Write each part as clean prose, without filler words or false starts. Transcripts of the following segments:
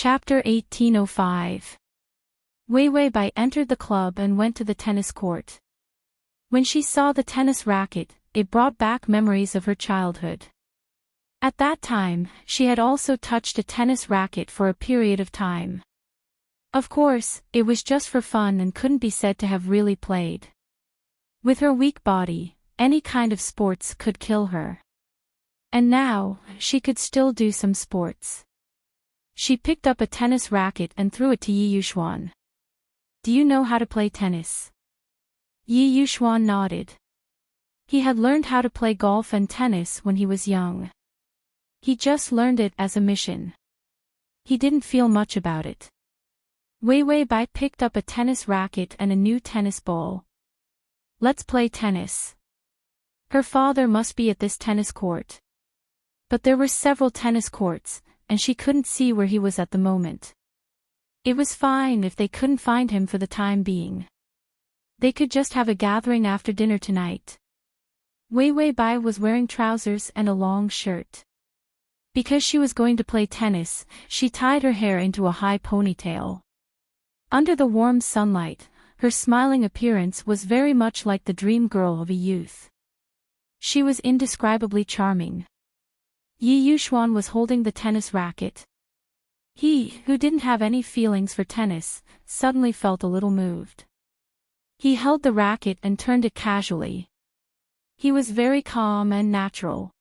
Chapter 1805. Wei Wei Bai entered the club and went to the tennis court. When she saw the tennis racket, it brought back memories of her childhood. At that time, she had also touched a tennis racket for a period of time. Of course, it was just for fun and couldn't be said to have really played. With her weak body, any kind of sports could kill her. And now, she could still do some sports. She picked up a tennis racket and threw it to Yi Yuxuan. "Do you know how to play tennis?" Yi Yuxuan nodded. He had learned how to play golf and tennis when he was young. He just learned it as a mission. He didn't feel much about it. Wei Wei Bai picked up a tennis racket and a new tennis ball. "Let's play tennis." Her father must be at this tennis court. But there were several tennis courts, and she couldn't see where he was at the moment. It was fine if they couldn't find him for the time being. They could just have a gathering after dinner tonight. Wei Wei Bai was wearing trousers and a long shirt. Because she was going to play tennis, she tied her hair into a high ponytail. Under the warm sunlight, her smiling appearance was very much like the dream girl of a youth. She was indescribably charming. Yi Yuxuan was holding the tennis racket. He, who didn't have any feelings for tennis, suddenly felt a little moved. He held the racket and turned it casually. He was very calm and natural.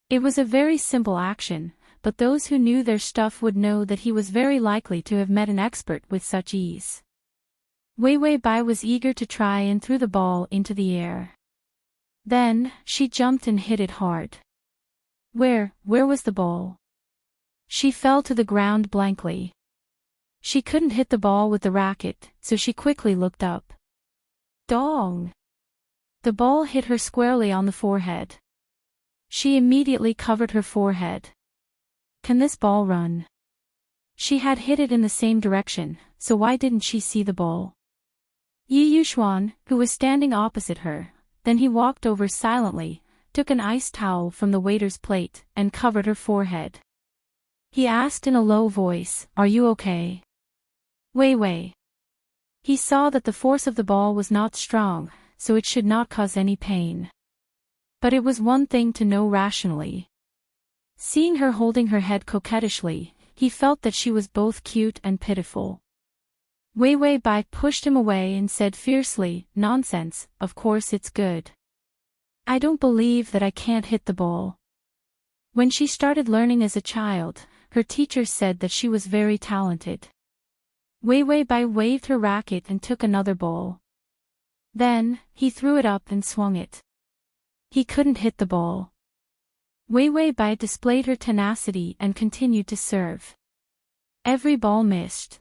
It was a very simple action, but those who knew their stuff would know that he was very likely to have met an expert with such ease. Wei Wei Bai was eager to try and threw the ball into the air. Then, she jumped and hit it hard. Where was the ball? She fell to the ground blankly. She couldn't hit the ball with the racket, so she quickly looked up. Dong! The ball hit her squarely on the forehead. She immediately covered her forehead. Can this ball run? She had hit it in the same direction, so why didn't she see the ball? Yi Yuxuan, who was standing opposite her, then he walked over silently, took an ice towel from the waiter's plate, and covered her forehead. He asked in a low voice, "Are you okay?" Wei Wei. He saw that the force of the ball was not strong, so it should not cause any pain. But it was one thing to know rationally. Seeing her holding her head coquettishly, he felt that she was both cute and pitiful. Wei Wei Bai pushed him away and said fiercely, "Nonsense, of course it's good. I don't believe that I can't hit the ball." When she started learning as a child, her teacher said that she was very talented. Wei Wei Bai waved her racket and took another ball. Then, he threw it up and swung it. He couldn't hit the ball. Wei Wei Bai displayed her tenacity and continued to serve. Every ball missed.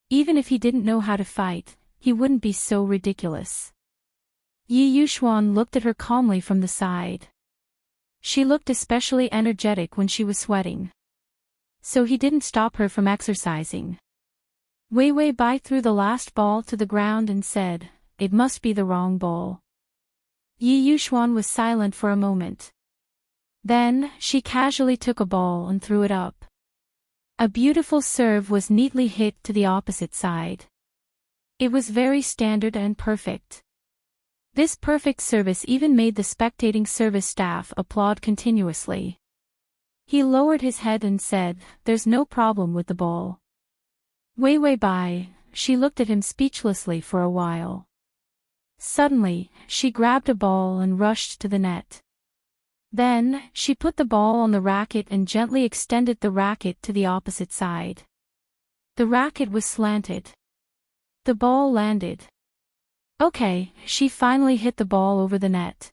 Even if he didn't know how to fight, he wouldn't be so ridiculous. Yi Yuxuan looked at her calmly from the side. She looked especially energetic when she was sweating. So he didn't stop her from exercising. Wei Wei Bai threw the last ball to the ground and said, "It must be the wrong ball." Yi Yuxuan was silent for a moment. Then, she casually took a ball and threw it up. A beautiful serve was neatly hit to the opposite side. It was very standard and perfect. This perfect service even made the spectating service staff applaud continuously. He lowered his head and said, "There's no problem with the ball." Wei Wei Bai, she looked at him speechlessly for a while. Suddenly, she grabbed a ball and rushed to the net. Then, she put the ball on the racket and gently extended the racket to the opposite side. The racket was slanted. The ball landed. Okay, she finally hit the ball over the net.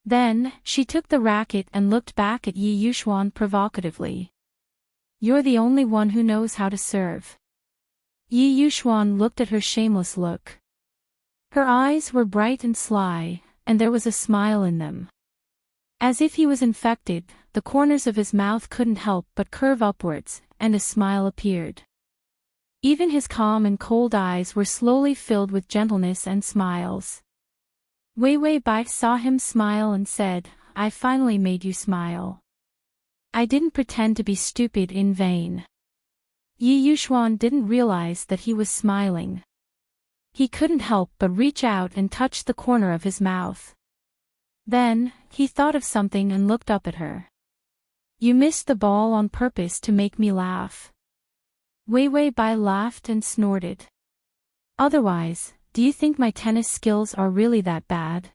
Then, she took the racket and looked back at Yi Yuxuan provocatively. "You're the only one who knows how to serve." Yi Yuxuan looked at her shameless look. Her eyes were bright and sly, and there was a smile in them. As if he was infected, the corners of his mouth couldn't help but curve upwards, and a smile appeared. Even his calm and cold eyes were slowly filled with gentleness and smiles. Wei Wei Bai saw him smile and said, "I finally made you smile. I didn't pretend to be stupid in vain." Yi Yuxuan didn't realize that he was smiling. He couldn't help but reach out and touch the corner of his mouth. Then, he thought of something and looked up at her. You missed the ball on purpose to make me laugh. Wei Wei Bai laughed and snorted. Otherwise, do you think my tennis skills are really that bad?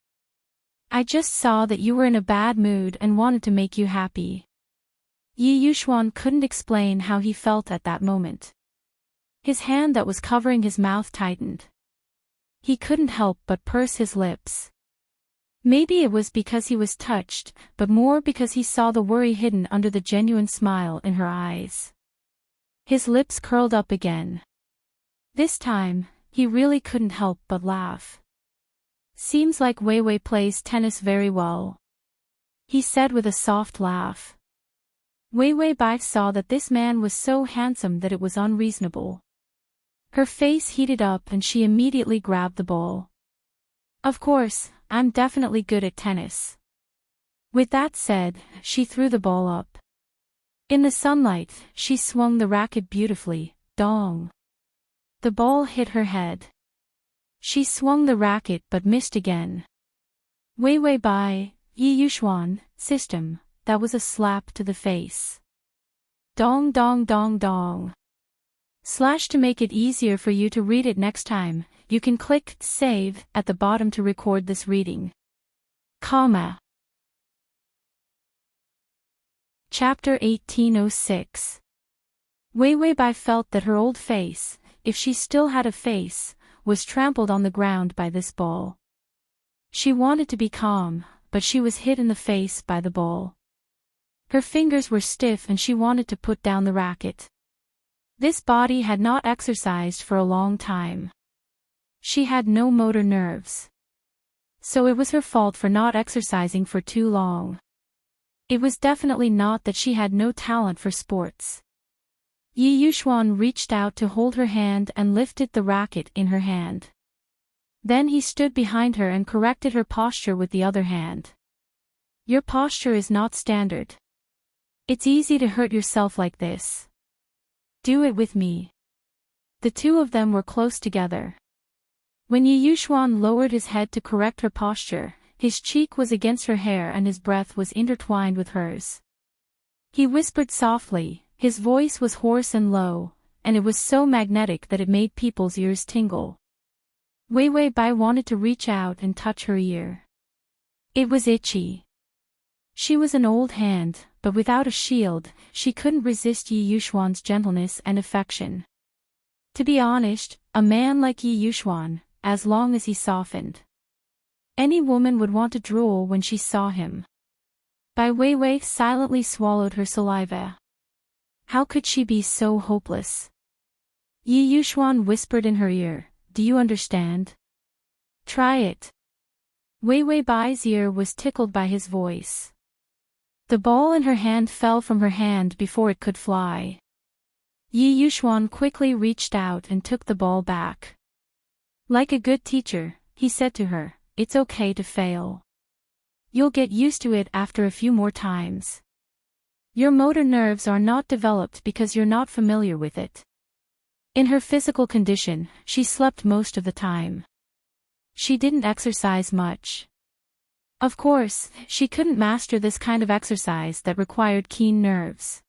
I just saw that you were in a bad mood and wanted to make you happy. Yi Yuxuan couldn't explain how he felt at that moment. His hand that was covering his mouth tightened. He couldn't help but purse his lips. Maybe it was because he was touched, but more because he saw the worry hidden under the genuine smile in her eyes. His lips curled up again. This time, he really couldn't help but laugh. Seems like Wei Wei plays tennis very well, he said with a soft laugh. Wei Wei Bai saw that this man was so handsome that it was unreasonable. Her face heated up and she immediately grabbed the ball. Of course, I'm definitely good at tennis. With that said, she threw the ball up. In the sunlight, she swung the racket beautifully, dong. The ball hit her head. She swung the racket but missed again. Wei Wei Bai, Yi Yuxuan, system, that was a slap to the face. Dong dong dong dong. / to make it easier for you to read it next time, you can click Save at the bottom to record this reading. Comma. Chapter 1806. Wei Wei Bai felt that her old face, if she still had a face, was trampled on the ground by this ball. She wanted to be calm, but she was hit in the face by the ball. Her fingers were stiff and she wanted to put down the racket. This body had not exercised for a long time. She had no motor nerves. So it was her fault for not exercising for too long. It was definitely not that she had no talent for sports. Yi Yuxuan reached out to hold her hand and lifted the racket in her hand. Then he stood behind her and corrected her posture with the other hand. Your posture is not standard. It's easy to hurt yourself like this. Do it with me. The two of them were close together. When Yi Yuxuan lowered his head to correct her posture, his cheek was against her hair and his breath was intertwined with hers. He whispered softly, his voice was hoarse and low, and it was so magnetic that it made people's ears tingle. Wei Wei Bai wanted to reach out and touch her ear. It was itchy. She was an old hand, but without a shield, she couldn't resist Yi Yuxuan's gentleness and affection. To be honest, a man like Yi Yuxuan, as long as he softened, any woman would want to drool when she saw him. Bai Wei Wei silently swallowed her saliva. How could she be so hopeless? Yi Yuxuan whispered in her ear, do you understand? Try it. Wei Wei Bai's ear was tickled by his voice. The ball in her hand fell from her hand before it could fly. Yi Yuxuan quickly reached out and took the ball back. Like a good teacher, he said to her, it's okay to fail. You'll get used to it after a few more times. Your motor nerves are not developed because you're not familiar with it. In her physical condition, she slept most of the time. She didn't exercise much. Of course, she couldn't master this kind of exercise that required keen nerves.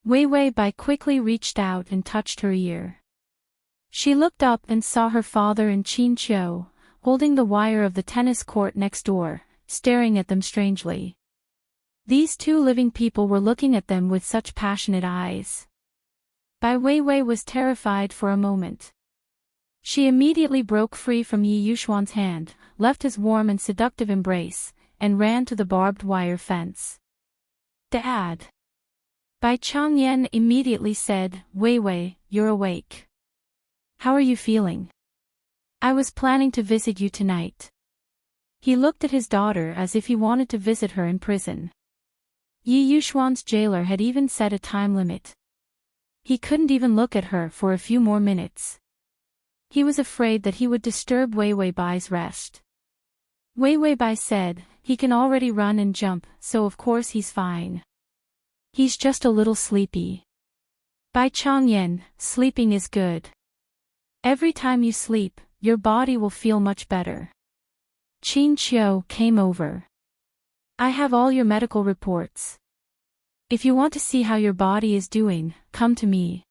Wei Wei Bai quickly reached out and touched her ear. She looked up and saw her father and Qin Qiu, holding the wire of the tennis court next door, staring at them strangely. These two living people were looking at them with such passionate eyes. Bai Wei Wei was terrified for a moment. She immediately broke free from Yi Yuxuan's hand, left his warm and seductive embrace, and ran to the barbed wire fence. Dad! Bai Changyan immediately said, Wei Wei, you're awake. How are you feeling? I was planning to visit you tonight. He looked at his daughter as if he wanted to visit her in prison. Yi Yuxuan's jailer had even set a time limit. He couldn't even look at her for a few more minutes. He was afraid that he would disturb Wei Wei Bai's rest. Wei Wei Bai said, he can already run and jump, so of course he's fine. He's just a little sleepy. By Changyan, sleeping is good. Every time you sleep, your body will feel much better. Qin Qiu came over. I have all your medical reports. If you want to see how your body is doing, come to me.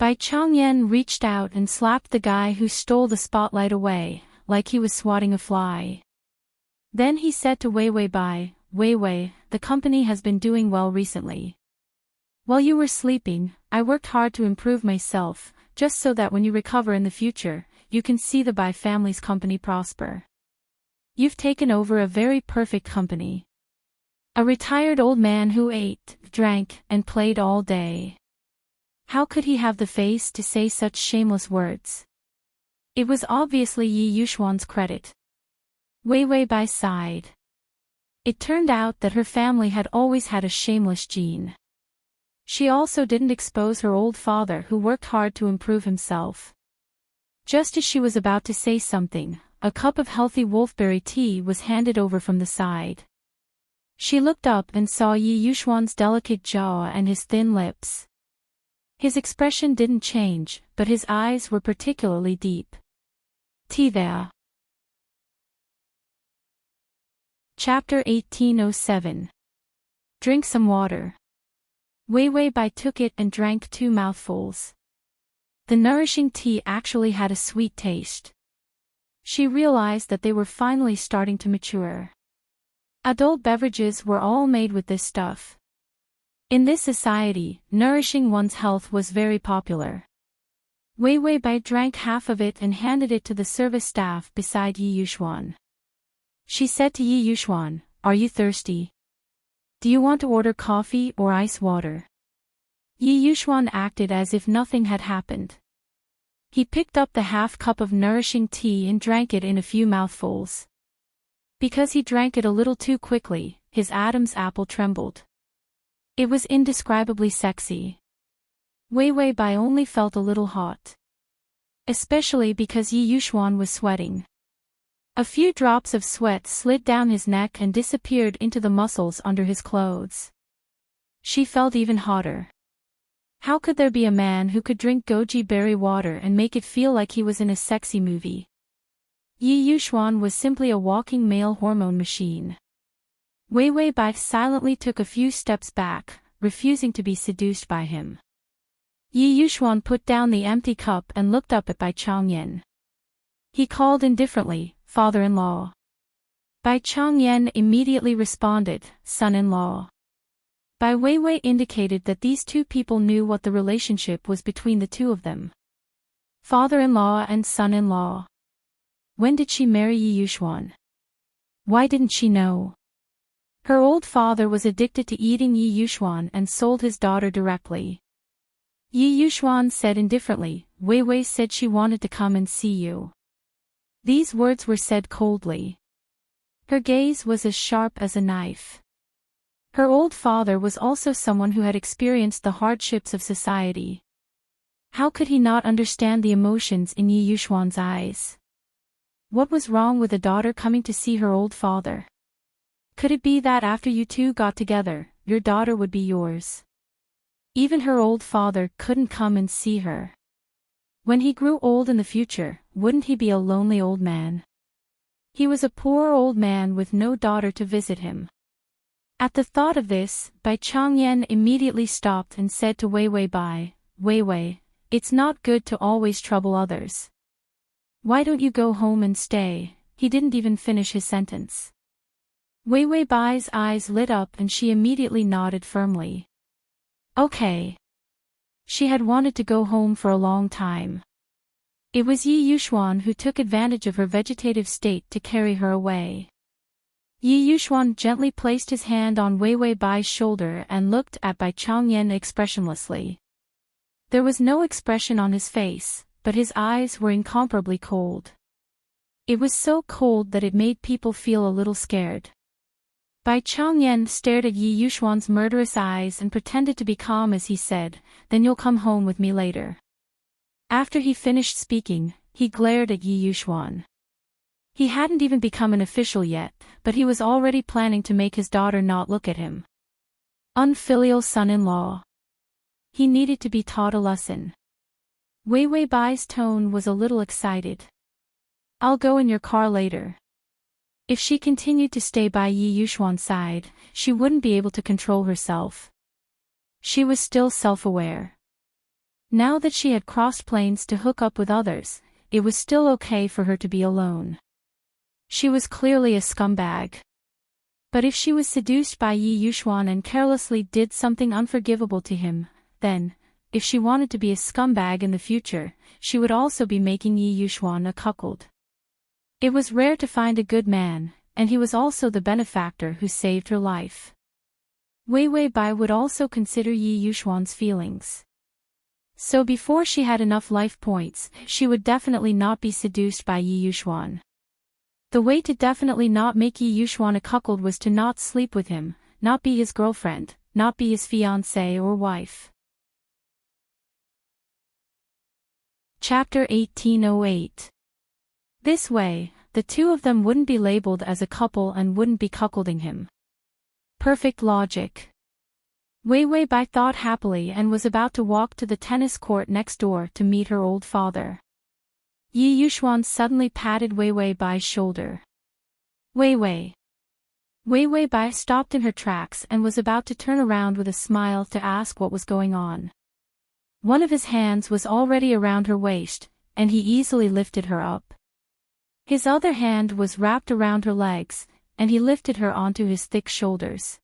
Bai Changyan reached out and slapped the guy who stole the spotlight away, like he was swatting a fly. Then he said to Wei Bai, Wei, the company has been doing well recently. While you were sleeping, I worked hard to improve myself, just so that when you recover in the future, you can see the Bai family's company prosper. You've taken over a very perfect company. A retired old man who ate, drank, and played all day. How could he have the face to say such shameless words? It was obviously Yi Yuxuan's credit. Wei Bai sighed. It turned out that her family had always had a shameless gene. She also didn't expose her old father who worked hard to improve himself. Just as she was about to say something, a cup of healthy wolfberry tea was handed over from the side. She looked up and saw Yi Yuxuan's delicate jaw and his thin lips. His expression didn't change, but his eyes were particularly deep. Tea there. Chapter 1807. Drink some water. Wei Bai took it and drank 2 mouthfuls. The nourishing tea actually had a sweet taste. She realized that they were finally starting to mature. Adult beverages were all made with this stuff. In this society, nourishing one's health was very popular. Wei Bai drank half of it and handed it to the service staff beside Yi Yuxuan. She said to Yi Yuxuan, "Are you thirsty? Do you want to order coffee or ice water?" Yi Yuxuan acted as if nothing had happened. He picked up the half cup of nourishing tea and drank it in a few mouthfuls. Because he drank it a little too quickly, his Adam's apple trembled. It was indescribably sexy. Wei Bai only felt a little hot. Especially because Yi Yuxuan was sweating. A few drops of sweat slid down his neck and disappeared into the muscles under his clothes. She felt even hotter. How could there be a man who could drink goji berry water and make it feel like he was in a sexy movie? Yi Yuxuan was simply a walking male hormone machine. Wei Bai silently took a few steps back, refusing to be seduced by him. Yi Yuxuan put down the empty cup and looked up at Bai Changyan. He called indifferently, "Father-in-law." Bai Changyan immediately responded, "Son-in-law." Bai Wei indicated that these two people knew what the relationship was between the two of them. Father-in-law and son-in-law. When did she marry Yi Yuxuan? Why didn't she know? Her old father was addicted to eating Yi Yuxuan and sold his daughter directly. Yi Yuxuan said indifferently, Wei said she wanted to come and see you. These words were said coldly. Her gaze was as sharp as a knife. Her old father was also someone who had experienced the hardships of society. How could he not understand the emotions in Yi Yuxuan's eyes? What was wrong with a daughter coming to see her old father? Could it be that after you two got together, your daughter would be yours? Even her old father couldn't come and see her. When he grew old in the future, wouldn't he be a lonely old man? He was a poor old man with no daughter to visit him. At the thought of this, Bai Changyan immediately stopped and said to Wei Bai, Wei, it's not good to always trouble others. Why don't you go home and stay? He didn't even finish his sentence. Wei Bai's eyes lit up and she immediately nodded firmly. Okay. She had wanted to go home for a long time. It was Yi Yuxuan who took advantage of her vegetative state to carry her away. Yi Yuxuan gently placed his hand on Wei Bai's shoulder and looked at Bai Changyan expressionlessly. There was no expression on his face, but his eyes were incomparably cold. It was so cold that it made people feel a little scared. Bai Changyan stared at Yi Yuxuan's murderous eyes and pretended to be calm as he said, Then you'll come home with me later. After he finished speaking, he glared at Yi Yuxuan. He hadn't even become an official yet, but he was already planning to make his daughter not look at him. Unfilial son-in-law. He needed to be taught a lesson. Wei Wei Bai's tone was a little excited. I'll go in your car later. If she continued to stay by Yi Yuxuan's side, she wouldn't be able to control herself. She was still self-aware. Now that she had crossed planes to hook up with others, it was still okay for her to be alone. She was clearly a scumbag. But if she was seduced by Yi Yuxuan and carelessly did something unforgivable to him, then, if she wanted to be a scumbag in the future, she would also be making Yi Yuxuan a cuckold. It was rare to find a good man, and he was also the benefactor who saved her life. Wei Wei Bai would also consider Yi Yuxuan's feelings. So before she had enough life points, she would definitely not be seduced by Yi Yuxuan. The way to definitely not make Yi Yuxuan a cuckold was to not sleep with him, not be his girlfriend, not be his fiancée or wife. Chapter 1808. This way, the two of them wouldn't be labeled as a couple and wouldn't be cuckolding him. Perfect logic. Wei Wei Bai thought happily and was about to walk to the tennis court next door to meet her old father. Yi Yuxuan suddenly patted Wei Wei Bai's shoulder. Wei Wei. Wei Wei Bai stopped in her tracks and was about to turn around with a smile to ask what was going on. One of his hands was already around her waist, and he easily lifted her up. His other hand was wrapped around her legs, and he lifted her onto his thick shoulders.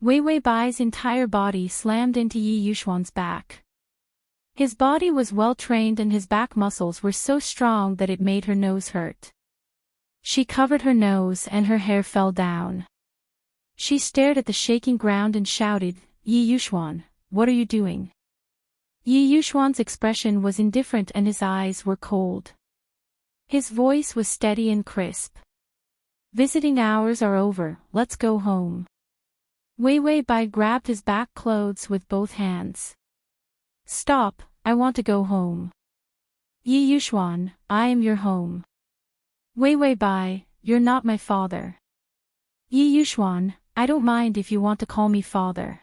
Wei Wei Bai's entire body slammed into Yi Yuxuan's back. His body was well trained and his back muscles were so strong that it made her nose hurt. She covered her nose and her hair fell down. She stared at the shaking ground and shouted, Yi Yuxuan, what are you doing? Yi Yuxuan's expression was indifferent and his eyes were cold. His voice was steady and crisp. Visiting hours are over, let's go home. Wei Wei Bai grabbed his back clothes with both hands. Stop, I want to go home. Yi Yuxuan, I am your home. Wei Wei Bai, you're not my father. Yi Yuxuan, I don't mind if you want to call me father.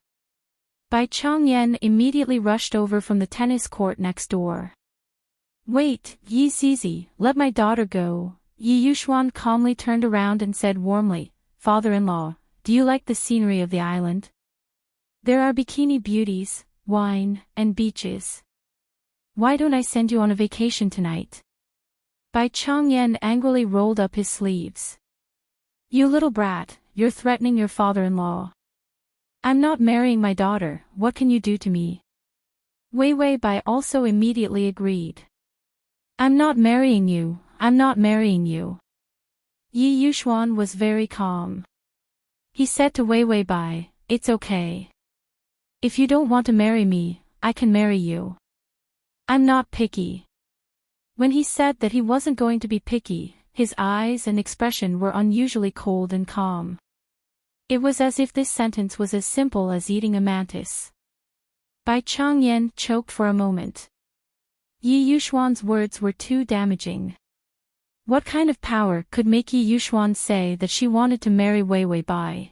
Bai Changyan immediately rushed over from the tennis court next door. Wait, Yi Zizi, let my daughter go. Yi Yuxuan calmly turned around and said warmly, Father-in-law, do you like the scenery of the island? There are bikini beauties, wine, and beaches. Why don't I send you on a vacation tonight? Bai Changyan angrily rolled up his sleeves. You little brat, you're threatening your father-in-law. I'm not marrying my daughter, what can you do to me? Wei Wei Bai also immediately agreed. I'm not marrying you, I'm not marrying you. Yi Yuxuan was very calm. He said to Wei Wei Bai, it's okay. If you don't want to marry me, I can marry you. I'm not picky. When he said that he wasn't going to be picky, his eyes and expression were unusually cold and calm. It was as if this sentence was as simple as eating a mantis. Bai Changyan choked for a moment. Yi Yuxuan's words were too damaging. What kind of power could make Yi Yuxuan say that she wanted to marry Wei Wei Bai?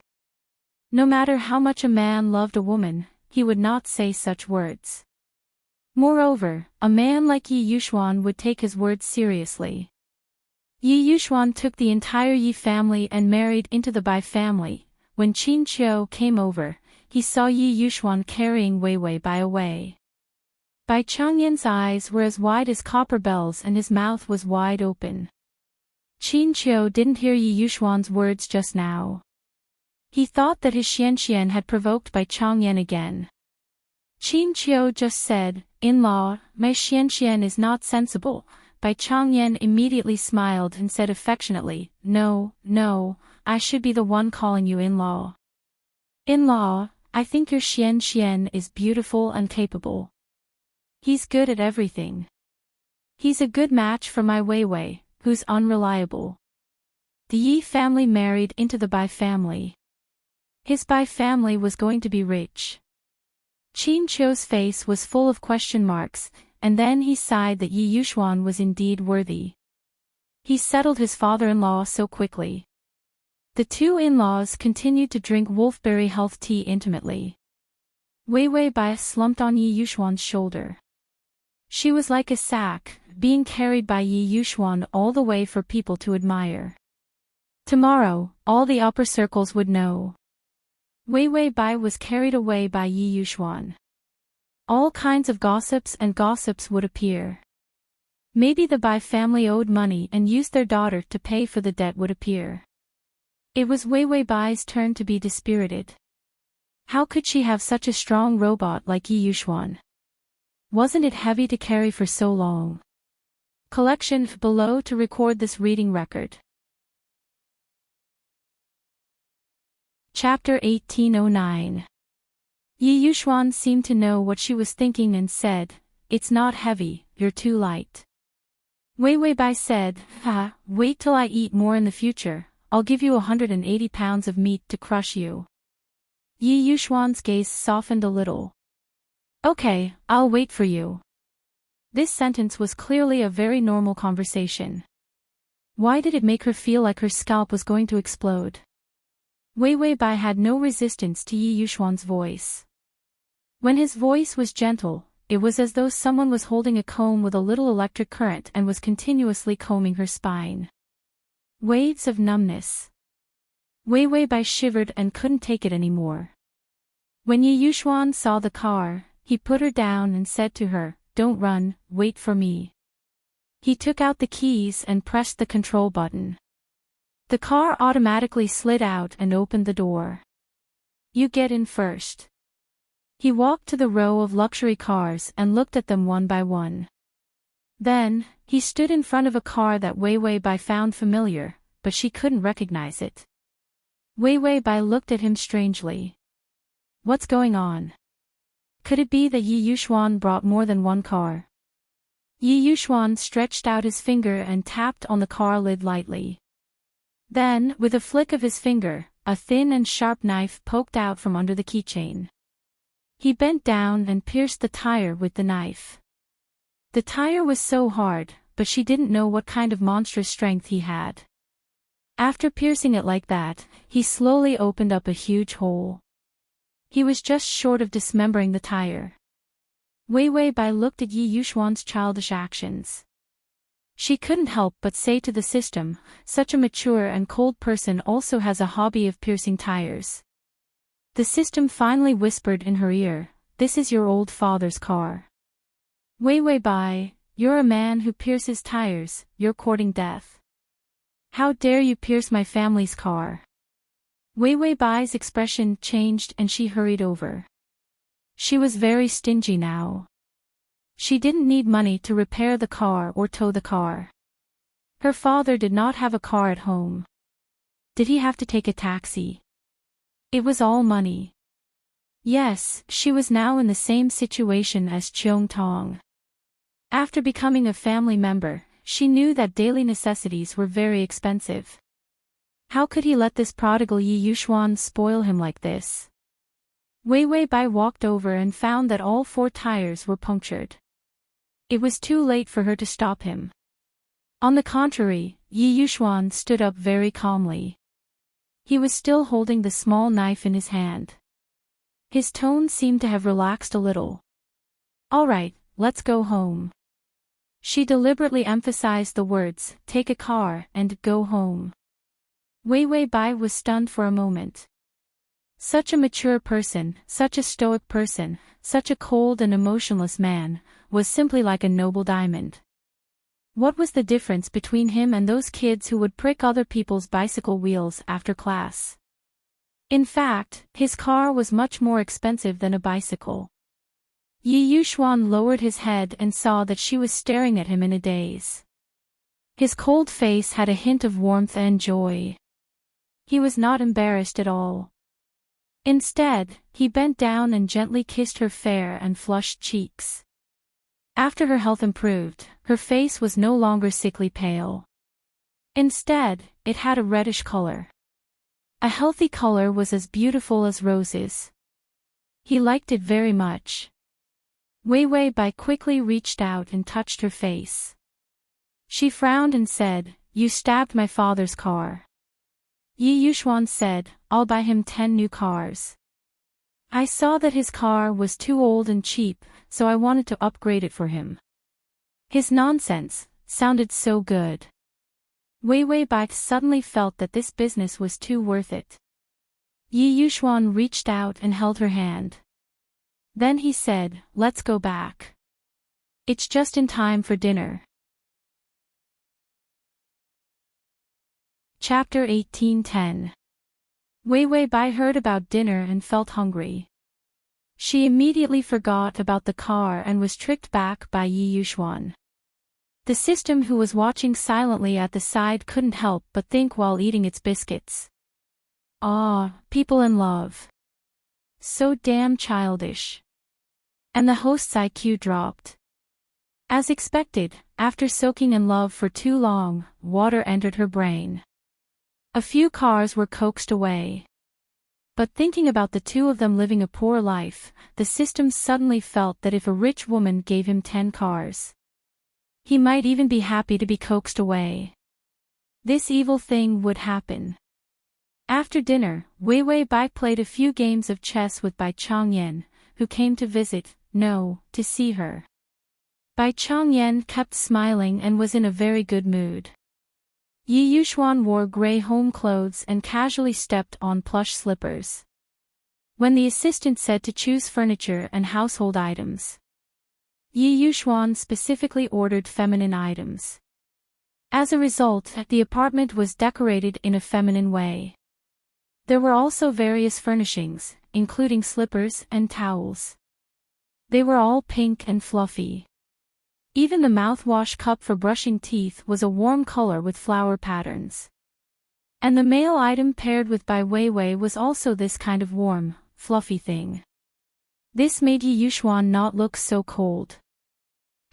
No matter how much a man loved a woman, he would not say such words. Moreover, a man like Yi Yuxuan would take his words seriously. Yi Yuxuan took the entire Yi family and married into the Bai family. When Qin Qiu came over, he saw Yi Yuxuan carrying Wei Wei Bai away. Bai Changyan's eyes were as wide as copper bells and his mouth was wide open. Qin Qiu didn't hear Yi Yuxuan's words just now. He thought that his Xianxian had provoked Bai Changyan again. Qin Qiu just said, In-law, my Xianxian is not sensible. Bai Changyan immediately smiled and said affectionately, No, I should be the one calling you in-law. In-law, I think your Xianxian is beautiful and capable. He's good at everything. He's a good match for my Wei Wei, who's unreliable. The Yi family married into the Bai family. His Bai family was going to be rich. Qin Qiu's face was full of question marks, and then he sighed that Yi Yuxuan was indeed worthy. He settled his father-in-law so quickly. The two in-laws continued to drink wolfberry health tea intimately. Wei Wei Bai slumped on Yi Yuxuan's shoulder. She was like a sack, being carried by Yi Yuxuan all the way for people to admire. Tomorrow, all the upper circles would know. Wei Wei Bai was carried away by Yi Yuxuan. All kinds of gossips would appear. Maybe the Bai family owed money and used their daughter to pay for the debt would appear. It was Wei Wei Bai's turn to be dispirited. How could she have such a strong robot like Yi Yuxuan? Wasn't it heavy to carry for so long? Collection below to record this reading record. Chapter 1809. Yi Yuxuan seemed to know what she was thinking and said, "It's not heavy, you're too light." Wei Wei Bai said, wait till I eat more in the future, I'll give you 180 pounds of meat to crush you." Yi Yuxuan's gaze softened a little. "Okay, I'll wait for you." This sentence was clearly a very normal conversation. Why did it make her feel like her scalp was going to explode? Wei Wei Bai had no resistance to Yi Yuxuan's voice. When his voice was gentle, it was as though someone was holding a comb with a little electric current and was continuously combing her spine. Waves of numbness. Wei Wei Bai shivered and couldn't take it anymore. When Yi Yuxuan saw the car, he put her down and said to her, "Don't run, wait for me." He took out the keys and pressed the control button. The car automatically slid out and opened the door. "You get in first." He walked to the row of luxury cars and looked at them one by one. Then, he stood in front of a car that Wei Wei Bai found familiar, but she couldn't recognize it. Wei Wei Bai looked at him strangely. What's going on? Could it be that Yi Yuxuan brought more than one car? Yi Yuxuan stretched out his finger and tapped on the car lid lightly. Then, with a flick of his finger, a thin and sharp knife poked out from under the keychain. He bent down and pierced the tire with the knife. The tire was so hard, but she didn't know what kind of monstrous strength he had. After piercing it like that, he slowly opened up a huge hole. He was just short of dismembering the tire. Wei Wei Bai looked at Yi Yuxuan's childish actions. She couldn't help but say to the system, such a mature and cold person also has a hobby of piercing tires. The system finally whispered in her ear, "This is your old father's car. Wei Wei Bai, you're a man who pierces tires, you're courting death. How dare you pierce my family's car?" Wei Wei Bai's expression changed and she hurried over. She was very stingy now. She didn't need money to repair the car or tow the car. Her father did not have a car at home. Did he have to take a taxi? It was all money. Yes, she was now in the same situation as Cheong Tong. After becoming a family member, she knew that daily necessities were very expensive. How could he let this prodigal Yi Yuxuan spoil him like this? Wei Wei Bai walked over and found that all 4 tires were punctured. It was too late for her to stop him. On the contrary, Yi Yuxuan stood up very calmly. He was still holding the small knife in his hand. His tone seemed to have relaxed a little. "All right, let's go home." She deliberately emphasized the words, "take a car," and "go home." Wei Wei Bai was stunned for a moment. Such a mature person, such a stoic person, such a cold and emotionless man, was simply like a noble diamond. What was the difference between him and those kids who would prick other people's bicycle wheels after class? In fact, his car was much more expensive than a bicycle. Yi Yuxuan lowered his head and saw that she was staring at him in a daze. His cold face had a hint of warmth and joy. He was not embarrassed at all. Instead, he bent down and gently kissed her fair and flushed cheeks. After her health improved, her face was no longer sickly pale. Instead, it had a reddish color. A healthy color was as beautiful as roses. He liked it very much. Wei Wei Bai quickly reached out and touched her face. She frowned and said, "You stabbed my father's car." Yi Yuxuan said, "I'll buy him 10 new cars." I saw that his car was too old and cheap, so I wanted to upgrade it for him. His nonsense sounded so good. Wei Wei Bai suddenly felt that this business was too worth it. Yi Yuxuan reached out and held her hand. Then he said, "Let's go back. It's just in time for dinner." Chapter 18:10. Wei Wei Bai heard about dinner and felt hungry. She immediately forgot about the car and was tricked back by Yi Yuxuan. The system, who was watching silently at the side, couldn't help but think while eating its biscuits. "Ah, people in love. So damn childish." And the host's IQ dropped. As expected, after soaking in love for too long, water entered her brain. A few cars were coaxed away. But thinking about the two of them living a poor life, the system suddenly felt that if a rich woman gave him 10 cars, he might even be happy to be coaxed away. This evil thing would happen. After dinner, Wei Wei Bai played a few games of chess with Bai Changyan, who came to to see her. Bai Changyan kept smiling and was in a very good mood. Yi Yuxuan wore gray home clothes and casually stepped on plush slippers. When the assistant said to choose furniture and household items, Yi Yuxuan specifically ordered feminine items. As a result, the apartment was decorated in a feminine way. There were also various furnishings, including slippers and towels. They were all pink and fluffy. Even the mouthwash cup for brushing teeth was a warm color with flower patterns. And the male item paired with Bai Weiwei was also this kind of warm, fluffy thing. This made Yi Yuxuan not look so cold.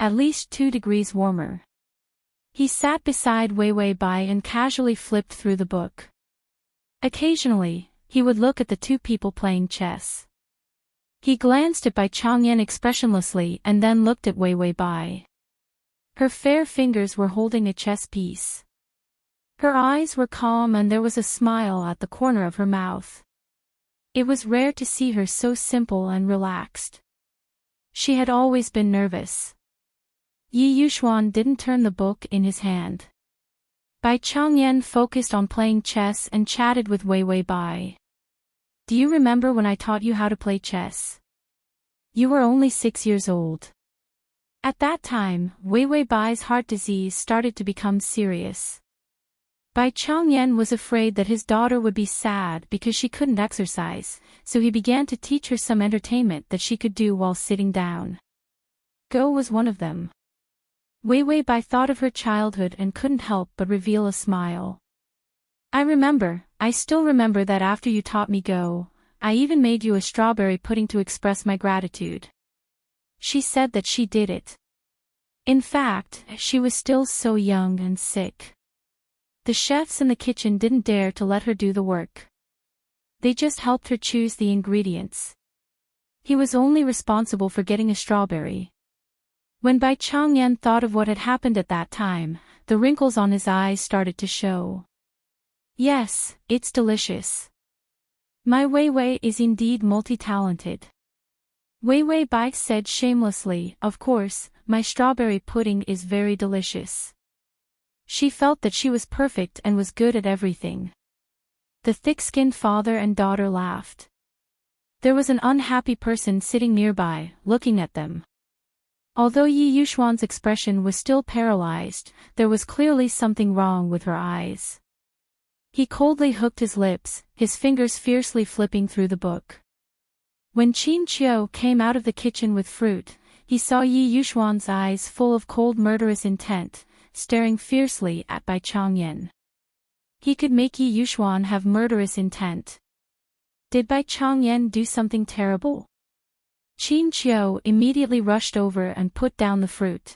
At least 2 degrees warmer. He sat beside Wei Wei Bai and casually flipped through the book. Occasionally, he would look at the two people playing chess. He glanced at Bai Changyan expressionlessly and then looked at Wei Wei Bai. Her fair fingers were holding a chess piece. Her eyes were calm and there was a smile at the corner of her mouth. It was rare to see her so simple and relaxed. She had always been nervous. Yi Yuxuan didn't turn the book in his hand. Bai Changyan focused on playing chess and chatted with Wei Wei Bai. "Do you remember when I taught you how to play chess? You were only 6 years old." At that time, Wei Wei Bai's heart disease started to become serious. Bai Changyan was afraid that his daughter would be sad because she couldn't exercise, so he began to teach her some entertainment that she could do while sitting down. Go was one of them. Wei Wei Bai thought of her childhood and couldn't help but reveal a smile. I still remember that after you taught me Go, I even made you a strawberry pudding to express my gratitude." She said that she did it. In fact, she was still so young and sick. The chefs in the kitchen didn't dare to let her do the work. They just helped her choose the ingredients. He was only responsible for getting a strawberry. When Bai Changyan thought of what had happened at that time, the wrinkles on his eyes started to show. "Yes, it's delicious. My Wei Wei is indeed multi-talented." Wei Wei Bai said shamelessly, "Of course, my strawberry pudding is very delicious." She felt that she was perfect and was good at everything. The thick-skinned father and daughter laughed. There was an unhappy person sitting nearby, looking at them. Although Yi Yuxuan's expression was still paralyzed, there was clearly something wrong with her eyes. He coldly hooked his lips, his fingers fiercely flipping through the book. When Qin Qiu came out of the kitchen with fruit, he saw Yi Yuxuan's eyes full of cold murderous intent, staring fiercely at Bai Changyan. He could make Yi Yuxuan have murderous intent. Did Bai Changyan do something terrible? Qin Qiu immediately rushed over and put down the fruit.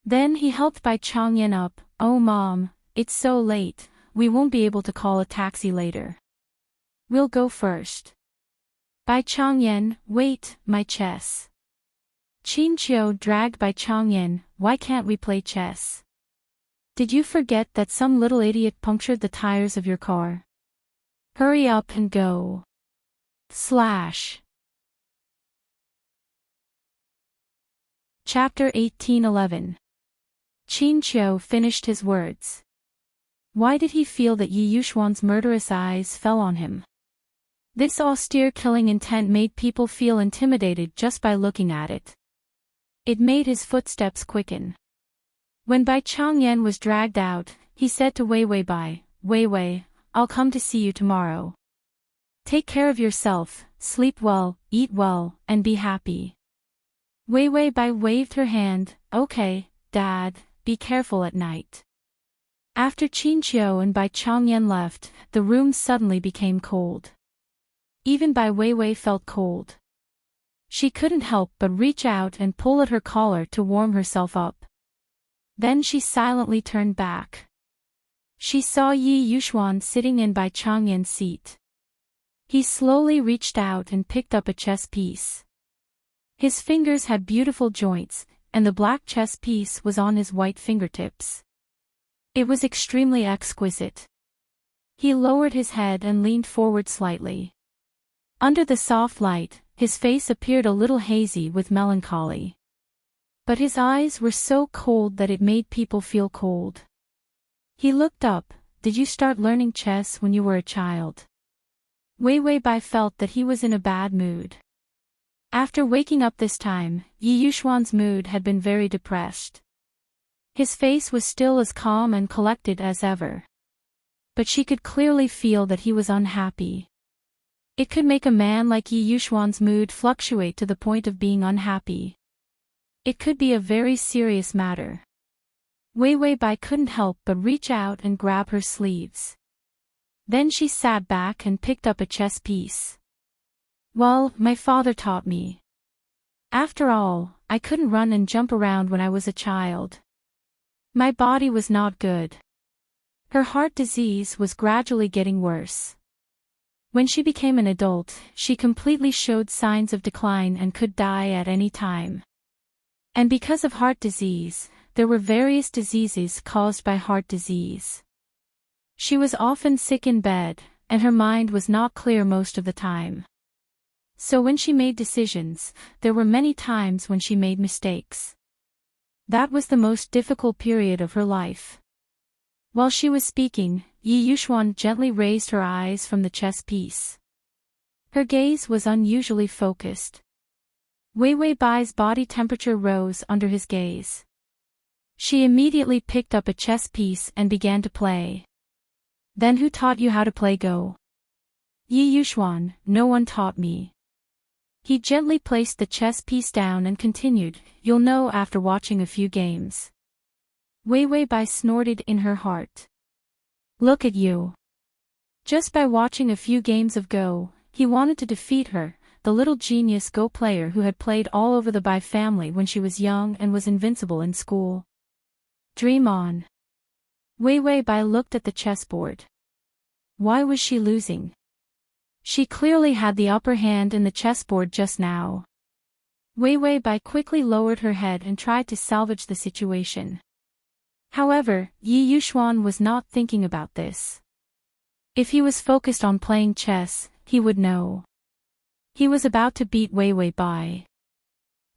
Then he helped Bai Changyan up. "Oh Mom, it's so late, we won't be able to call a taxi later. We'll go first." Bai Changyan, "Wait, my chess." Qin Qiu dragged Bai Changyan, "Why can't we play chess? Did you forget that some little idiot punctured the tires of your car? Hurry up and go." Slash. Chapter 1811. Qin Qiu finished his words. Why did he feel that Yi Yuxuan's murderous eyes fell on him? This austere killing intent made people feel intimidated just by looking at it. It made his footsteps quicken. When Bai Changyan was dragged out, he said to Wei Wei Bai, Wei Wei, I'll come to see you tomorrow. Take care of yourself, sleep well, eat well, and be happy. Wei Wei Bai waved her hand, okay, Dad, be careful at night. After Qin Qiu and Bai Changyan left, the room suddenly became cold. Even Bai Wei Wei felt cold. She couldn't help but reach out and pull at her collar to warm herself up. Then she silently turned back. She saw Yi Yuxuan sitting in Bai Changyan's seat. He slowly reached out and picked up a chess piece. His fingers had beautiful joints, and the black chess piece was on his white fingertips. It was extremely exquisite. He lowered his head and leaned forward slightly. Under the soft light, his face appeared a little hazy with melancholy. But his eyes were so cold that it made people feel cold. He looked up. Did you start learning chess when you were a child? Wei Wei Bai felt that he was in a bad mood. After waking up this time, Yi Yuxuan's mood had been very depressed. His face was still as calm and collected as ever. But she could clearly feel that he was unhappy. It could make a man like Yi Yuxuan's mood fluctuate to the point of being unhappy. It could be a very serious matter. Wei Wei Bai couldn't help but reach out and grab her sleeves. Then she sat back and picked up a chess piece. Well, my father taught me. After all, I couldn't run and jump around when I was a child. My body was not good. Her heart disease was gradually getting worse. When she became an adult, she completely showed signs of decline and could die at any time. And because of heart disease, there were various diseases caused by heart disease. She was often sick in bed, and her mind was not clear most of the time. So when she made decisions, there were many times when she made mistakes. That was the most difficult period of her life. While she was speaking, Yi Yuxuan gently raised her eyes from the chess piece. Her gaze was unusually focused. Wei Wei Bai's body temperature rose under his gaze. She immediately picked up a chess piece and began to play. Then who taught you how to play Go? Yi Yuxuan, no one taught me. He gently placed the chess piece down and continued, you'll know after watching a few games. Wei Wei Bai snorted in her heart. Look at you. Just by watching a few games of Go, he wanted to defeat her, the little genius Go player who had played all over the Bai family when she was young and was invincible in school. Dream on. Wei Wei Bai looked at the chessboard. Why was she losing? She clearly had the upper hand in the chessboard just now. Wei Wei Bai quickly lowered her head and tried to salvage the situation. However, Yi Yuxuan was not thinking about this. If he was focused on playing chess, he would know. He was about to beat Wei Wei Bai.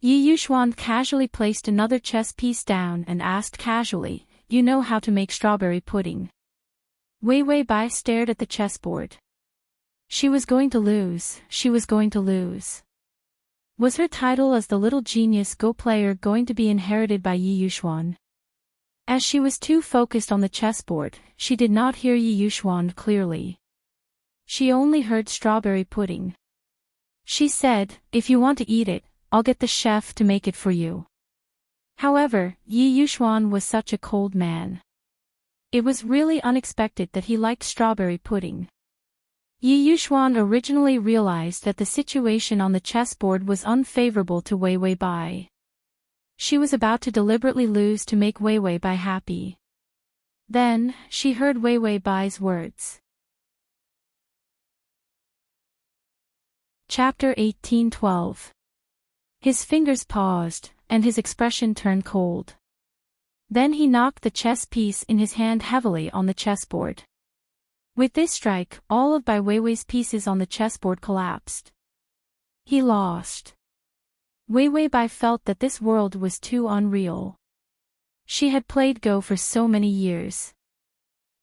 Yi Yuxuan casually placed another chess piece down and asked casually, you know how to make strawberry pudding? Wei Wei Bai stared at the chessboard. She was going to lose, she was going to lose. Was her title as the little genius Go player going to be inherited by Yi Yuxuan? As she was too focused on the chessboard, she did not hear Yi Yuxuan clearly. She only heard strawberry pudding. She said, if you want to eat it, I'll get the chef to make it for you. However, Yi Yuxuan was such a cold man. It was really unexpected that he liked strawberry pudding. Yi Yuxuan originally realized that the situation on the chessboard was unfavorable to Wei Wei Bai. She was about to deliberately lose to make Wei Wei Bai happy. Then, she heard Wei Wei Bai's words. Chapter 1812. His fingers paused, and his expression turned cold. Then he knocked the chess piece in his hand heavily on the chessboard. With this strike, all of Bai Weiwei's pieces on the chessboard collapsed. He lost. Wei Weibai felt that this world was too unreal. She had played Go for so many years.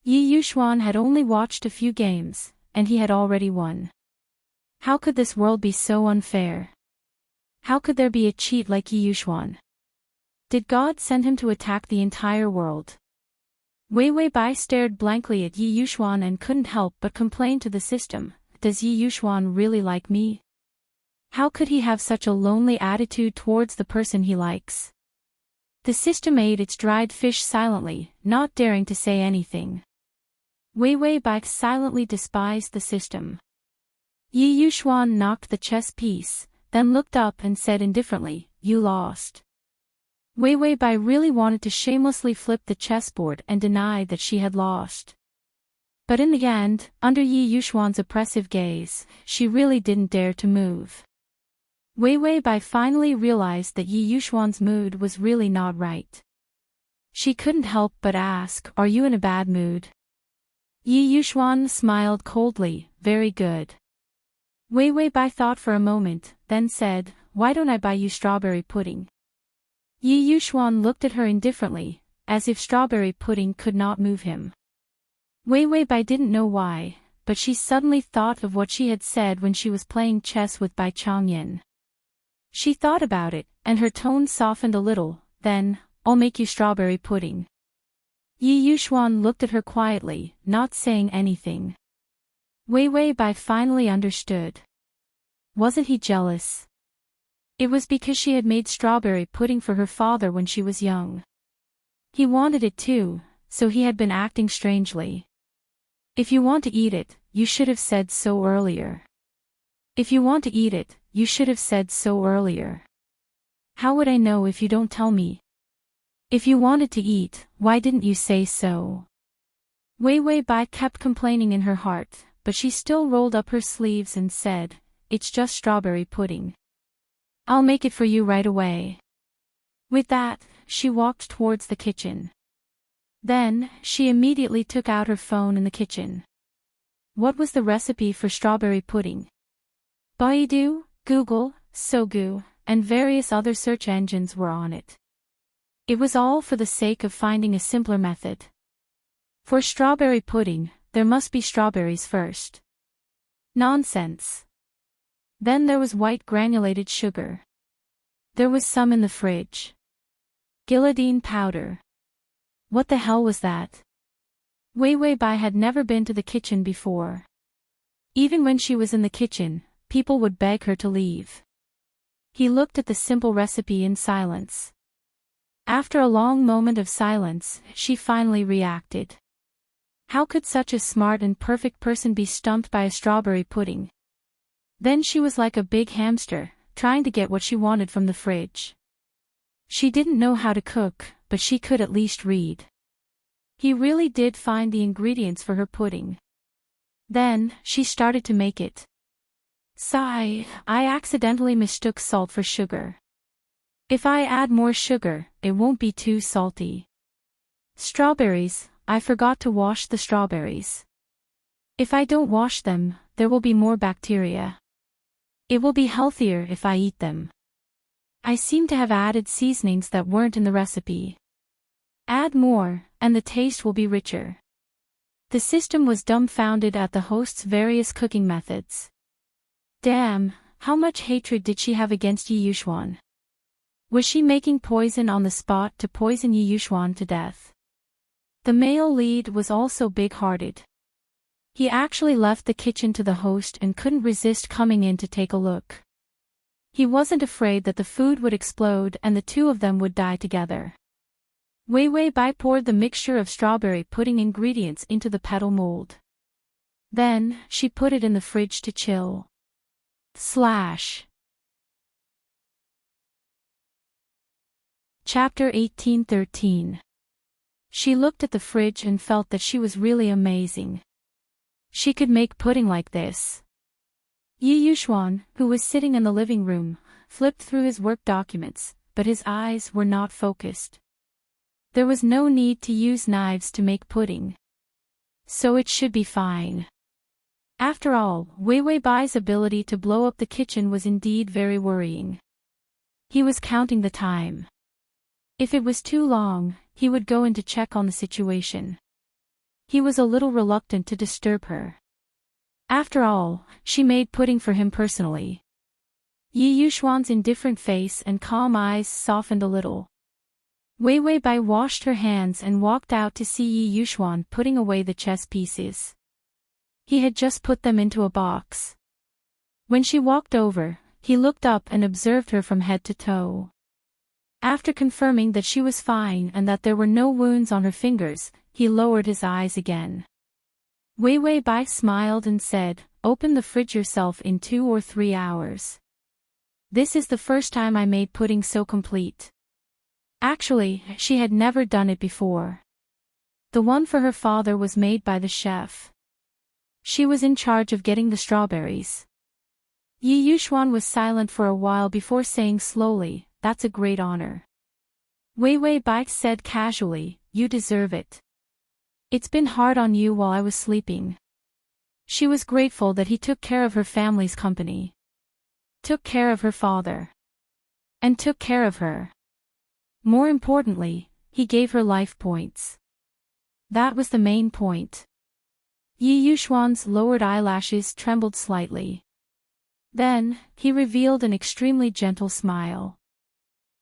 Yi Yuxuan had only watched a few games, and he had already won. How could this world be so unfair? How could there be a cheat like Yi Yuxuan? Did God send him to attack the entire world? Wei Weibai stared blankly at Yi Yuxuan and couldn't help but complain to the system, does Yi Yuxuan really like me? How could he have such a lonely attitude towards the person he likes? The system ate its dried fish silently, not daring to say anything. Wei Weibai silently despised the system. Yi Yuxuan knocked the chess piece, then looked up and said indifferently, you lost. Wei Weibai really wanted to shamelessly flip the chessboard and deny that she had lost. But in the end, under Yi Yuxuan's oppressive gaze, she really didn't dare to move. Wei Weibai finally realized that Yi Yuxuan's mood was really not right. She couldn't help but ask, are you in a bad mood? Yi Yuxuan smiled coldly, very good. Wei Weibai thought for a moment, then said, why don't I buy you strawberry pudding? Yi Yuxuan looked at her indifferently, as if strawberry pudding could not move him. Wei Weibai didn't know why, but she suddenly thought of what she had said when she was playing chess with Bai Changyan. She thought about it, and her tone softened a little, then, I'll make you strawberry pudding. Yi Yuxuan looked at her quietly, not saying anything. Wei Weibai finally understood. Wasn't he jealous? It was because she had made strawberry pudding for her father when she was young. He wanted it too, so he had been acting strangely. If you want to eat it, you should have said so earlier. If you want to eat it, you should have said so earlier. How would I know if you don't tell me? If you wanted to eat, why didn't you say so? Wei Weibai kept complaining in her heart, but she still rolled up her sleeves and said, it's just strawberry pudding. I'll make it for you right away. With that, she walked towards the kitchen. Then, she immediately took out her phone in the kitchen. What was the recipe for strawberry pudding? Baidu, Google, Sogu, and various other search engines were on it. It was all for the sake of finding a simpler method. For strawberry pudding, there must be strawberries first. Nonsense. Then there was white granulated sugar. There was some in the fridge. Guillotine powder. What the hell was that? Wei Weibai had never been to the kitchen before. Even when she was in the kitchen, people would beg her to leave. He looked at the simple recipe in silence. After a long moment of silence, she finally reacted. How could such a smart and perfect person be stumped by a strawberry pudding? Then she was like a big hamster, trying to get what she wanted from the fridge. She didn't know how to cook, but she could at least read. He really did find the ingredients for her pudding. Then, she started to make it. Sigh, I accidentally mistook salt for sugar. If I add more sugar, it won't be too salty. Strawberries, I forgot to wash the strawberries. If I don't wash them, there will be more bacteria. It will be healthier if I eat them. I seem to have added seasonings that weren't in the recipe. Add more, and the taste will be richer. The system was dumbfounded at the host's various cooking methods. Damn, how much hatred did she have against Yi Yuxuan? Was she making poison on the spot to poison Yi Yuxuan to death? The male lead was also big-hearted. He actually left the kitchen to the host and couldn't resist coming in to take a look. He wasn't afraid that the food would explode and the two of them would die together. Wei Weibai poured the mixture of strawberry pudding ingredients into the petal mold. Then, she put it in the fridge to chill. Chapter 1813. She looked at the fridge and felt that she was really amazing. She could make pudding like this. Yi Yuxuan, who was sitting in the living room, flipped through his work documents, but his eyes were not focused. There was no need to use knives to make pudding. So it should be fine. After all, Wei Weibai's ability to blow up the kitchen was indeed very worrying. He was counting the time. If it was too long, he would go in to check on the situation. He was a little reluctant to disturb her. After all, she made pudding for him personally. Yi Yuxuan's indifferent face and calm eyes softened a little. Wei Wei Bai washed her hands and walked out to see Yi Yuxuan putting away the chess pieces. He had just put them into a box. When she walked over, he looked up and observed her from head to toe. After confirming that she was fine and that there were no wounds on her fingers, he lowered his eyes again. Wei Wei Bai smiled and said, "Open the fridge yourself in 2 or 3 hours. This is the first time I made pudding so complete." Actually, she had never done it before. The one for her father was made by the chef. She was in charge of getting the strawberries. Yi Yuxuan was silent for a while before saying slowly, "That's a great honor." Wei Wei Bai said casually, "You deserve it. It's been hard on you while I was sleeping." She was grateful that he took care of her family's company. Took care of her father. And took care of her. More importantly, he gave her life points. That was the main point. Yi Yuxuan's lowered eyelashes trembled slightly. Then, he revealed an extremely gentle smile.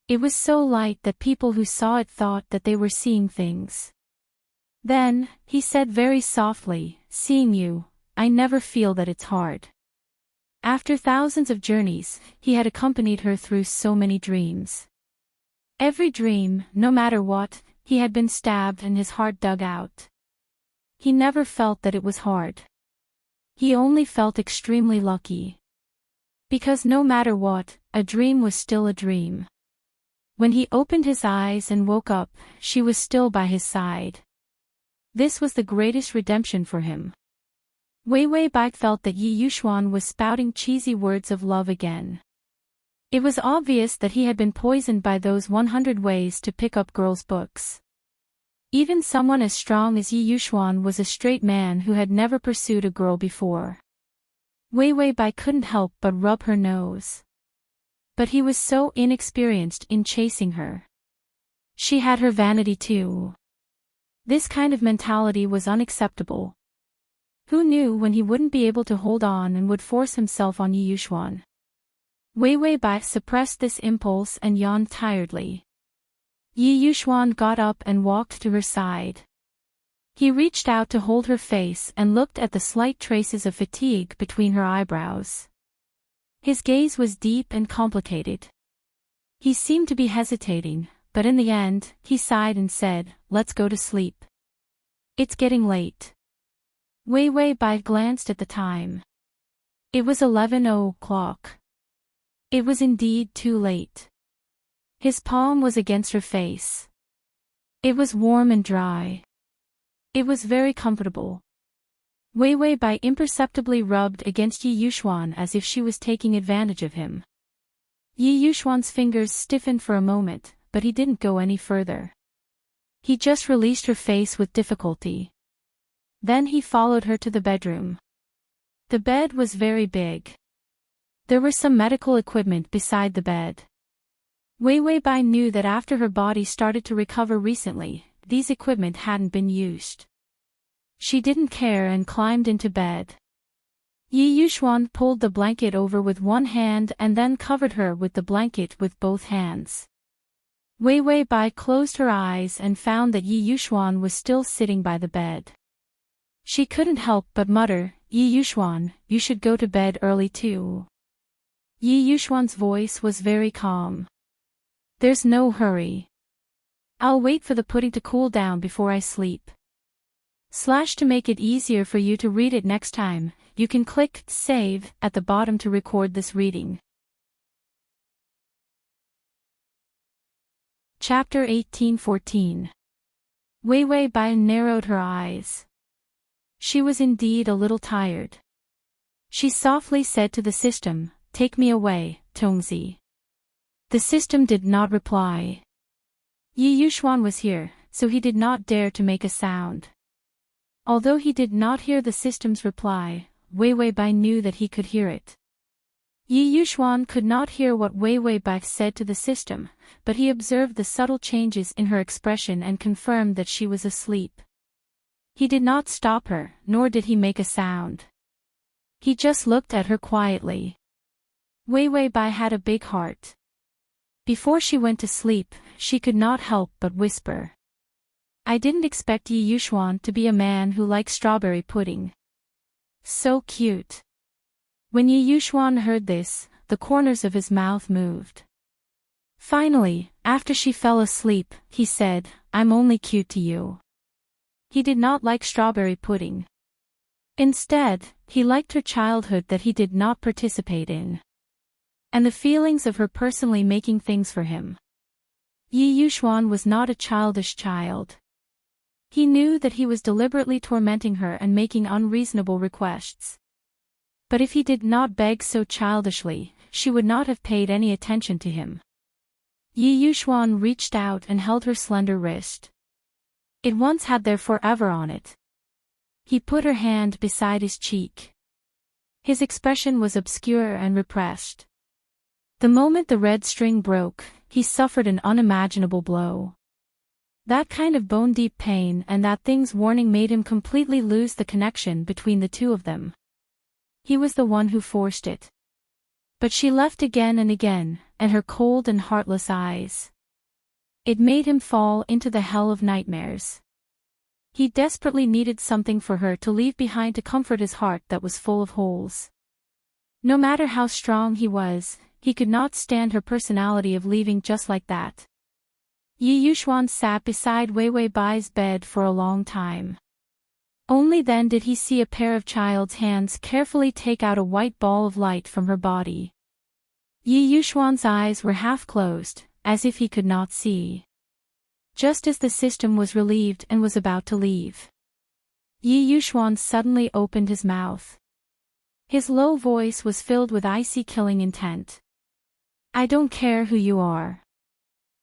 It was so light that people who saw it thought that they were seeing things. Then, he said very softly, "Seeing you, I never feel that it's hard." After thousands of journeys, he had accompanied her through so many dreams. Every dream, no matter what, he had been stabbed and his heart dug out. He never felt that it was hard. He only felt extremely lucky. Because no matter what, a dream was still a dream. When he opened his eyes and woke up, she was still by his side. This was the greatest redemption for him. Wei Wei Bai felt that Yi Yuxuan was spouting cheesy words of love again. It was obvious that he had been poisoned by those 100 ways to pick up girls' books. Even someone as strong as Yi Yuxuan was a straight man who had never pursued a girl before. Wei Wei Bai couldn't help but rub her nose. But he was so inexperienced in chasing her. She had her vanity too. This kind of mentality was unacceptable. Who knew when he wouldn't be able to hold on and would force himself on Yi Yuxuan? Wei Wei Bai suppressed this impulse and yawned tiredly. Yi Yuxuan got up and walked to her side. He reached out to hold her face and looked at the slight traces of fatigue between her eyebrows. His gaze was deep and complicated. He seemed to be hesitating, but in the end, he sighed and said, "Let's go to sleep. It's getting late." Wei Wei Bai glanced at the time. It was 11:00. It was indeed too late. His palm was against her face. It was warm and dry. It was very comfortable. Wei Wei Bai imperceptibly rubbed against Yi Yuxuan as if she was taking advantage of him. Yi Yuxuan's fingers stiffened for a moment, but he didn't go any further. He just released her face with difficulty. Then he followed her to the bedroom. The bed was very big. There were some medical equipment beside the bed. Wei Wei Bai knew that after her body started to recover recently, these equipment hadn't been used. She didn't care and climbed into bed. Yi Yuxuan pulled the blanket over with one hand and then covered her with the blanket with both hands. Wei Wei Bai closed her eyes and found that Yi Yuxuan was still sitting by the bed. She couldn't help but mutter, "Yi Yuxuan, you should go to bed early too." Yi Yuxuan's voice was very calm. "There's no hurry. I'll wait for the pudding to cool down before I sleep." To make it easier for you to read it next time, you can click Save at the bottom to record this reading. Chapter 1814. Wei Wei Bai narrowed her eyes. She was indeed a little tired. She softly said to the system, "Take me away, Tongzi." The system did not reply. Yi Yuxuan was here, so he did not dare to make a sound. Although he did not hear the system's reply, Wei Wei Bai knew that he could hear it. Yi Yuxuan could not hear what Wei Wei Bai said to the system, but he observed the subtle changes in her expression and confirmed that she was asleep. He did not stop her, nor did he make a sound. He just looked at her quietly. Wei Wei Bai had a big heart. Before she went to sleep, she could not help but whisper. I didn't expect Yi Yuxuan to be a man who likes strawberry pudding. So cute. When Yi Yuxuan heard this, the corners of his mouth moved. Finally, after she fell asleep, he said, I'm only cute to you. He did not like strawberry pudding. Instead, he liked her childhood that he did not participate in. And the feelings of her personally making things for him. Yi Yuxuan was not a childish child. He knew that he was deliberately tormenting her and making unreasonable requests. But if he did not beg so childishly, she would not have paid any attention to him. Yi Yuxuan reached out and held her slender wrist. It once had their forever on it. He put her hand beside his cheek. His expression was obscure and repressed. The moment the red string broke, he suffered an unimaginable blow. That kind of bone-deep pain and that thing's warning made him completely lose the connection between the two of them. He was the one who forced it. But she left again and again, and her cold and heartless eyes. It made him fall into the hell of nightmares. He desperately needed something for her to leave behind to comfort his heart that was full of holes. No matter how strong he was, he could not stand her personality of leaving just like that. Yi Yuxuan sat beside Wei Wei Bai's bed for a long time. Only then did he see a pair of child's hands carefully take out a white ball of light from her body. Yi Yuxuan's eyes were half closed, as if he could not see. Just as the system was relieved and was about to leave, Yi Yuxuan suddenly opened his mouth. His low voice was filled with icy killing intent. I don't care who you are.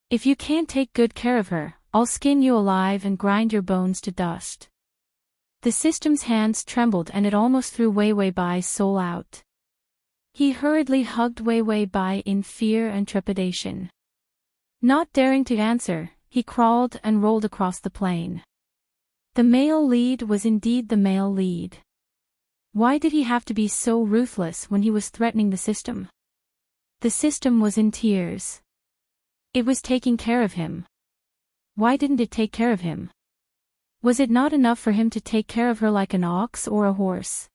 If you can't take good care of her, I'll skin you alive and grind your bones to dust. The system's hands trembled and it almost threw Wei Wei Bai's soul out. He hurriedly hugged Wei Wei Bai in fear and trepidation. Not daring to answer, he crawled and rolled across the plain. The male lead was indeed the male lead. Why did he have to be so ruthless when he was threatening the system? The system was in tears. It was taking care of him. Why didn't it take care of him? Was it not enough for him to take care of her like an ox or a horse?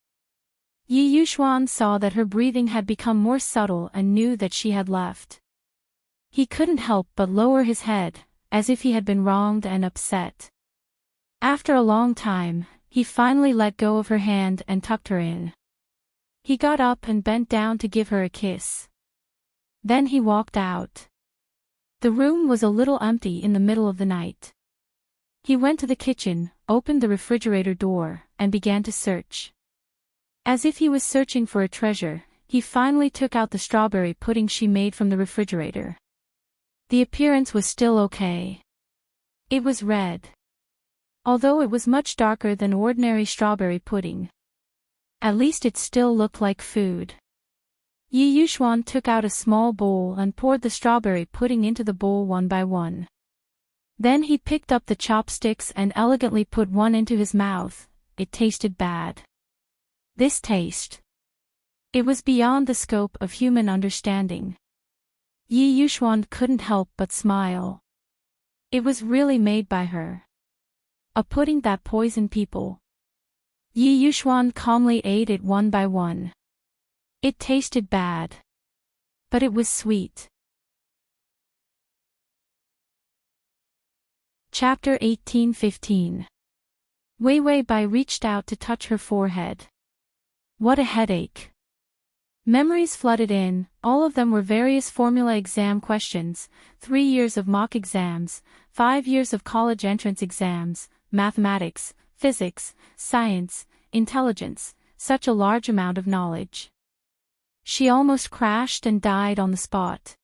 Yi Yuxuan saw that her breathing had become more subtle and knew that she had left. He couldn't help but lower his head, as if he had been wronged and upset. After a long time, he finally let go of her hand and tucked her in. He got up and bent down to give her a kiss. Then he walked out. The room was a little empty in the middle of the night. He went to the kitchen, opened the refrigerator door, and began to search. As if he was searching for a treasure, he finally took out the strawberry pudding she made from the refrigerator. The appearance was still okay. It was red. Although it was much darker than ordinary strawberry pudding. At least it still looked like food. Yi Yuxuan took out a small bowl and poured the strawberry pudding into the bowl one by one. Then he picked up the chopsticks and elegantly put one into his mouth. It tasted bad. This taste. It was beyond the scope of human understanding. Yi Yuxuan couldn't help but smile. It was really made by her. A pudding that poisoned people. Yi Yuxuan calmly ate it one by one. It tasted bad. But it was sweet. Chapter 1815. Wei Wei Bai reached out to touch her forehead. What a headache. Memories flooded in, all of them were various formula exam questions, 3 years of mock exams, 5 years of college entrance exams, mathematics, physics, science, intelligence, such a large amount of knowledge. She almost crashed and died on the spot.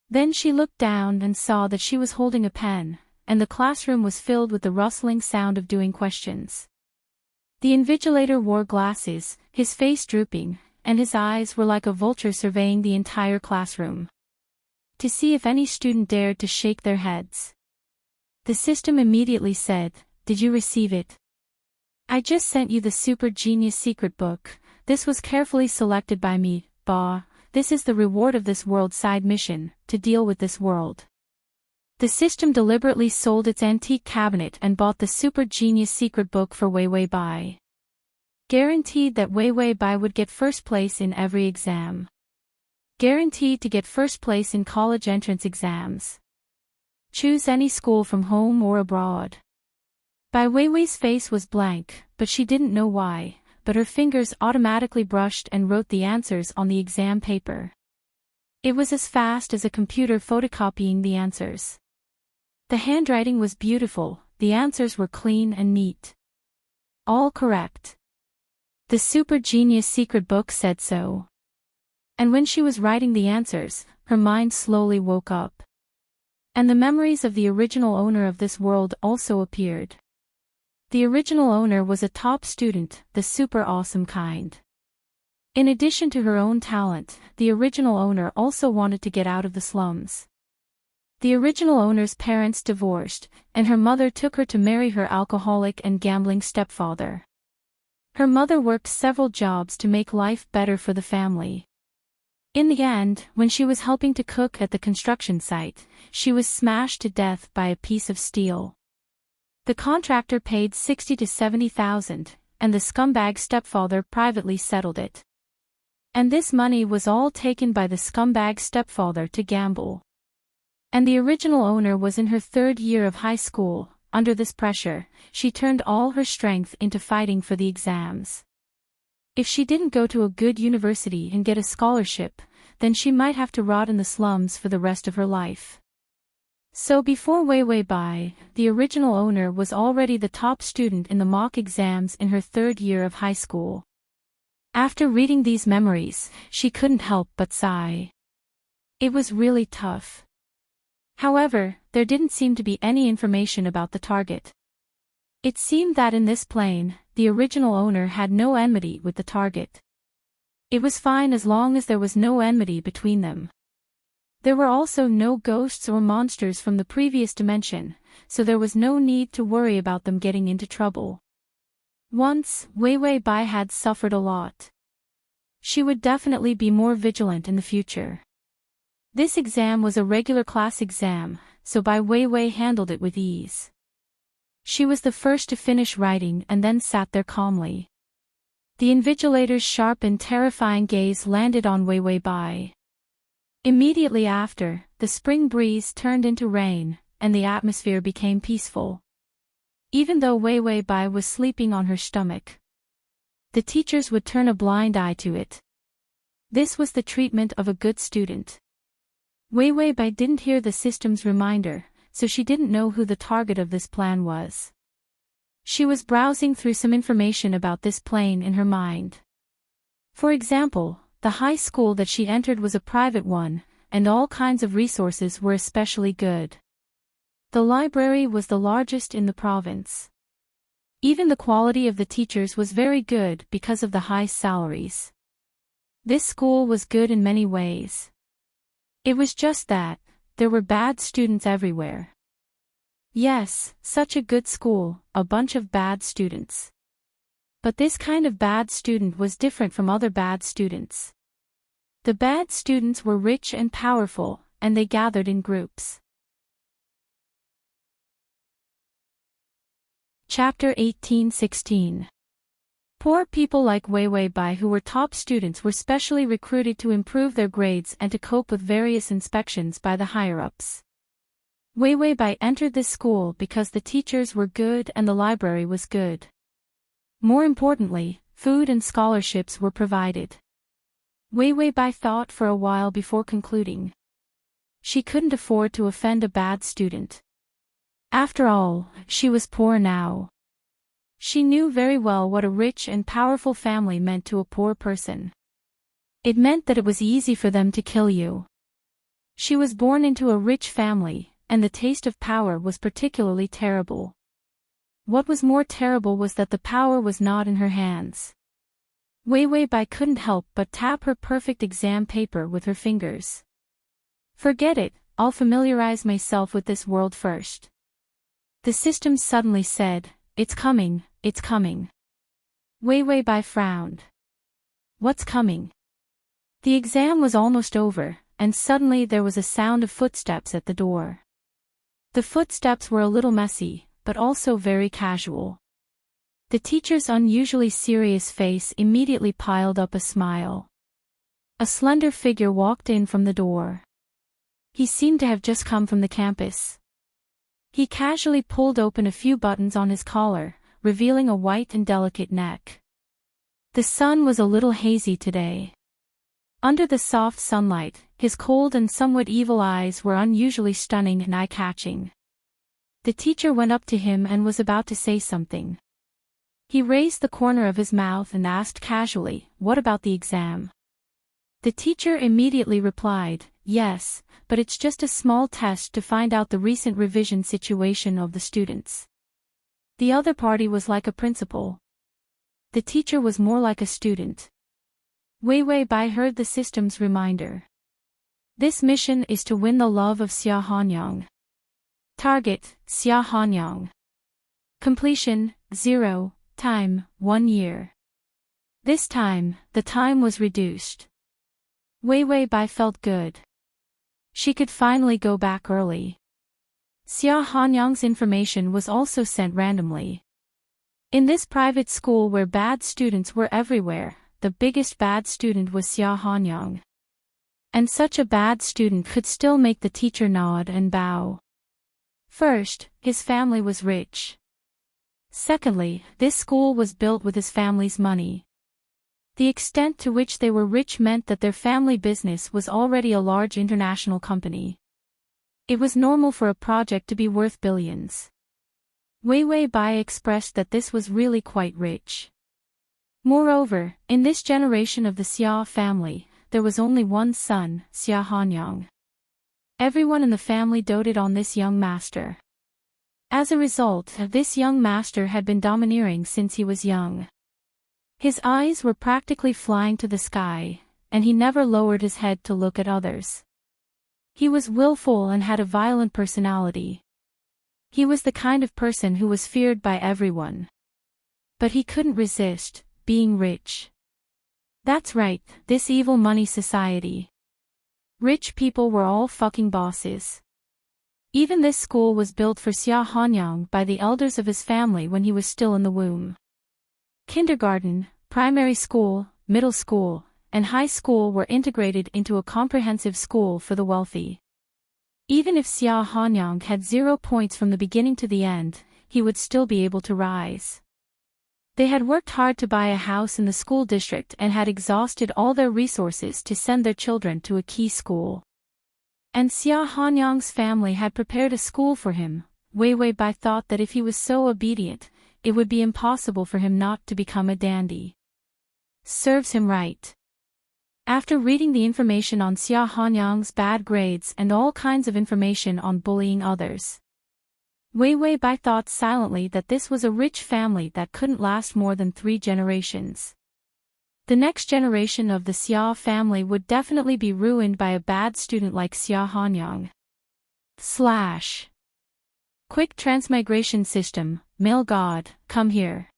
Then she looked down and saw that she was holding a pen, and the classroom was filled with the rustling sound of doing questions. The invigilator wore glasses, his face drooping, and his eyes were like a vulture surveying the entire classroom, to see if any student dared to shake their heads. The system immediately said, "Did you receive it? I just sent you the super genius secret book. This was carefully selected by me, Bah. This is the reward of this world side mission, to deal with this world." The system deliberately sold its antique cabinet and bought the super genius secret book for Wei Wei Bai. Guaranteed that Wei Wei Bai would get first place in every exam. Guaranteed to get first place in college entrance exams. Choose any school from home or abroad. Bai Weiwei's face was blank, but she didn't know why, but her fingers automatically brushed and wrote the answers on the exam paper. It was as fast as a computer photocopying the answers. The handwriting was beautiful, the answers were clean and neat. All correct. The super genius secret book said so. And when she was writing the answers, her mind slowly woke up. And the memories of the original owner of this world also appeared. The original owner was a top student, the super awesome kind. In addition to her own talent, the original owner also wanted to get out of the slums. The original owner's parents divorced, and her mother took her to marry her alcoholic and gambling stepfather. Her mother worked several jobs to make life better for the family. In the end, when she was helping to cook at the construction site, she was smashed to death by a piece of steel. The contractor paid 60 to 70,000, and the scumbag stepfather privately settled it. And this money was all taken by the scumbag stepfather to gamble. And the original owner was in her 3rd year of high school. Under this pressure, she turned all her strength into fighting for the exams. If she didn't go to a good university and get a scholarship, then she might have to rot in the slums for the rest of her life. So before Wei Wei Bai, the original owner was already the top student in the mock exams in her 3rd year of high school. After reading these memories, she couldn't help but sigh. It was really tough. However, there didn't seem to be any information about the target. It seemed that in this plane, the original owner had no enmity with the target. It was fine as long as there was no enmity between them. There were also no ghosts or monsters from the previous dimension, so there was no need to worry about them getting into trouble. Once, Wei Wei Bai had suffered a lot. She would definitely be more vigilant in the future. This exam was a regular class exam, so Bai Weiwei handled it with ease. She was the first to finish writing and then sat there calmly. The invigilator's sharp and terrifying gaze landed on Wei Wei Bai. Immediately after, the spring breeze turned into rain, and the atmosphere became peaceful. Even though Wei Wei Bai was sleeping on her stomach, the teachers would turn a blind eye to it. This was the treatment of a good student. Wei Wei Bai didn't hear the system's reminder, so she didn't know who the target of this plan was. She was browsing through some information about this plane in her mind. For example, the high school that she entered was a private one, and all kinds of resources were especially good. The library was the largest in the province. Even the quality of the teachers was very good because of the high salaries. This school was good in many ways. It was just that, there were bad students everywhere. Yes, such a good school, a bunch of bad students. But this kind of bad student was different from other bad students. The bad students were rich and powerful, and they gathered in groups. Chapter 18-16. Poor people like Wei Wei Bai who were top students were specially recruited to improve their grades and to cope with various inspections by the higher-ups. Wei Wei Bai entered this school because the teachers were good and the library was good. More importantly, food and scholarships were provided. Wei Wei Bai thought for a while before concluding. She couldn't afford to offend a bad student. After all, she was poor now. She knew very well what a rich and powerful family meant to a poor person. It meant that it was easy for them to kill you. She was born into a rich family, and the taste of power was particularly terrible. What was more terrible was that the power was not in her hands. Wei Wei Bai couldn't help but tap her perfect exam paper with her fingers. Forget it, I'll familiarize myself with this world first. The system suddenly said, it's coming, it's coming. Wei Wei Bai frowned. What's coming? The exam was almost over, and suddenly there was a sound of footsteps at the door. The footsteps were a little messy, but also very casual. The teacher's unusually serious face immediately piled up a smile. A slender figure walked in from the door. He seemed to have just come from the campus. He casually pulled open a few buttons on his collar, revealing a white and delicate neck. The sun was a little hazy today. Under the soft sunlight, his cold and somewhat evil eyes were unusually stunning and eye-catching. The teacher went up to him and was about to say something. He raised the corner of his mouth and asked casually, "What about the exam?" The teacher immediately replied, "Yes, but it's just a small test to find out the recent revision situation of the students." The other party was like a principal. The teacher was more like a student. Wei Wei Bai heard the system's reminder. This mission is to win the love of Xia Hanyang. Target, Xia Hanyang. Completion, 0, time, 1 year. This time, the time was reduced. Wei Wei Bai felt good. She could finally go back early. Xia Hanyang's information was also sent randomly. In this private school where bad students were everywhere, the biggest bad student was Xia Hanyang. And such a bad student could still make the teacher nod and bow. First, his family was rich. Secondly, this school was built with his family's money. The extent to which they were rich meant that their family business was already a large international company. It was normal for a project to be worth billions. Wei Wei Bai expressed that this was really quite rich. Moreover, in this generation of the Xia family, there was only one son, Xia Hanyang. Everyone in the family doted on this young master. As a result, this young master had been domineering since he was young. His eyes were practically flying to the sky, and he never lowered his head to look at others. He was willful and had a violent personality. He was the kind of person who was feared by everyone. But he couldn't resist being rich. That's right, this evil money society. Rich people were all fucking bosses. Even this school was built for Xia Hanyang by the elders of his family when he was still in the womb. Kindergarten, primary school, middle school, and high school were integrated into a comprehensive school for the wealthy. Even if Xia Hanyang had 0 points from the beginning to the end, he would still be able to rise. They had worked hard to buy a house in the school district and had exhausted all their resources to send their children to a key school. And Xia Hanyang's family had prepared a school for him. Wei Wei Bai thought that if he was so obedient, it would be impossible for him not to become a dandy. Serves him right. After reading the information on Xia Hanyang's bad grades and all kinds of information on bullying others, Wei Wei Bai thought silently that this was a rich family that couldn't last more than 3 generations. The next generation of the Xia family would definitely be ruined by a bad student like Xia Hanyang. / Quick transmigration system, male god, come here.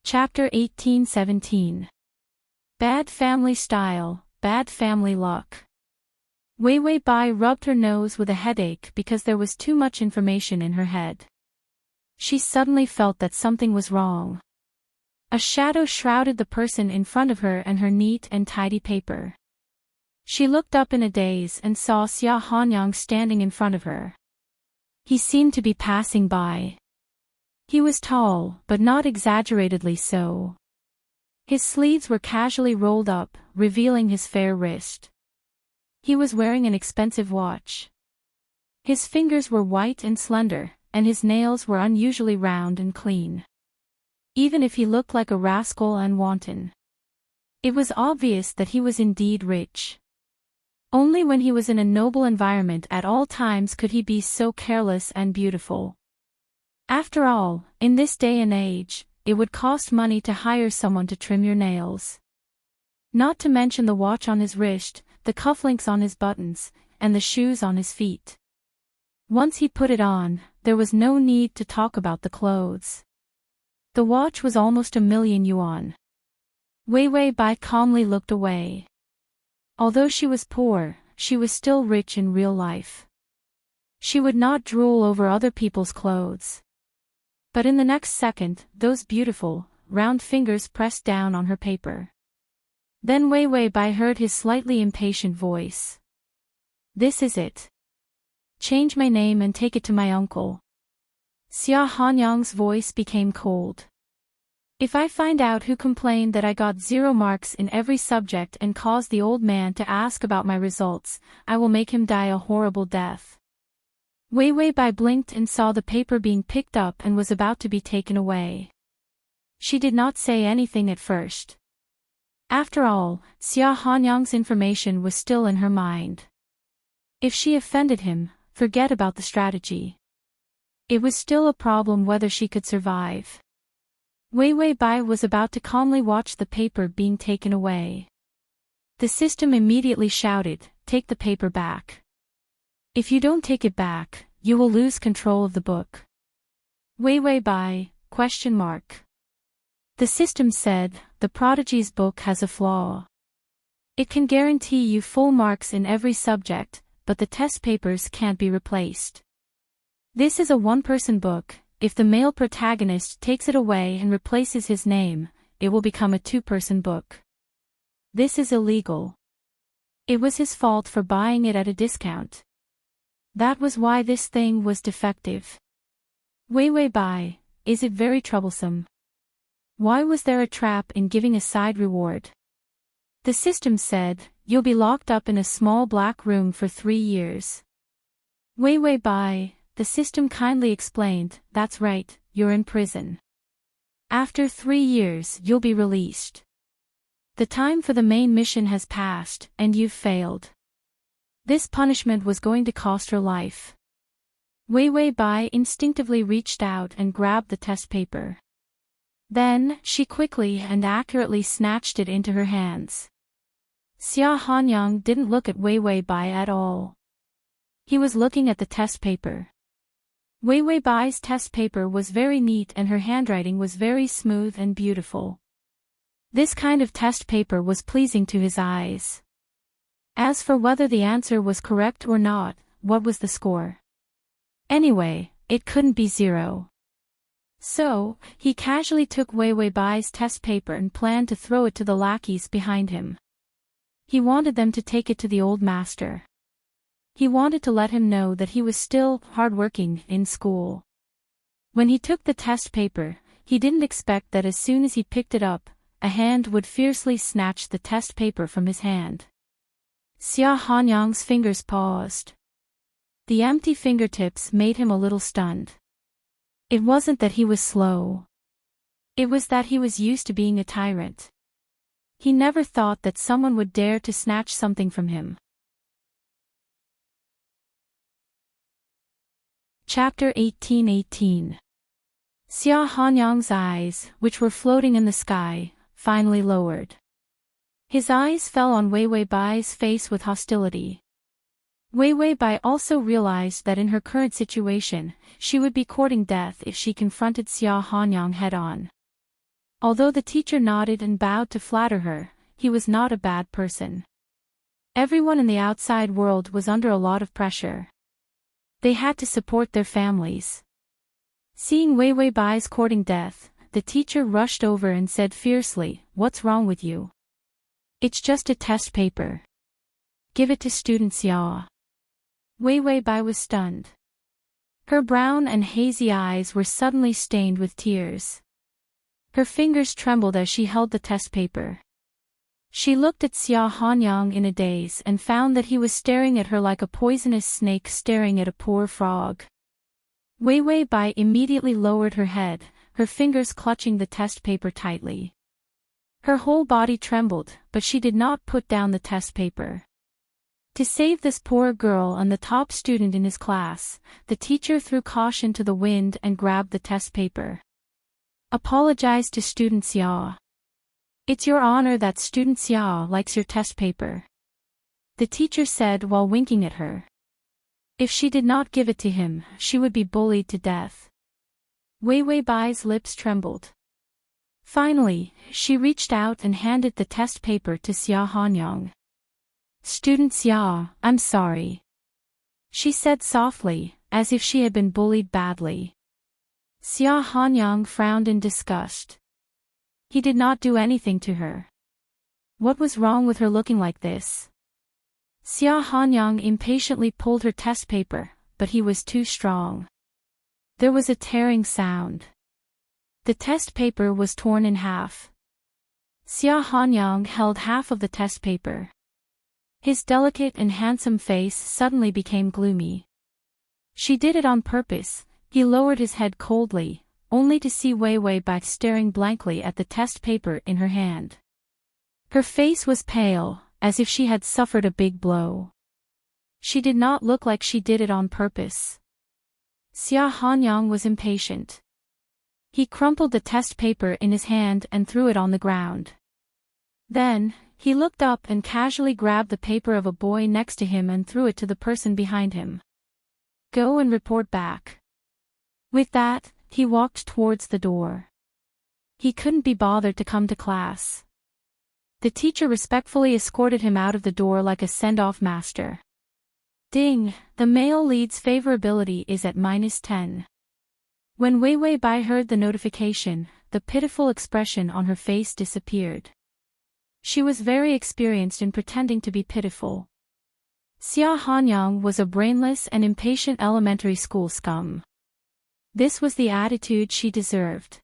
Chapter 1817. Bad family style, bad family luck. Wei Wei Bai rubbed her nose with a headache because there was too much information in her head. She suddenly felt that something was wrong. A shadow shrouded the person in front of her and her neat and tidy paper. She looked up in a daze and saw Xia Hanyang standing in front of her. He seemed to be passing by. He was tall, but not exaggeratedly so. His sleeves were casually rolled up, revealing his fair wrist. He was wearing an expensive watch. His fingers were white and slender, and his nails were unusually round and clean. Even if he looked like a rascal and wanton, it was obvious that he was indeed rich. Only when he was in a noble environment at all times could he be so careless and beautiful. After all, in this day and age, it would cost money to hire someone to trim your nails. Not to mention the watch on his wrist, the cufflinks on his buttons, and the shoes on his feet. Once he put it on, there was no need to talk about the clothes. The watch was almost 1,000,000 yuan. Wei Wei Bai calmly looked away. Although she was poor, she was still rich in real life. She would not drool over other people's clothes. But in the next second, those beautiful, round fingers pressed down on her paper. Then Wei Wei Bai heard his slightly impatient voice. "This is it. Change my name and take it to my uncle." Xia Hanyang's voice became cold. "If I find out who complained that I got 0 marks in every subject and caused the old man to ask about my results, I will make him die a horrible death." Wei Wei Bai blinked and saw the paper being picked up and was about to be taken away. She did not say anything at first. After all, Xia Hanyang's information was still in her mind. If she offended him, forget about the strategy. It was still a problem whether she could survive. Wei Wei Bai was about to calmly watch the paper being taken away. The system immediately shouted, "Take the paper back. If you don't take it back, you will lose control of the book." Wei Wei Bai, ? The system said, "The prodigy's book has a flaw. It can guarantee you full marks in every subject, but the test papers can't be replaced. This is a one-person book. If the male protagonist takes it away and replaces his name, it will become a two-person book. This is illegal. It was his fault for buying it at a discount. That was why this thing was defective." Wei Wei Bai, is it very troublesome? Why was there a trap in giving a side reward? The system said, "You'll be locked up in a small black room for 3 years. Wei Wei Bai, the system kindly explained, "That's right, you're in prison. After 3 years you'll be released. The time for the main mission has passed, and you've failed." This punishment was going to cost her life. Wei Wei Bai instinctively reached out and grabbed the test paper. Then, she quickly and accurately snatched it into her hands. Xia Hanyang didn't look at Wei Wei Bai at all. He was looking at the test paper. Wei Wei Bai's test paper was very neat and her handwriting was very smooth and beautiful. This kind of test paper was pleasing to his eyes. As for whether the answer was correct or not, what was the score? Anyway, it couldn't be 0. So, he casually took Wei Wei Bai's test paper and planned to throw it to the lackeys behind him. He wanted them to take it to the old master. He wanted to let him know that he was still hardworking in school. When he took the test paper, he didn't expect that as soon as he picked it up, a hand would fiercely snatch the test paper from his hand. Xia Hanyang's fingers paused. The empty fingertips made him a little stunned. It wasn't that he was slow. It was that he was used to being a tyrant. He never thought that someone would dare to snatch something from him. Chapter 18:18. Xia Hanyang's eyes, which were floating in the sky, finally lowered. His eyes fell on Wei Wei Bai's face with hostility. Wei Wei Bai also realized that in her current situation, she would be courting death if she confronted Xia Hanyang head-on. Although the teacher nodded and bowed to flatter her, he was not a bad person. Everyone in the outside world was under a lot of pressure. They had to support their families. Seeing Wei Wei Bai's courting death, the teacher rushed over and said fiercely, "What's wrong with you? It's just a test paper. Give it to student Xia." Wei Wei Bai was stunned. Her brown and hazy eyes were suddenly stained with tears. Her fingers trembled as she held the test paper. She looked at Xia Hanyang in a daze and found that he was staring at her like a poisonous snake staring at a poor frog. Wei Wei Bai immediately lowered her head, her fingers clutching the test paper tightly. Her whole body trembled, but she did not put down the test paper. To save this poor girl and the top student in his class, the teacher threw caution to the wind and grabbed the test paper. Apologize to student Xia. It's your honor that student Xia likes your test paper, the teacher said while winking at her. If she did not give it to him, she would be bullied to death. Wei Wei Bai's lips trembled. Finally, she reached out and handed the test paper to Xia Hanyang. Student Xia, I'm sorry, she said softly, as if she had been bullied badly. Xia Hanyang frowned in disgust. He did not do anything to her. What was wrong with her looking like this? Xia Hanyang impatiently pulled her test paper, but he was too strong. There was a tearing sound. The test paper was torn in half. Xia Hanyang held half of the test paper. His delicate and handsome face suddenly became gloomy. She did it on purpose. He lowered his head coldly, only to see Wei Wei Bai staring blankly at the test paper in her hand. Her face was pale, as if she had suffered a big blow. She did not look like she did it on purpose. Xia Hanyang was impatient. He crumpled the test paper in his hand and threw it on the ground. Then, he looked up and casually grabbed the paper of a boy next to him and threw it to the person behind him. Go and report back. With that, he walked towards the door. He couldn't be bothered to come to class. The teacher respectfully escorted him out of the door like a send-off master. Ding, the male lead's favorability is at -10. When Wei Wei Bai heard the notification, the pitiful expression on her face disappeared. She was very experienced in pretending to be pitiful. Xia Hanyang was a brainless and impatient elementary school scum. This was the attitude she deserved.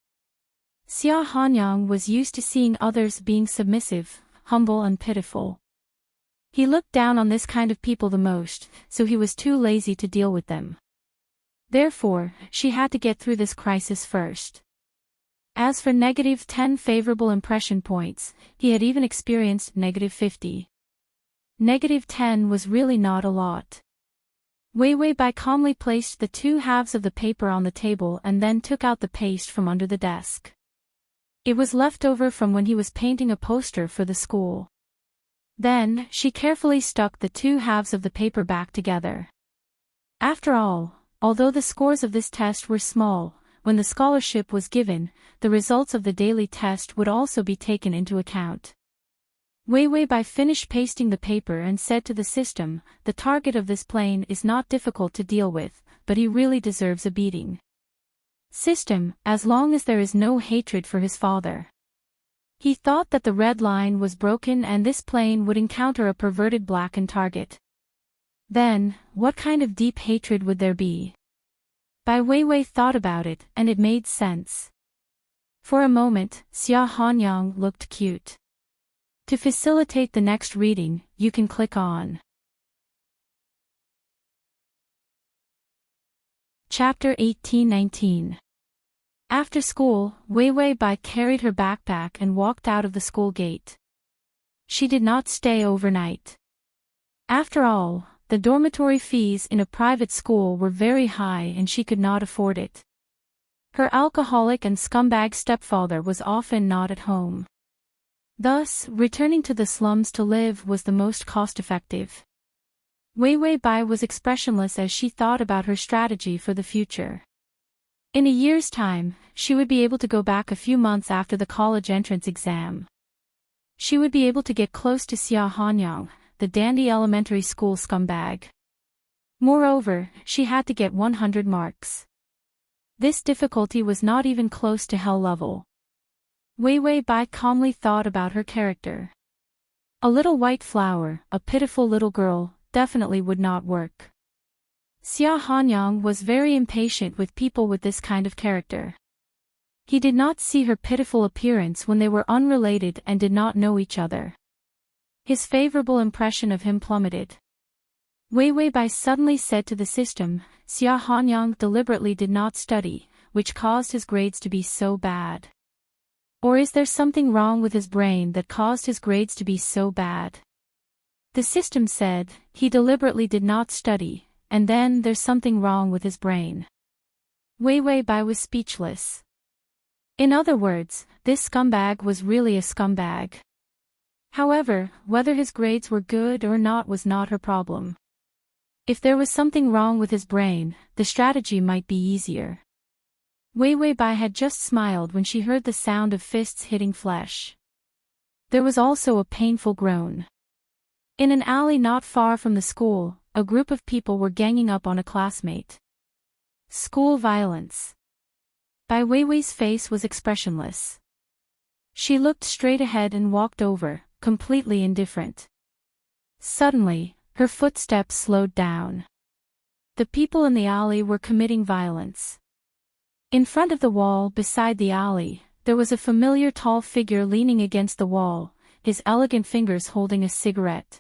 Xia Hanyang was used to seeing others being submissive, humble and pitiful. He looked down on this kind of people the most, so he was too lazy to deal with them. Therefore, she had to get through this crisis first. As for -10 favorable impression points, he had even experienced -50. -10 was really not a lot. Wei Wei Bai calmly placed the two halves of the paper on the table and then took out the paste from under the desk. It was left over from when he was painting a poster for the school. Then, she carefully stuck the two halves of the paper back together. After all, although the scores of this test were small, when the scholarship was given, the results of the daily test would also be taken into account. Wei Wei Bai finished pasting the paper and said to the system, the target of this plane is not difficult to deal with, but he really deserves a beating. System, as long as there is no hatred for his father. He thought that the red line was broken and this plane would encounter a perverted blackened target. Then, what kind of deep hatred would there be? Bai Weiwei thought about it, and it made sense. For a moment, Xia Hanyang looked cute. To facilitate the next reading, you can click on Chapter 18-19. After school, Weiwei Bai carried her backpack and walked out of the school gate. She did not stay overnight. After all, the dormitory fees in a private school were very high and she could not afford it. Her alcoholic and scumbag stepfather was often not at home. Thus, returning to the slums to live was the most cost-effective. Weiwei Bai was expressionless as she thought about her strategy for the future. In a year's time, she would be able to go back a few months after the college entrance exam. She would be able to get close to Xia Hanyang, the dandy elementary school scumbag. Moreover, she had to get 100 marks. This difficulty was not even close to hell level. Weiwei Bai calmly thought about her character. A little white flower, a pitiful little girl, definitely would not work. Xia Hanyang was very impatient with people with this kind of character. He did not see her pitiful appearance when they were unrelated and did not know each other. His favorable impression of him plummeted. Weiwei Bai suddenly said to the system, Xia Hanyang deliberately did not study, which caused his grades to be so bad. Or is there something wrong with his brain that caused his grades to be so bad? The system said, he deliberately did not study, and then there's something wrong with his brain. Wei Wei Bai was speechless. In other words, this scumbag was really a scumbag. However, whether his grades were good or not was not her problem. If there was something wrong with his brain, the strategy might be easier. Wei Wei Bai had just smiled when she heard the sound of fists hitting flesh. There was also a painful groan. In an alley not far from the school, a group of people were ganging up on a classmate. School violence. Bai Weiwei's face was expressionless. She looked straight ahead and walked over, completely indifferent. Suddenly, her footsteps slowed down. The people in the alley were committing violence. In front of the wall beside the alley, there was a familiar tall figure leaning against the wall, his elegant fingers holding a cigarette.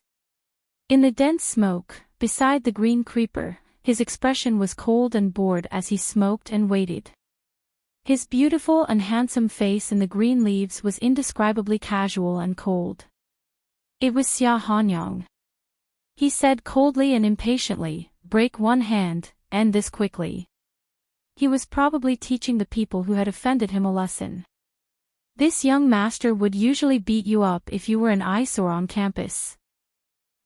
In the dense smoke, beside the green creeper, his expression was cold and bored as he smoked and waited. His beautiful and handsome face in the green leaves was indescribably casual and cold. It was Xia Hanyang. He said coldly and impatiently, "Break one hand, end this quickly." He was probably teaching the people who had offended him a lesson. This young master would usually beat you up if you were an eyesore on campus.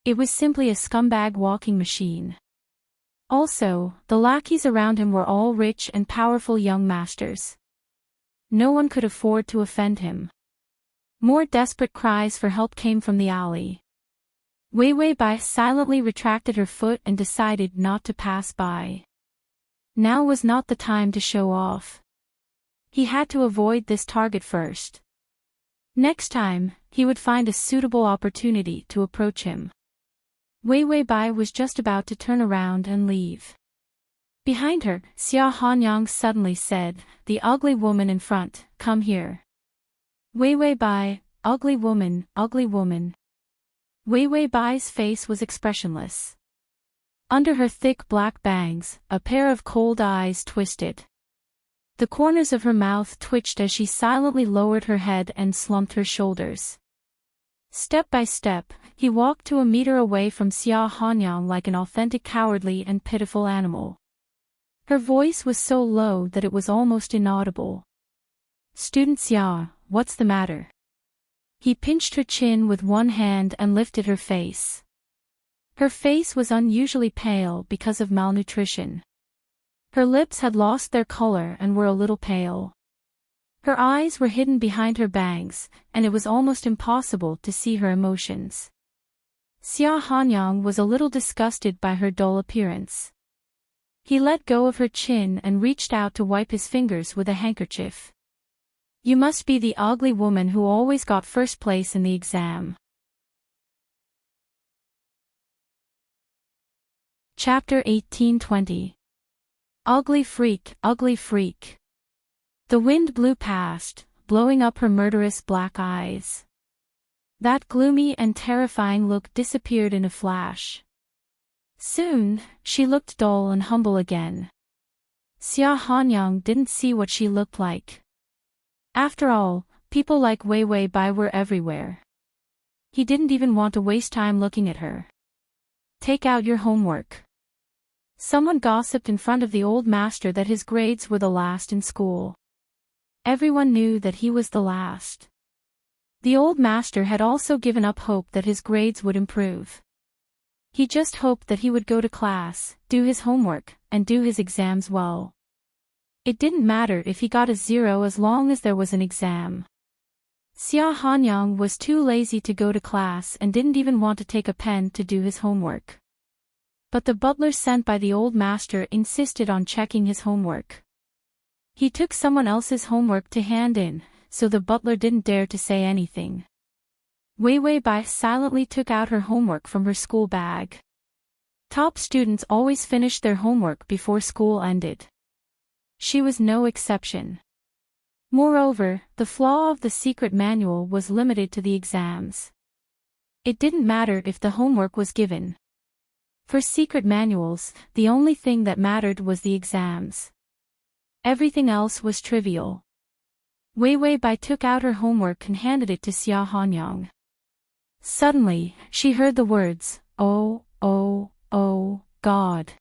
It was simply a scumbag walking machine. Also, the lackeys around him were all rich and powerful young masters. No one could afford to offend him. More desperate cries for help came from the alley. Wei Wei Bai silently retracted her foot and decided not to pass by. Now was not the time to show off. He had to avoid this target first. Next time, he would find a suitable opportunity to approach him. Wei Wei Bai was just about to turn around and leave. Behind her, Xia Hanyang suddenly said, "The ugly woman in front, come here." Wei Wei Bai, ugly woman, ugly woman. Wei Wei Bai's face was expressionless. Under her thick black bangs, a pair of cold eyes twisted. The corners of her mouth twitched as she silently lowered her head and slumped her shoulders. Step by step, he walked to a meter away from Xia Hanyang like an authentic cowardly and pitiful animal. Her voice was so low that it was almost inaudible. "Student Xia, what's the matter?" He pinched her chin with one hand and lifted her face. Her face was unusually pale because of malnutrition. Her lips had lost their color and were a little pale. Her eyes were hidden behind her bangs, and it was almost impossible to see her emotions. Xia Hanyang was a little disgusted by her dull appearance. He let go of her chin and reached out to wipe his fingers with a handkerchief. "You must be the ugly woman who always got first place in the exam." Chapter 18-20. Ugly freak, ugly freak. The wind blew past, blowing up her murderous black eyes. That gloomy and terrifying look disappeared in a flash. Soon, she looked dull and humble again. Xia Hanyang didn't see what she looked like. After all, people like Wei Wei Bai were everywhere. He didn't even want to waste time looking at her. "Take out your homework." Someone gossiped in front of the old master that his grades were the last in school. Everyone knew that he was the last. The old master had also given up hope that his grades would improve. He just hoped that he would go to class, do his homework, and do his exams well. It didn't matter if he got a 0 as long as there was an exam. Xia Hanyang was too lazy to go to class and didn't even want to take a pen to do his homework. But the butler sent by the old master insisted on checking his homework. He took someone else's homework to hand in, so the butler didn't dare to say anything. Wei Wei Bai silently took out her homework from her school bag. Top students always finished their homework before school ended. She was no exception. Moreover, the flaw of the secret manual was limited to the exams. It didn't matter if the homework was given. For secret manuals, the only thing that mattered was the exams. Everything else was trivial. Wei Wei Bai took out her homework and handed it to Xia Hanyang. Suddenly, she heard the words, "Oh, oh, oh, God.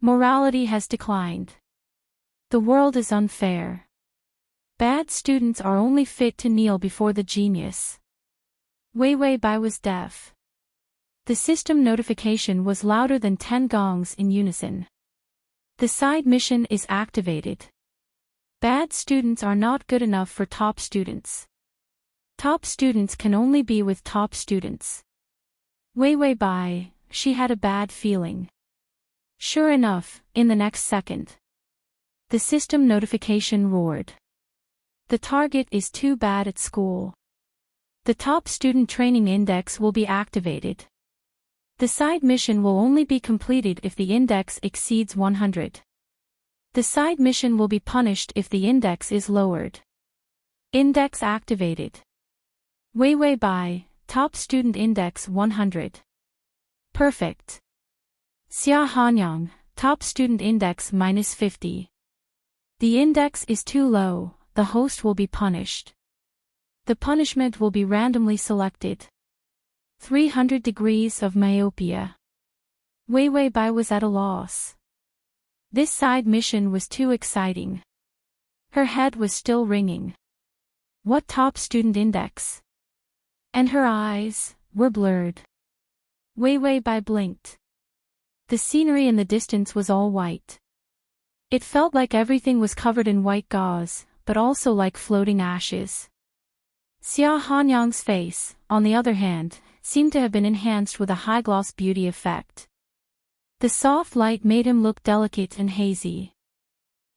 Morality has declined. The world is unfair. Bad students are only fit to kneel before the genius." Wei Wei Bai was deaf. The system notification was louder than 10 gongs in unison. The side mission is activated. Bad students are not good enough for top students. Top students can only be with top students. Wei Wei Bai, she had a bad feeling. Sure enough, in the next second, the system notification roared. The target is too bad at school. The top student training index will be activated. The side mission will only be completed if the index exceeds 100. The side mission will be punished if the index is lowered. Index activated. Wei Wei Bai, top student index 100. Perfect. Xia Hanyang, top student index -50. The index is too low, the host will be punished. The punishment will be randomly selected. 300 degrees of myopia. Wei Wei Bai was at a loss. This side mission was too exciting. Her head was still ringing. What top student index? And her eyes were blurred. Wei Wei Bai blinked. The scenery in the distance was all white. It felt like everything was covered in white gauze, but also like floating ashes. Xia Hanyang's face, on the other hand, seemed to have been enhanced with a high-gloss beauty effect. The soft light made him look delicate and hazy.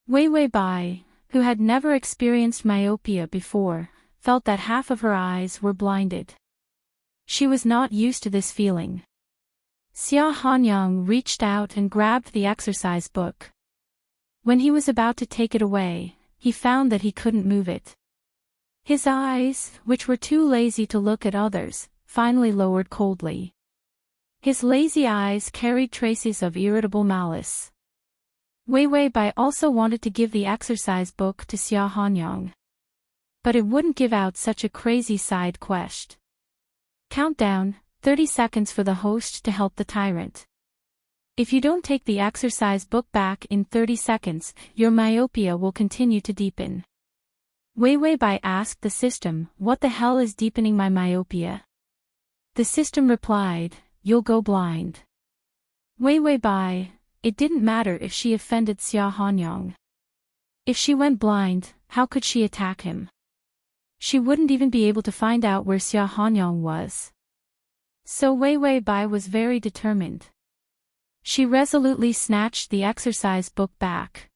Wei Wei Bai, who had never experienced myopia before, felt that half of her eyes were blinded. She was not used to this feeling. Xia Hanyang reached out and grabbed the exercise book. When he was about to take it away, he found that he couldn't move it. His eyes, which were too lazy to look at others, finally lowered coldly. His lazy eyes carried traces of irritable malice. Wei Wei Bai also wanted to give the exercise book to Xia Hanyang. But it wouldn't give out such a crazy side quest. Countdown, 30 seconds for the host to help the tyrant. If you don't take the exercise book back in 30 seconds, your myopia will continue to deepen. Wei Wei Bai asked the system, "What the hell is deepening my myopia?" The system replied, "You'll go blind." Wei Wei Bai, it didn't matter if she offended Xia Hanyang. If she went blind, how could she attack him? She wouldn't even be able to find out where Xia Hanyang was. So Wei Wei Bai was very determined. She resolutely snatched the exercise book back.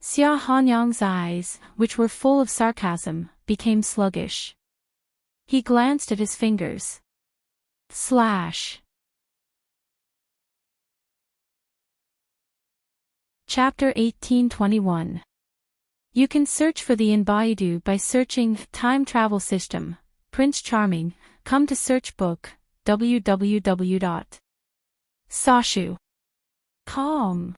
Xia Hanyang's eyes, which were full of sarcasm, became sluggish. He glanced at his fingers. Slash. Chapter 1821. You can search for the Inbaidu by searching Time Travel System, Prince Charming, come to search book, www.sashu.com.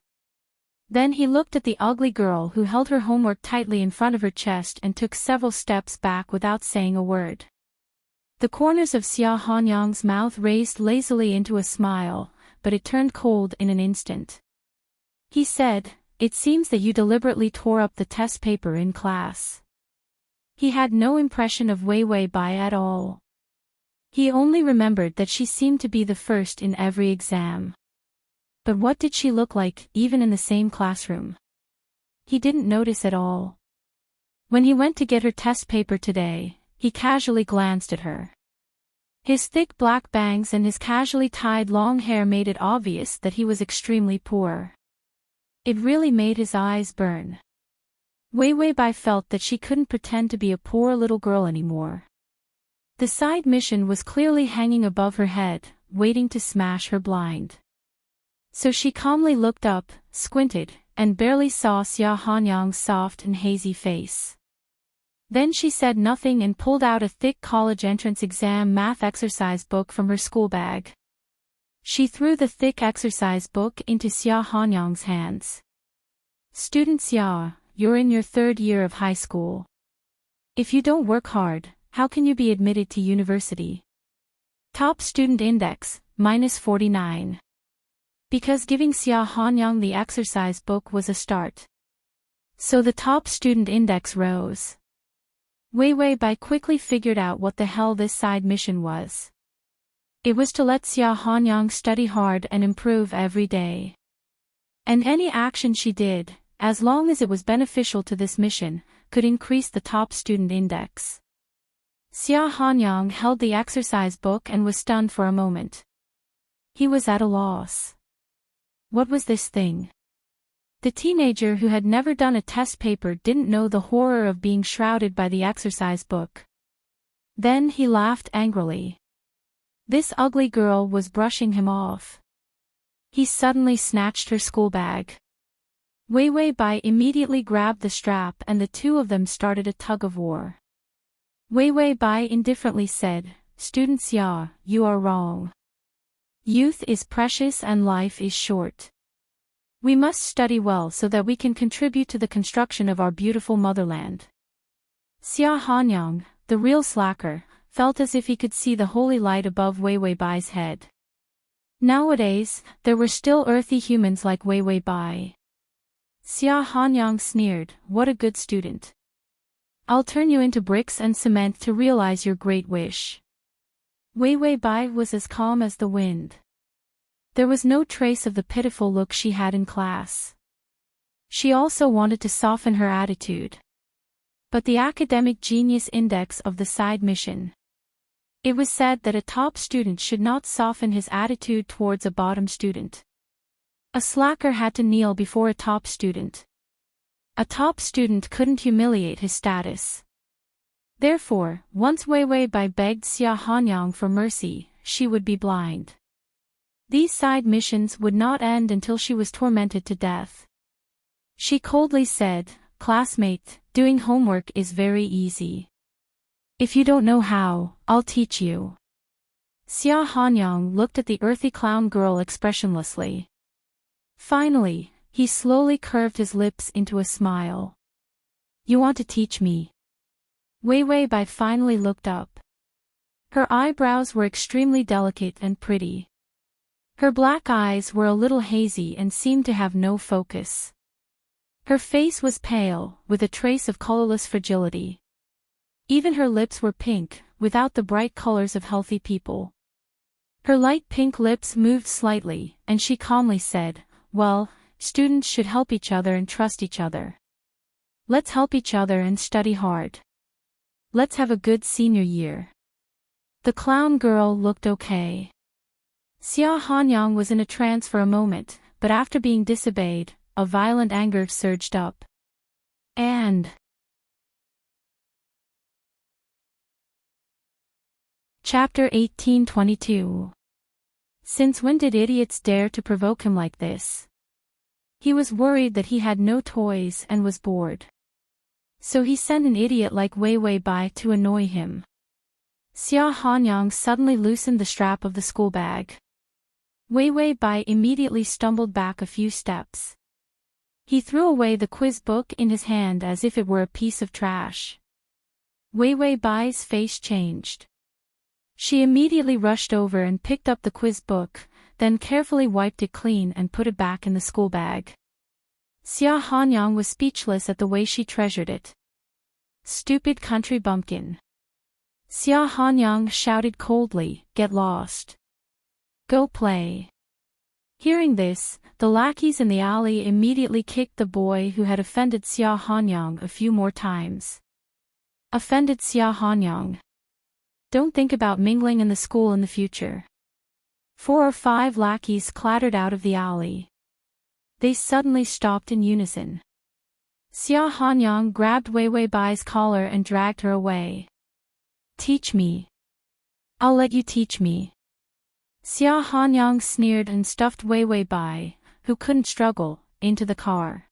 Then he looked at the ugly girl who held her homework tightly in front of her chest and took several steps back without saying a word. The corners of Xia Hanyang's mouth raised lazily into a smile, but it turned cold in an instant. He said, "It seems that you deliberately tore up the test paper in class." He had no impression of Wei Wei Bai at all. He only remembered that she seemed to be the first in every exam. But what did she look like, even in the same classroom? He didn't notice at all. When he went to get her test paper today, he casually glanced at her. His thick black bangs and his casually tied long hair made it obvious that he was extremely poor. It really made his eyes burn. Wei Wei Bai felt that she couldn't pretend to be a poor little girl anymore. The side mission was clearly hanging above her head, waiting to smash her blind. So she calmly looked up, squinted, and barely saw Xia Hanyang's soft and hazy face. Then she said nothing and pulled out a thick college entrance exam math exercise book from her school bag. She threw the thick exercise book into Xia Hanyang's hands. "Student Xia, you're in your 3rd year of high school. If you don't work hard, how can you be admitted to university? Top student index, -49. Because giving Xia Hanyang the exercise book was a start. So the top student index rose. Wei Wei Bai quickly figured out what the hell this side mission was. It was to let Xia Hanyang study hard and improve every day. And any action she did, as long as it was beneficial to this mission, could increase the top student index. Xia Hanyang held the exercise book and was stunned for a moment. He was at a loss. What was this thing? The teenager who had never done a test paper didn't know the horror of being shrouded by the exercise book. Then he laughed angrily. This ugly girl was brushing him off. He suddenly snatched her school bag. Wei Wei Bai immediately grabbed the strap and the two of them started a tug-of-war. Wei Wei Bai indifferently said, "Student Xia, you are wrong. Youth is precious and life is short. We must study well so that we can contribute to the construction of our beautiful motherland." Xia Hanyang, the real slacker, felt as if he could see the holy light above Wei Wei Bai's head. Nowadays, there were still earthy humans like Wei Wei Bai. Xia Hanyang sneered, "What a good student. I'll turn you into bricks and cement to realize your great wish." Wei Wei Bai was as calm as the wind. There was no trace of the pitiful look she had in class. She also wanted to soften her attitude. But the academic genius index of the side mission. It was said that a top student should not soften his attitude towards a bottom student. A slacker had to kneel before a top student. A top student couldn't humiliate his status. Therefore, once Wei Wei Bai begged Xia Hanyang for mercy, she would be blind. These side missions would not end until she was tormented to death. She coldly said, "Classmate, doing homework is very easy. If you don't know how, I'll teach you." Xia Hanyang looked at the earthy clown girl expressionlessly. Finally, he slowly curved his lips into a smile. "You want to teach me?" Wei Wei Bai finally looked up. Her eyebrows were extremely delicate and pretty. Her black eyes were a little hazy and seemed to have no focus. Her face was pale, with a trace of colorless fragility. Even her lips were pink, without the bright colors of healthy people. Her light pink lips moved slightly, and she calmly said, "Well, students should help each other and trust each other. Let's help each other and study hard. Let's have a good senior year." The clown girl looked okay. Xia Hanyang was in a trance for a moment, but after being disobeyed, a violent anger surged up. And Chapter 1822. Since when did idiots dare to provoke him like this? He was worried that he had no toys and was bored. So he sent an idiot like Wei Wei Bai to annoy him. Xia Hanyang suddenly loosened the strap of the school bag. Wei Wei Bai immediately stumbled back a few steps. He threw away the quiz book in his hand as if it were a piece of trash. Wei Wei Bai's face changed. She immediately rushed over and picked up the quiz book, then carefully wiped it clean and put it back in the school bag. Xia Hanyang was speechless at the way she treasured it. "Stupid country bumpkin." Xia Hanyang shouted coldly, "Get lost. Go play." Hearing this, the lackeys in the alley immediately kicked the boy who had offended Xia Hanyang a few more times. Offended Xia Hanyang. Don't think about mingling in the school in the future. 4 or 5 lackeys clattered out of the alley. They suddenly stopped in unison. Xia Hanyang grabbed Wei Wei Bai's collar and dragged her away. "Teach me. I'll let you teach me." Xia Hanyang sneered and stuffed Wei Wei Bai, who couldn't struggle, into the car.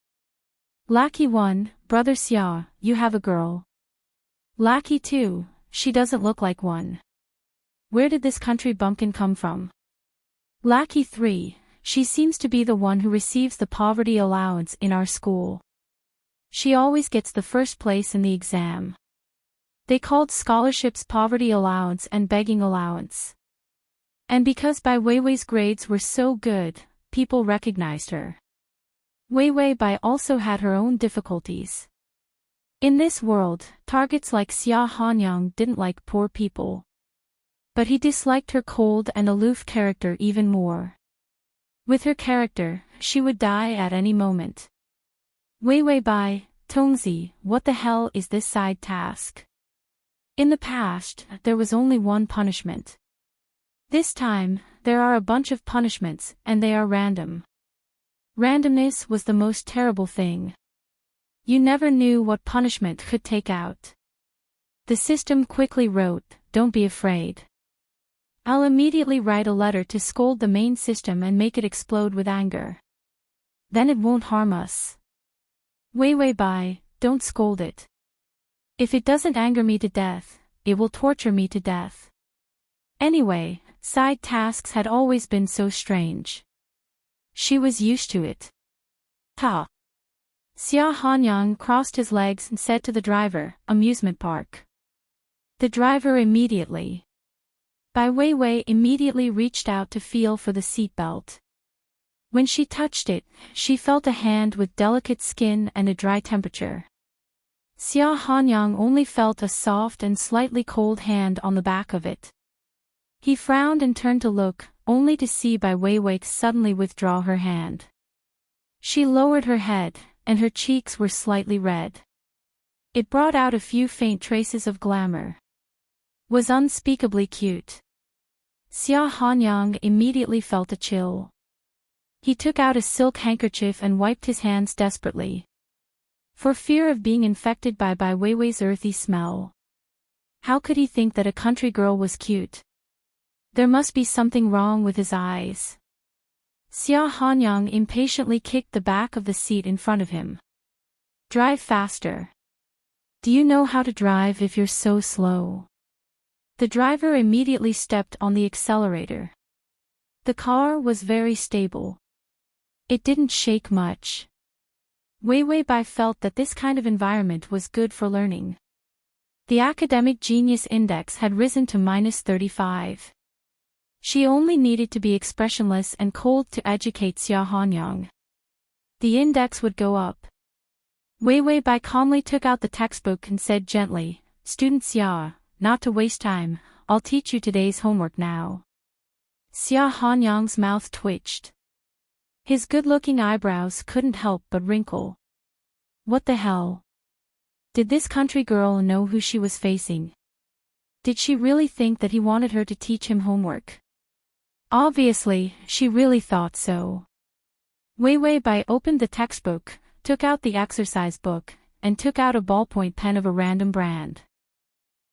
"Lackey 1, Brother Xia, you have a girl." "Lackey 2, she doesn't look like one. Where did this country bumpkin come from?" "Lackey 3, she seems to be the one who receives the poverty allowance in our school. She always gets the first place in the exam." They called scholarships poverty allowance and begging allowance. And because Bai Weiwei's grades were so good, people recognized her. Weiwei Bai also had her own difficulties. In this world, targets like Xia Hanyang didn't like poor people. But he disliked her cold and aloof character even more. With her character, she would die at any moment. Weiwei Bai, Tongzi, what the hell is this side task? In the past, there was only one punishment. This time, there are a bunch of punishments, and they are random. Randomness was the most terrible thing. You never knew what punishment could take out. The system quickly wrote, "Don't be afraid. I'll immediately write a letter to scold the main system and make it explode with anger. Then it won't harm us. Weiwei Bai, don't scold it. If it doesn't anger me to death, it will torture me to death." Anyway, side tasks had always been so strange. She was used to it. Ha! Xia Hanyang crossed his legs and said to the driver, "Amusement park." The driver immediately. Bai Weiwei immediately reached out to feel for the seat belt. When she touched it, she felt a hand with delicate skin and a dry temperature. Xia Hanyang only felt a soft and slightly cold hand on the back of it. He frowned and turned to look, only to see Bai Weiwei suddenly withdraw her hand. She lowered her head, and her cheeks were slightly red. It brought out a few faint traces of glamour. Was unspeakably cute. Xia Hanyang immediately felt a chill. He took out a silk handkerchief and wiped his hands desperately. For fear of being infected by Bai Weiwei's earthy smell. How could he think that a country girl was cute? There must be something wrong with his eyes. Xia Hanyang impatiently kicked the back of the seat in front of him. "Drive faster. Do you know how to drive if you're so slow?" The driver immediately stepped on the accelerator. The car was very stable. It didn't shake much. Weiwei Bai felt that this kind of environment was good for learning. The academic genius index had risen to -35. She only needed to be expressionless and cold to educate Xia Hanyang. The index would go up. Weiwei Bai calmly took out the textbook and said gently, "Student Xia, not to waste time, I'll teach you today's homework now." Xia Hanyang's mouth twitched. His good-looking eyebrows couldn't help but wrinkle. What the hell? Did this country girl know who she was facing? Did she really think that he wanted her to teach him homework? Obviously, she really thought so. Weiwei Bai opened the textbook, took out the exercise book, and took out a ballpoint pen of a random brand.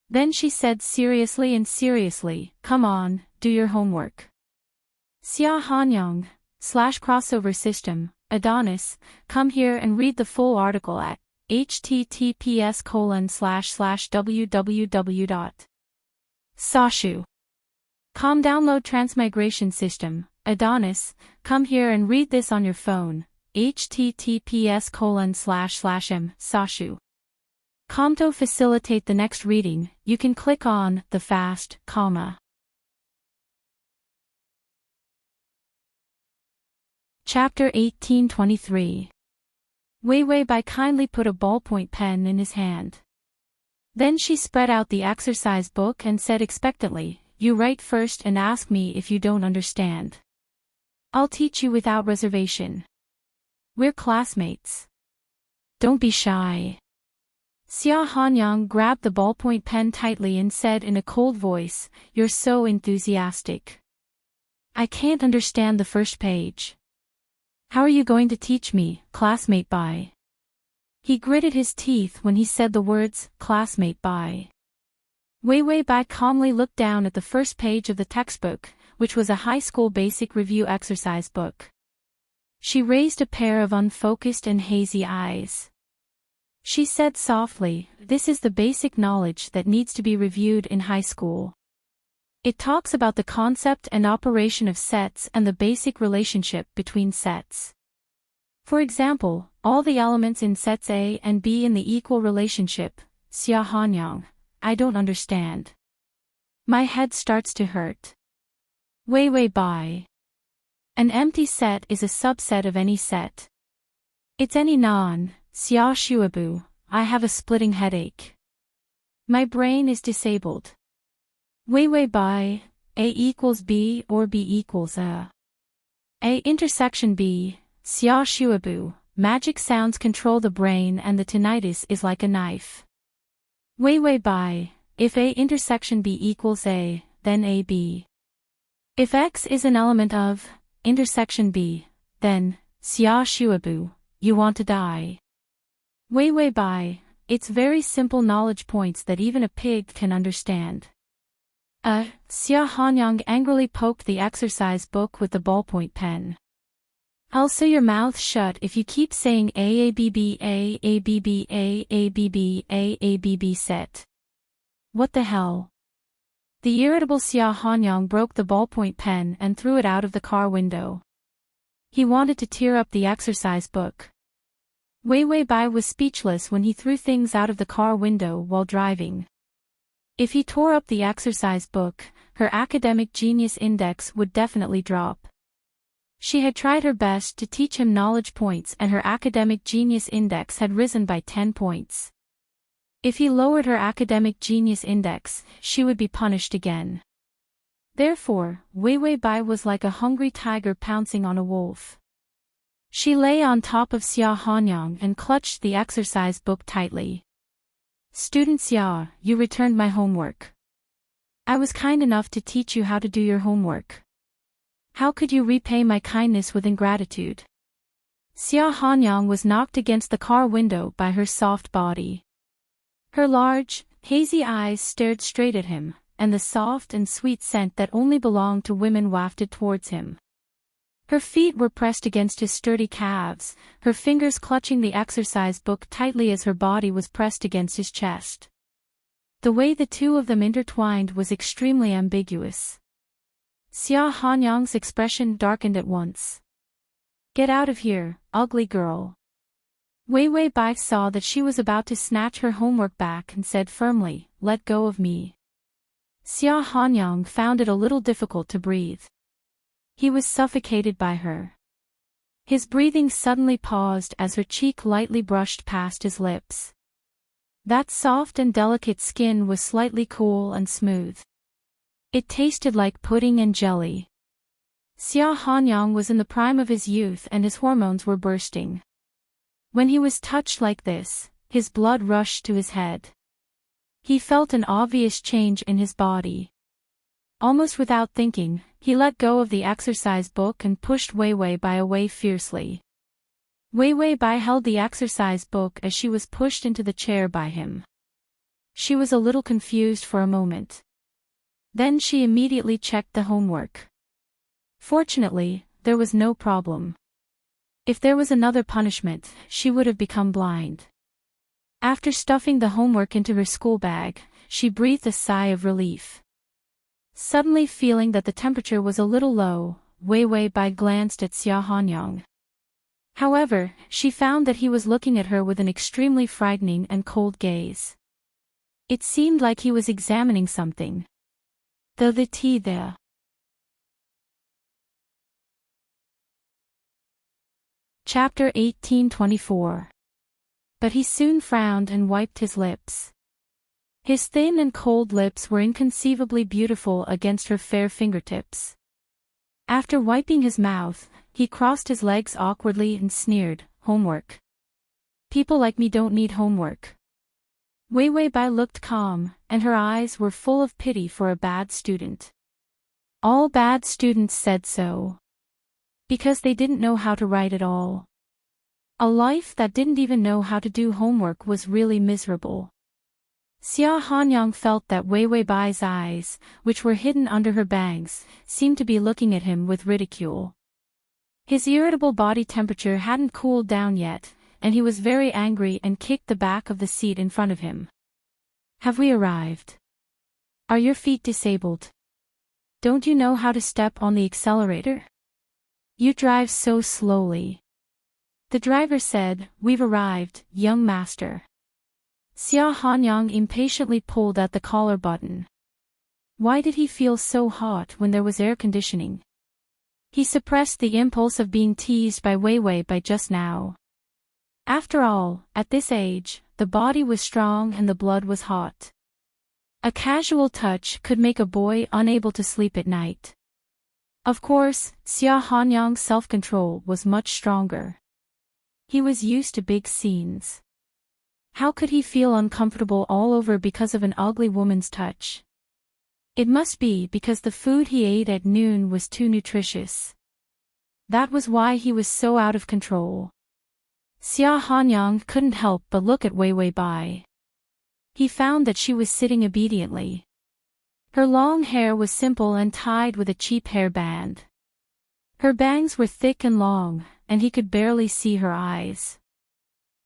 Then she said seriously, "Come on, do your homework." Xia Hanyang, /crossover system, Adonis, come here and read the full article at https://www.sashu. Download Transmigration system, Adonis, come here and read this on your phone, https://m/sashu. To facilitate the next reading, you can click on the fast, comma. Chapter 1823. Weiwei Bai kindly put a ballpoint pen in his hand. Then she spread out the exercise book and said expectantly, "You write first and ask me if you don't understand. I'll teach you without reservation. We're classmates. Don't be shy." Xia Hanyang grabbed the ballpoint pen tightly and said in a cold voice, "You're so enthusiastic. I can't understand the first page. How are you going to teach me, classmate Bai?" He gritted his teeth when he said the words, "classmate Bai." Weiwei Bai calmly looked down at the first page of the textbook, which was a high school basic review exercise book. She raised a pair of unfocused and hazy eyes. She said softly, "This is the basic knowledge that needs to be reviewed in high school. It talks about the concept and operation of sets and the basic relationship between sets. For example, all the elements in sets A and B in the equal relationship." Xia Hanyang, I don't understand. My head starts to hurt. Wei Wei Bai. An empty set is a subset of any set. It's any non, Xia Shuabu, I have a splitting headache. My brain is disabled. Wei Wei Bai, A equals B or B equals A. A intersection B, Xia Shuabu, magic sounds control the brain and the tinnitus is like a knife. Wei Wei Bai, if A intersection B equals A, then A B. If X is an element of intersection B, then Xia Shuabu, you want to die. Wei Wei Bai, it's very simple knowledge points that even a pig can understand. Xia Hanyang angrily poked the exercise book with the ballpoint pen. I'll sew your mouth shut if you keep saying AABB AABB AABB AABB set. What the hell? The irritable Xia Hanyang broke the ballpoint pen and threw it out of the car window. He wanted to tear up the exercise book. Wei Wei Bai was speechless when he threw things out of the car window while driving. If he tore up the exercise book, her academic genius index would definitely drop. She had tried her best to teach him knowledge points and her academic genius index had risen by 10 points. If he lowered her academic genius index, she would be punished again. Therefore, Wei Wei Bai was like a hungry tiger pouncing on a wolf. She lay on top of Xia Hanyang and clutched the exercise book tightly. Student Xia, you returned my homework. I was kind enough to teach you how to do your homework. How could you repay my kindness with ingratitude? Xia Hanyang was knocked against the car window by her soft body. Her large, hazy eyes stared straight at him, and the soft and sweet scent that only belonged to women wafted towards him. Her feet were pressed against his sturdy calves, her fingers clutching the exercise book tightly as her body was pressed against his chest. The way the two of them intertwined was extremely ambiguous. Xia Hanyang's expression darkened at once. Get out of here, ugly girl. Wei Wei Bai saw that she was about to snatch her homework back and said firmly, let go of me. Xia Hanyang found it a little difficult to breathe. He was suffocated by her. His breathing suddenly paused as her cheek lightly brushed past his lips. That soft and delicate skin was slightly cool and smooth. It tasted like pudding and jelly. Xia Hanyang was in the prime of his youth and his hormones were bursting. When he was touched like this, his blood rushed to his head. He felt an obvious change in his body. Almost without thinking, he let go of the exercise book and pushed Wei Wei Bai away fiercely. Wei Wei Bai held the exercise book as she was pushed into the chair by him. She was a little confused for a moment. Then she immediately checked the homework. Fortunately, there was no problem. If there was another punishment, she would have become blind. After stuffing the homework into her school bag, she breathed a sigh of relief. Suddenly feeling that the temperature was a little low, Wei Wei Bai glanced at Xia Hanyang. However, she found that he was looking at her with an extremely frightening and cold gaze. It seemed like he was examining something. The tea there. Chapter 1824. But he soon frowned and wiped his lips. His thin and cold lips were inconceivably beautiful against her fair fingertips. After wiping his mouth, he crossed his legs awkwardly and sneered, homework. People like me don't need homework. Wei Wei Bai looked calm, and her eyes were full of pity for a bad student. All bad students said so. Because they didn't know how to write at all. A life that didn't even know how to do homework was really miserable. Xia Hanyang felt that Wei Wei Bai's eyes, which were hidden under her bangs, seemed to be looking at him with ridicule. His irritable body temperature hadn't cooled down yet, and he was very angry and kicked the back of the seat in front of him. Have we arrived? Are your feet disabled? Don't you know how to step on the accelerator? You drive so slowly. The driver said, We've arrived, young master. Xia Hanyang impatiently pulled at the collar button. Why did he feel so hot when there was air conditioning? He suppressed the impulse of being teased by Weiwei by just now. After all, at this age, the body was strong and the blood was hot. A casual touch could make a boy unable to sleep at night. Of course, Xia Hanyang's self-control was much stronger. He was used to big scenes. How could he feel uncomfortable all over because of an ugly woman's touch? It must be because the food he ate at noon was too nutritious. That was why he was so out of control. Xia Hanyang couldn't help but look at Weiwei Bai. He found that she was sitting obediently. Her long hair was simple and tied with a cheap hairband. Her bangs were thick and long, and he could barely see her eyes.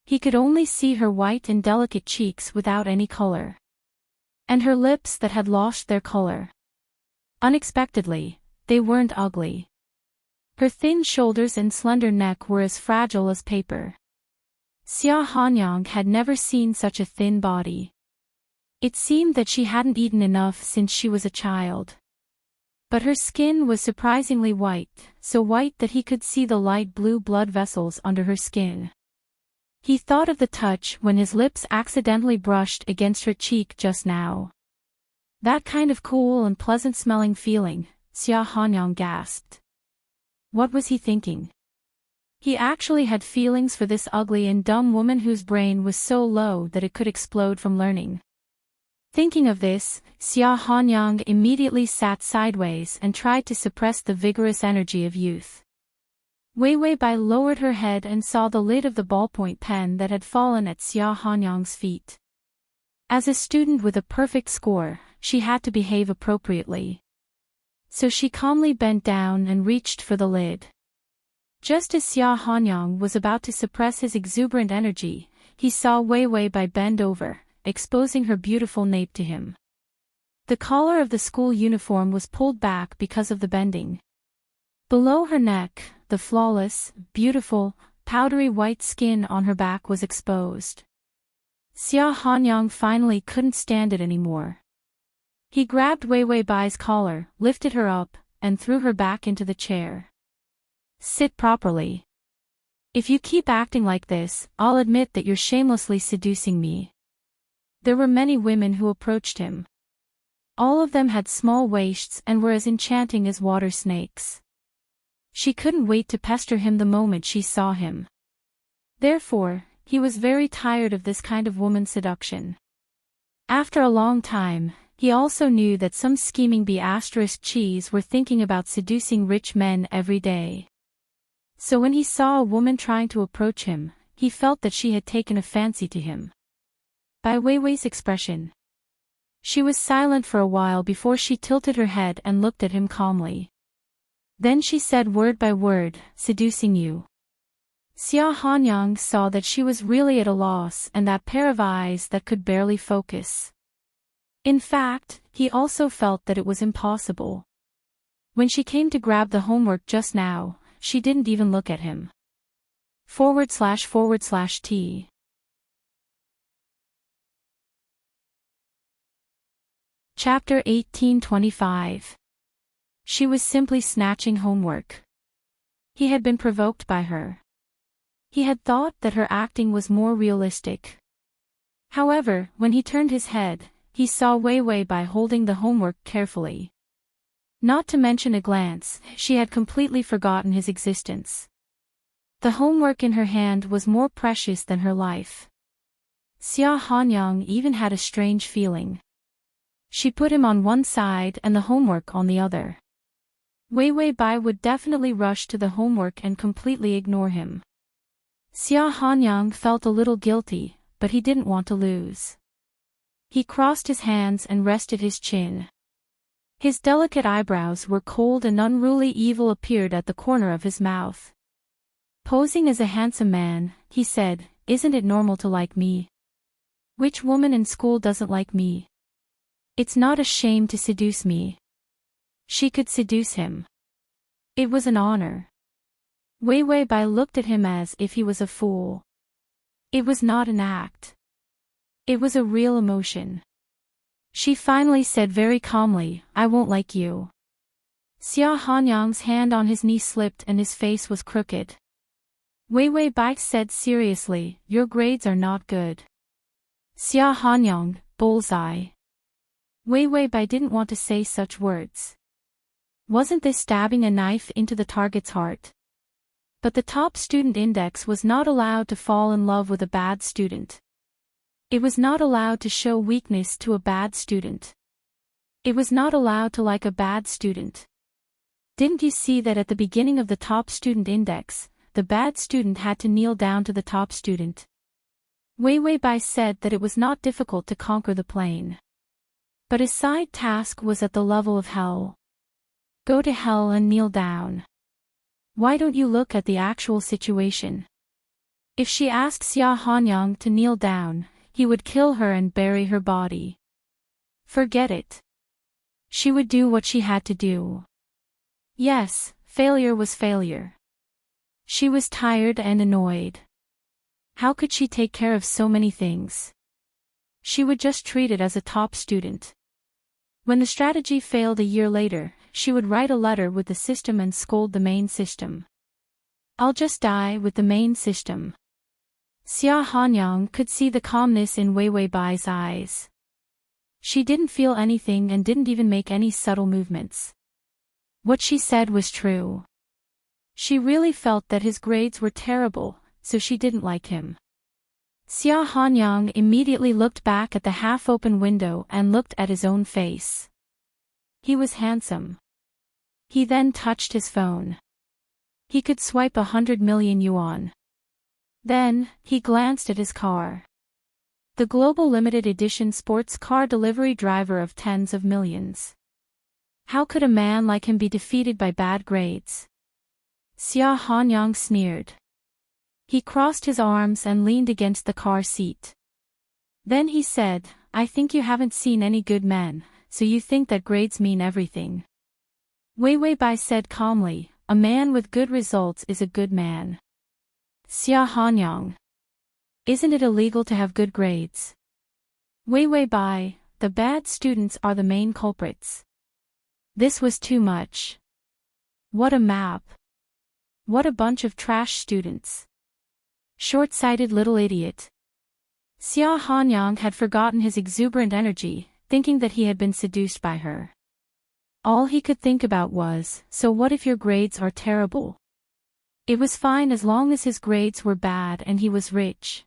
He could only see her white and delicate cheeks without any color. And her lips that had lost their color. Unexpectedly, they weren't ugly. Her thin shoulders and slender neck were as fragile as paper. Xia Hanyang had never seen such a thin body. It seemed that she hadn't eaten enough since she was a child. But her skin was surprisingly white, so white that he could see the light blue blood vessels under her skin. He thought of the touch when his lips accidentally brushed against her cheek just now. That kind of cool and pleasant-smelling feeling, Xia Hanyang gasped. What was he thinking? He actually had feelings for this ugly and dumb woman whose brain was so low that it could explode from learning. Thinking of this, Xia Hanyang immediately sat sideways and tried to suppress the vigorous energy of youth. Weiwei Bai lowered her head and saw the lid of the ballpoint pen that had fallen at Xia Hanyang's feet. As a student with a perfect score, she had to behave appropriately. So she calmly bent down and reached for the lid. Just as Xia Hanyang was about to suppress his exuberant energy, he saw Weiwei Bai bend over, exposing her beautiful nape to him. The collar of the school uniform was pulled back because of the bending. Below her neck, the flawless, beautiful, powdery white skin on her back was exposed. Xia Hanyang finally couldn't stand it anymore. He grabbed Weiwei Bai's collar, lifted her up, and threw her back into the chair. Sit properly. If you keep acting like this, I'll admit that you're shamelessly seducing me. There were many women who approached him. All of them had small waists and were as enchanting as water snakes. She couldn't wait to pester him the moment she saw him. Therefore, he was very tired of this kind of woman seduction. After a long time, he also knew that some scheming B****cheese were thinking about seducing rich men every day. So when he saw a woman trying to approach him, he felt that she had taken a fancy to him. By Weiwei's expression. She was silent for a while before she tilted her head and looked at him calmly. Then she said word by word, seducing you. Xia Hanyang saw that she was really at a loss and that pair of eyes that could barely focus. In fact, he also felt that it was impossible. When she came to grab the homework just now, she didn't even look at him. //T Chapter 1825. She was simply snatching homework. He had been provoked by her. He had thought that her acting was more realistic. However, when he turned his head, he saw Weiwei Bai holding the homework carefully. Not to mention a glance, she had completely forgotten his existence. The homework in her hand was more precious than her life. Xia Hanyang even had a strange feeling. She put him on one side and the homework on the other. Weiwei Bai would definitely rush to the homework and completely ignore him. Xia Hanyang felt a little guilty, but he didn't want to lose. He crossed his hands and rested his chin. His delicate eyebrows were cold and unruly. Evil appeared at the corner of his mouth. Posing as a handsome man, he said, "Isn't it normal to like me? Which woman in school doesn't like me? It's not a shame to seduce me." She could seduce him. It was an honor. Weiwei Bai looked at him as if he was a fool. It was not an act. It was a real emotion. She finally said very calmly, I won't like you. Xia Hanyang's hand on his knee slipped and his face was crooked. Wei Wei Bai said seriously, your grades are not good. Xia Hanyang, bullseye. Wei Wei Bai didn't want to say such words. Wasn't this stabbing a knife into the target's heart? But the top student index was not allowed to fall in love with a bad student. It was not allowed to show weakness to a bad student. It was not allowed to like a bad student. Didn't you see that at the beginning of the top student index, the bad student had to kneel down to the top student? Wei Wei Bai said that it was not difficult to conquer the plane. But his side task was at the level of hell. Go to hell and kneel down. Why don't you look at the actual situation? If she asked Xia Hanyang to kneel down, he would kill her and bury her body. Forget it. She would do what she had to do. Yes, failure was failure. She was tired and annoyed. How could she take care of so many things? She would just treat it as a top student. When the strategy failed a year later, she would write a letter with the system and scold the main system. I'll just die with the main system. Xia Hanyang could see the calmness in Wei Wei Bai's eyes. She didn't feel anything and didn't even make any subtle movements. What she said was true. She really felt that his grades were terrible, so she didn't like him. Xia Hanyang immediately looked back at the half-open window and looked at his own face. He was handsome. He then touched his phone. He could swipe 100 million yuan. Then, he glanced at his car. The global limited edition sports car delivery driver of tens of millions. How could a man like him be defeated by bad grades? Xia Hanyang sneered. He crossed his arms and leaned against the car seat. Then he said, I think you haven't seen any good men, so you think that grades mean everything. Wei Wei Bai said calmly, a man with good results is a good man. Xia Hanyang. Isn't it illegal to have good grades? Wei Wei Bai, the bad students are the main culprits. This was too much. What a map. What a bunch of trash students. Short-sighted little idiot. Xia Hanyang had forgotten his exuberant energy, thinking that he had been seduced by her. All he could think about was, so what if your grades are terrible? It was fine as long as his grades were bad and he was rich.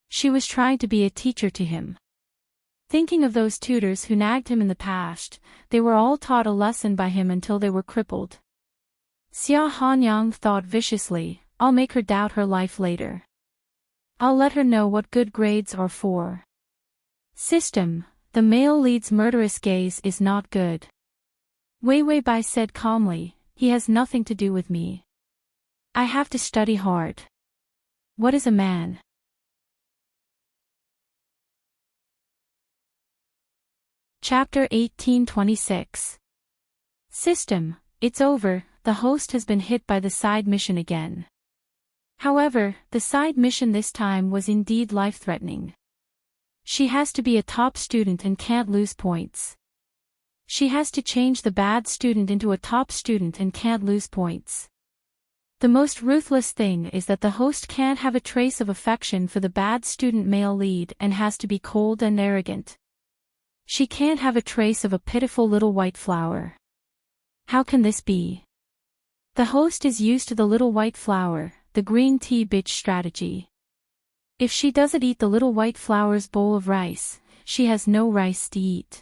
She was trying to be a teacher to him. Thinking of those tutors who nagged him in the past, they were all taught a lesson by him until they were crippled. Xia Hanyang thought viciously, I'll make her doubt her life later. I'll let her know what good grades are for. System, the male lead's murderous gaze is not good. Wei Wei Bai said calmly, he has nothing to do with me. I have to study hard. What is a man? Chapter 1826. System, it's over, the host has been hit by the side mission again. However, the side mission this time was indeed life-threatening. She has to be a top student and can't lose points. She has to change the bad student into a top student and can't lose points. The most ruthless thing is that the host can't have a trace of affection for the bad student male lead and has to be cold and arrogant. She can't have a trace of a pitiful little white flower. How can this be? The host is used to the little white flower, the green tea bitch strategy. If she doesn't eat the little white flower's bowl of rice, she has no rice to eat.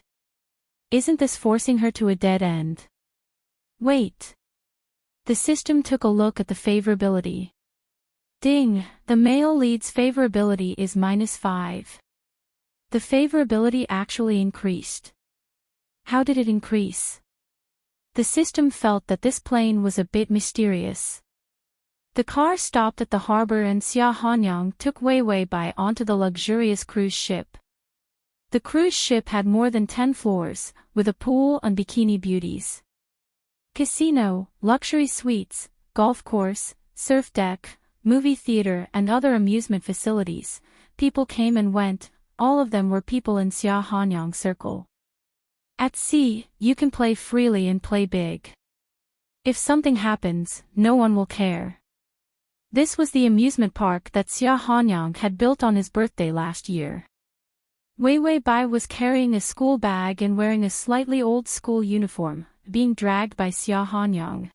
Isn't this forcing her to a dead end? Wait. The system took a look at the favorability. Ding, the male lead's favorability is -5. The favorability actually increased. How did it increase? The system felt that this plane was a bit mysterious. The car stopped at the harbor and Xia Hanyang took Wei Wei Bai onto the luxurious cruise ship. The cruise ship had more than 10 floors, with a pool and bikini beauties. Casino, luxury suites, golf course, surf deck, movie theater and other amusement facilities. People came and went, all of them were people in Xia Hanyang's circle. At sea, you can play freely and play big. If something happens, no one will care. This was the amusement park that Xia Hanyang had built on his birthday last year. Wei Wei Bai was carrying a school bag and wearing a slightly old school uniform, being dragged by Xia Hanyang.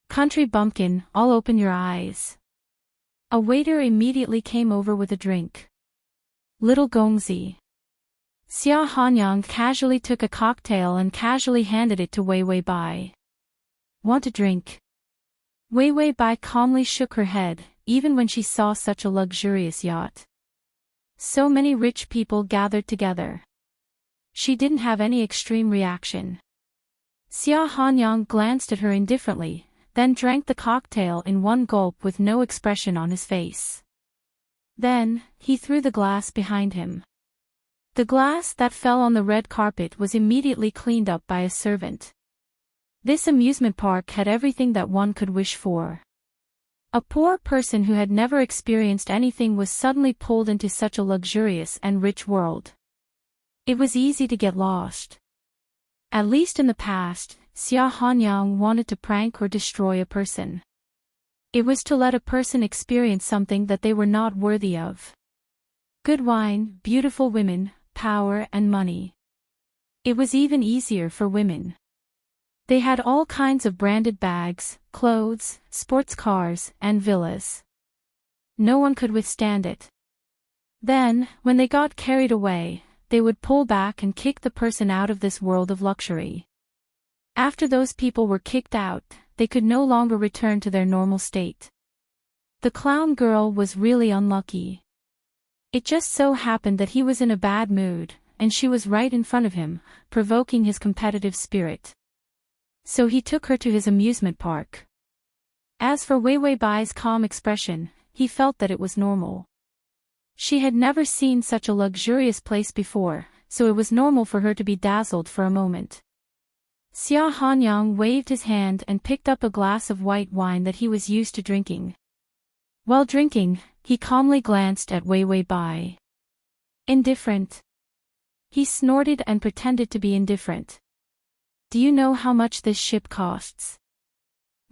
Country bumpkin, I'll open your eyes. A waiter immediately came over with a drink. Little Gongzi. Xia Hanyang casually took a cocktail and casually handed it to Wei Wei Bai. Want a drink? Wei Wei Bai calmly shook her head, even when she saw such a luxurious yacht. So many rich people gathered together. She didn't have any extreme reaction. Xia Hanyang glanced at her indifferently, then drank the cocktail in one gulp with no expression on his face. Then, he threw the glass behind him. The glass that fell on the red carpet was immediately cleaned up by a servant. This amusement park had everything that one could wish for. A poor person who had never experienced anything was suddenly pulled into such a luxurious and rich world. It was easy to get lost. At least in the past, Xia Hanyang wanted to prank or destroy a person. It was to let a person experience something that they were not worthy of. Good wine, beautiful women, power and money. It was even easier for women. They had all kinds of branded bags, clothes, sports cars, and villas. No one could withstand it. Then, when they got carried away, they would pull back and kick the person out of this world of luxury. After those people were kicked out, they could no longer return to their normal state. The clown girl was really unlucky. It just so happened that he was in a bad mood, and she was right in front of him, provoking his competitive spirit. So he took her to his amusement park. As for Wei Wei Bai's calm expression, he felt that it was normal. She had never seen such a luxurious place before, so it was normal for her to be dazzled for a moment. Xia Hanyang waved his hand and picked up a glass of white wine that he was used to drinking. While drinking, he calmly glanced at Wei Wei Bai. Indifferent. He snorted and pretended to be indifferent. Do you know how much this ship costs?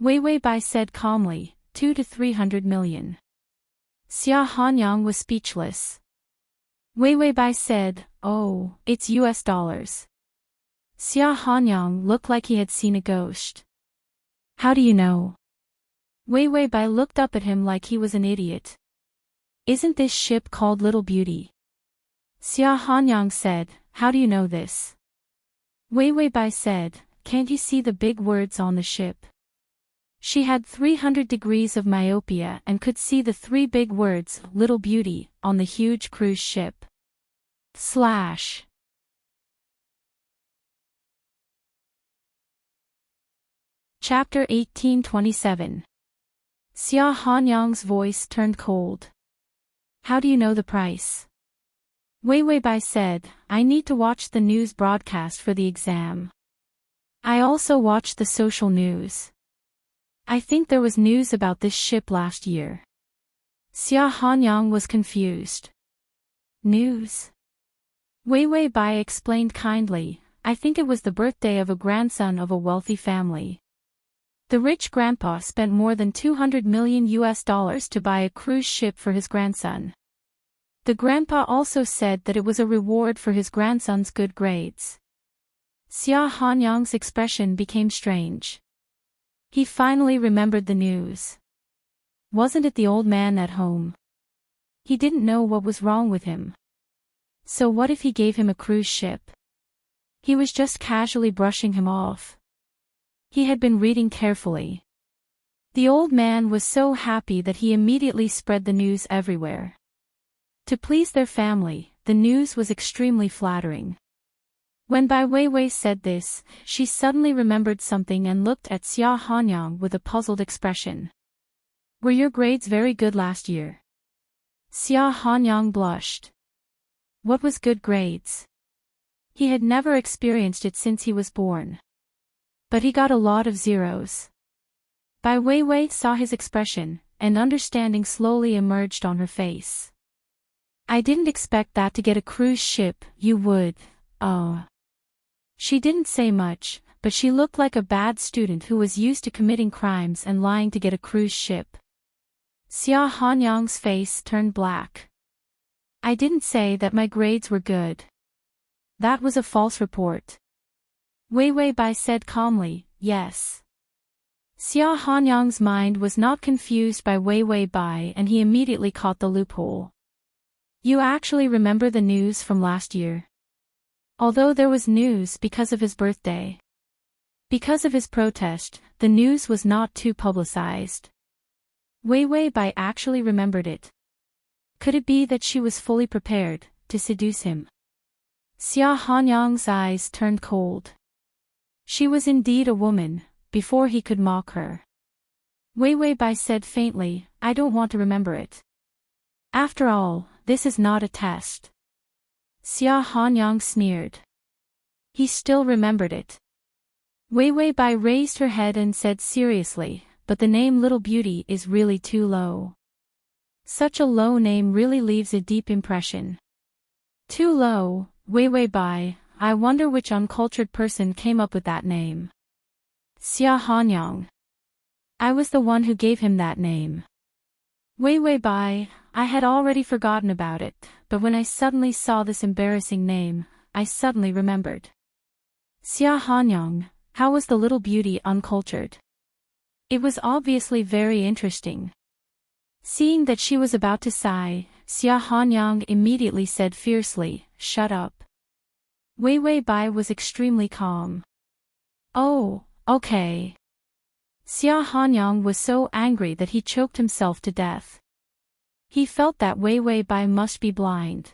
Wei Wei Bai said calmly, 200 to 300 million. Xia Hanyang was speechless. Wei Wei Bai said, oh, it's US dollars. Xia Hanyang looked like he had seen a ghost. How do you know? Wei Wei Bai looked up at him like he was an idiot. Isn't this ship called Little Beauty? Xia Hanyang said, how do you know this? Wei Wei Bai said, can't you see the big words on the ship? She had 300 degrees of myopia and could see the 3 big words, Little Beauty, on the huge cruise ship. Chapter 1827. Xia Hanyang's voice turned cold. How do you know the price? Wei Wei Bai said, I need to watch the news broadcast for the exam. I also watched the social news. I think there was news about this ship last year. Xia Hanyang was confused. News? Wei Wei Bai explained kindly, I think it was the birthday of a grandson of a wealthy family. The rich grandpa spent more than $200 million to buy a cruise ship for his grandson. The grandpa also said that it was a reward for his grandson's good grades. Xia Hanyang's expression became strange. He finally remembered the news. Wasn't it the old man at home? He didn't know what was wrong with him. So what if he gave him a cruise ship? He was just casually brushing him off. He had been reading carefully. The old man was so happy that he immediately spread the news everywhere. To please their family, the news was extremely flattering. When Bai Weiwei said this, she suddenly remembered something and looked at Xia Hanyang with a puzzled expression. Were your grades very good last year? Xia Hanyang blushed. What was good grades? He had never experienced it since he was born. But he got a lot of zeros. Bai Weiwei saw his expression, and understanding slowly emerged on her face. I didn't expect that to get a cruise ship, you would, oh. She didn't say much, but she looked like a bad student who was used to committing crimes and lying to get a cruise ship. Xia Hanyang's face turned black. I didn't say that my grades were good. That was a false report. Wei Wei Bai said calmly, yes. Xia Hanyang's mind was not confused by Wei Wei Bai and he immediately caught the loophole. You actually remember the news from last year? Although there was news because of his birthday. Because of his protest, the news was not too publicized. Wei Wei Bai actually remembered it. Could it be that she was fully prepared to seduce him? Xia Hanyang's eyes turned cold. She was indeed a woman, before he could mock her. Wei Wei Bai said faintly, I don't want to remember it. After all, this is not a test. Xia Hanyang sneered. He still remembered it. Wei Wei Bai raised her head and said seriously, but the name Little Beauty is really too low. Such a low name really leaves a deep impression. Too low, Wei Wei Bai, I wonder which uncultured person came up with that name. Xia Hanyang. I was the one who gave him that name. Wei Wei Bai, I had already forgotten about it, but when I suddenly saw this embarrassing name, I suddenly remembered. Xia Hanyang, how was the little beauty uncultured? It was obviously very interesting. Seeing that she was about to sigh, Xia Hanyang immediately said fiercely, shut up. Wei Wei Bai was extremely calm. Oh, okay. Xia Hanyang was so angry that he choked himself to death. He felt that Wei Wei Bai must be blind.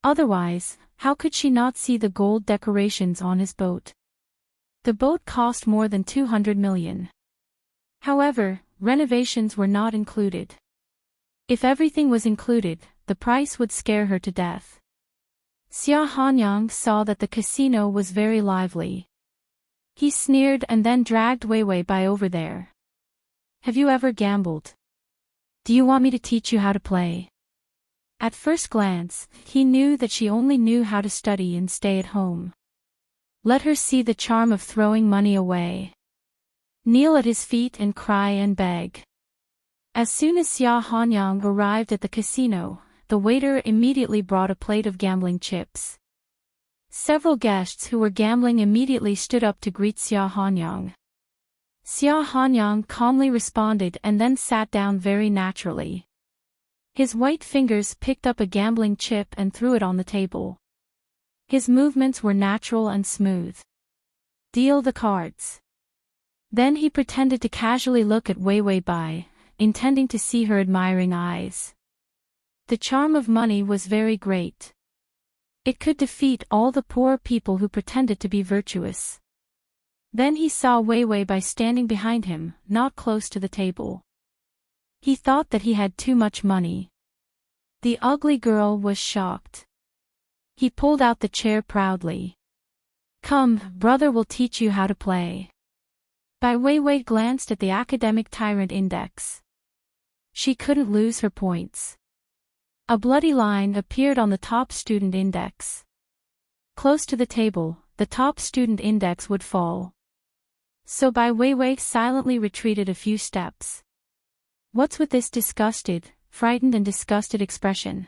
Otherwise, how could she not see the gold decorations on his boat? The boat cost more than 200 million. However, renovations were not included. If everything was included, the price would scare her to death. Xia Hanyang saw that the casino was very lively. He sneered and then dragged Wei Wei Bai over there. Have you ever gambled? Do you want me to teach you how to play? At first glance, he knew that she only knew how to study and stay at home. Let her see the charm of throwing money away. Kneel at his feet and cry and beg. As soon as Xia Hanyang arrived at the casino, the waiter immediately brought a plate of gambling chips. Several guests who were gambling immediately stood up to greet Xia Hanyang. Xia Hanyang calmly responded and then sat down very naturally. His white fingers picked up a gambling chip and threw it on the table. His movements were natural and smooth. Deal the cards. Then he pretended to casually look at Wei Wei Bai, intending to see her admiring eyes. The charm of money was very great. It could defeat all the poor people who pretended to be virtuous. Then he saw Wei Wei Bai standing behind him, not close to the table. He thought that he had too much money. The ugly girl was shocked. He pulled out the chair proudly. Come, brother will teach you how to play. Bai Wei Wei glanced at the academic tyrant index. She couldn't lose her points. A bloody line appeared on the top student index. Close to the table, the top student index would fall. So Bai Wei Wei silently retreated a few steps. What's with this frightened and disgusted expression?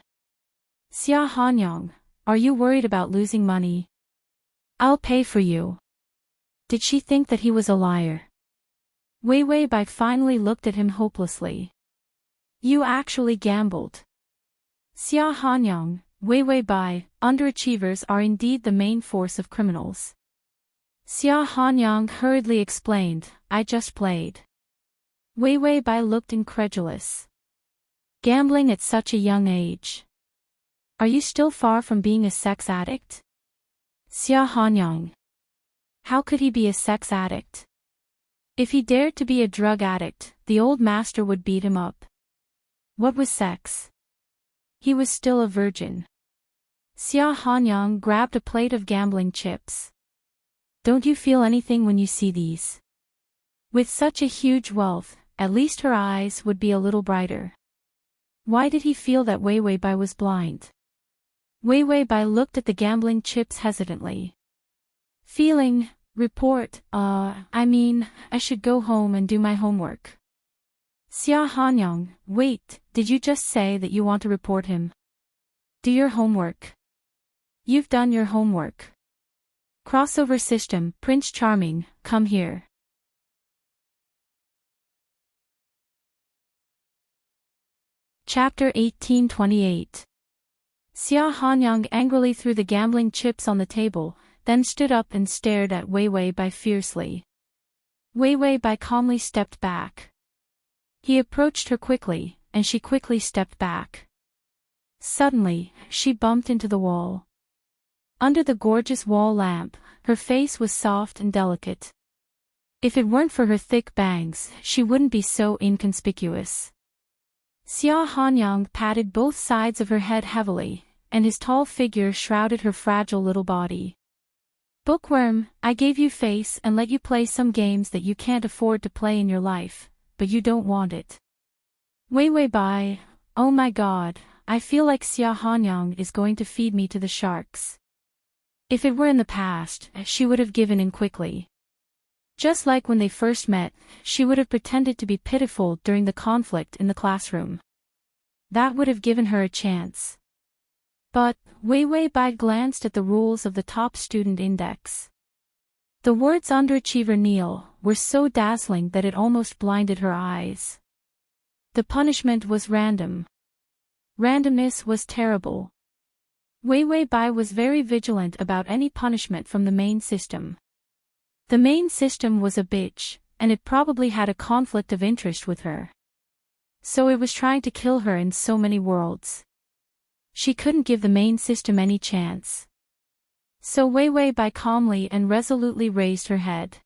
Xia Hanyang, are you worried about losing money? I'll pay for you. Did she think that he was a liar? Wei Wei Bai finally looked at him hopelessly. You actually gambled. Xia Hanyang, Wei Wei Bai, underachievers are indeed the main force of criminals. Xia Hanyang hurriedly explained, I just played. Wei Wei Bai looked incredulous. Gambling at such a young age. Are you still far from being a sex addict? Xia Hanyang. How could he be a sex addict? If he dared to be a drug addict, the old master would beat him up. What was sex? He was still a virgin. Xia Hanyang grabbed a plate of gambling chips. Don't you feel anything when you see these? With such a huge wealth, at least her eyes would be a little brighter. Why did he feel that Wei Wei Bai was blind? Wei Wei Bai looked at the gambling chips hesitantly. I should go home and do my homework. Xia Hanyang, wait, did you just say that you want to report him? Do your homework. You've done your homework. Crossover system, Prince Charming, come here. Chapter 1828. Xia Hanyang angrily threw the gambling chips on the table, then stood up and stared at Wei Wei Bai fiercely. Wei Wei Bai calmly stepped back. He approached her quickly, and she quickly stepped back. Suddenly, she bumped into the wall. Under the gorgeous wall lamp, her face was soft and delicate. If it weren't for her thick bangs, she wouldn't be so inconspicuous. Xia Hanyang patted both sides of her head heavily, and his tall figure shrouded her fragile little body. Bookworm, I gave you face and let you play some games that you can't afford to play in your life, but you don't want it. Wei Wei Bai, oh my god, I feel like Xia Hanyang is going to feed me to the sharks. If it were in the past, she would have given in quickly. Just like when they first met, she would have pretended to be pitiful during the conflict in the classroom. That would have given her a chance. But, Wei Wei Bai glanced at the rules of the top student index. The words underachiever Neil were so dazzling that it almost blinded her eyes. The punishment was random. Randomness was terrible. Wei Wei Bai was very vigilant about any punishment from the main system. The main system was a bitch, and it probably had a conflict of interest with her. So it was trying to kill her in so many worlds. She couldn't give the main system any chance. So Wei Wei Bai calmly and resolutely raised her head.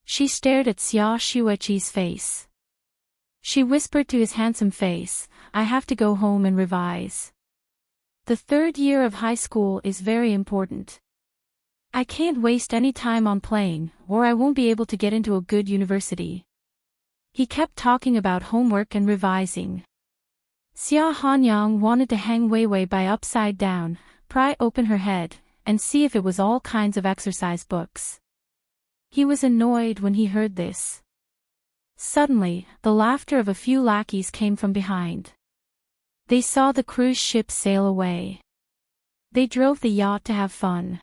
She stared at Xia Xueqi's face. She whispered to his handsome face, I have to go home and revise. The third year of high school is very important. I can't waste any time on playing, or I won't be able to get into a good university. He kept talking about homework and revising. Xia Hanyang wanted to hang Wei Wei Bai upside down, pry open her head, and see if it was all kinds of exercise books. He was annoyed when he heard this. Suddenly, the laughter of a few lackeys came from behind. They saw the cruise ship sail away. They drove the yacht to have fun.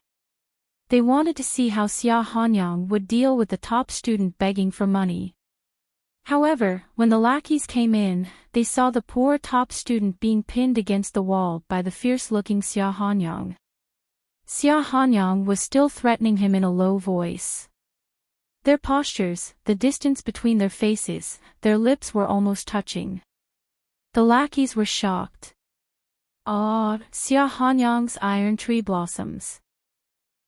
They wanted to see how Xia Hanyang would deal with the top student begging for money. However, when the lackeys came in, they saw the poor top student being pinned against the wall by the fierce-looking Xia Hanyang. Xia Hanyang was still threatening him in a low voice. Their postures, the distance between their faces, their lips were almost touching. The lackeys were shocked. Ah, Xia Hanyang's iron tree blossoms.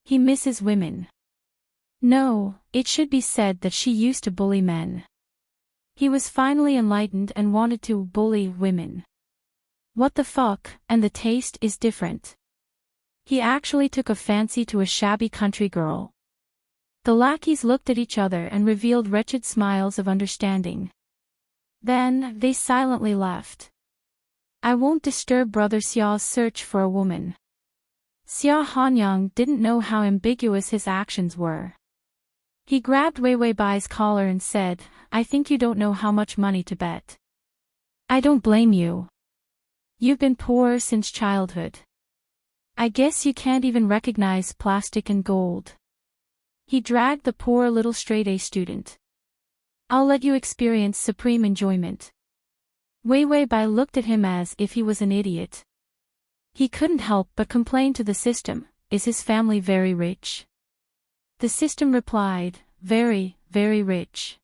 He misses women. No, it should be said that she used to bully men. He was finally enlightened and wanted to bully women. What the fuck, and the taste is different. He actually took a fancy to a shabby country girl. The lackeys looked at each other and revealed wretched smiles of understanding. Then, they silently left. I won't disturb Brother Xiao's search for a woman. Xia Hanyang didn't know how ambiguous his actions were. He grabbed Wei Wei Bai's collar and said, I think you don't know how much money to bet. I don't blame you. You've been poor since childhood. I guess you can't even recognize plastic and gold. He dragged the poor little straight-A student. I'll let you experience supreme enjoyment. Wei Wei Bai looked at him as if he was an idiot. He couldn't help but complain to the system, is his family very rich? The system replied, very, very rich.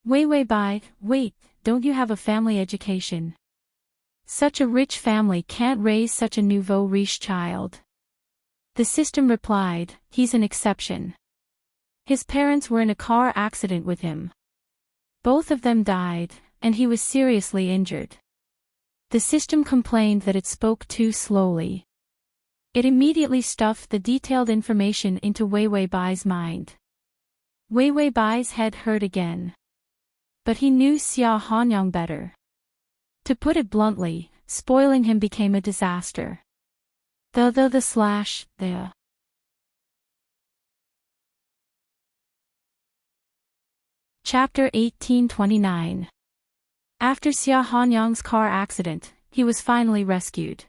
Wei Wei Bai, wait, don't you have a family education? Such a rich family can't raise such a nouveau riche child. The system replied, he's an exception. His parents were in a car accident with him. Both of them died, and he was seriously injured. The system complained that it spoke too slowly. It immediately stuffed the detailed information into Wei Wei Bai's mind. Wei Wei Bai's head hurt again. But he knew Xia Hanyang better. To put it bluntly, spoiling him became a disaster. The. Chapter 1829. After Xia Hanyang's car accident, he was finally rescued.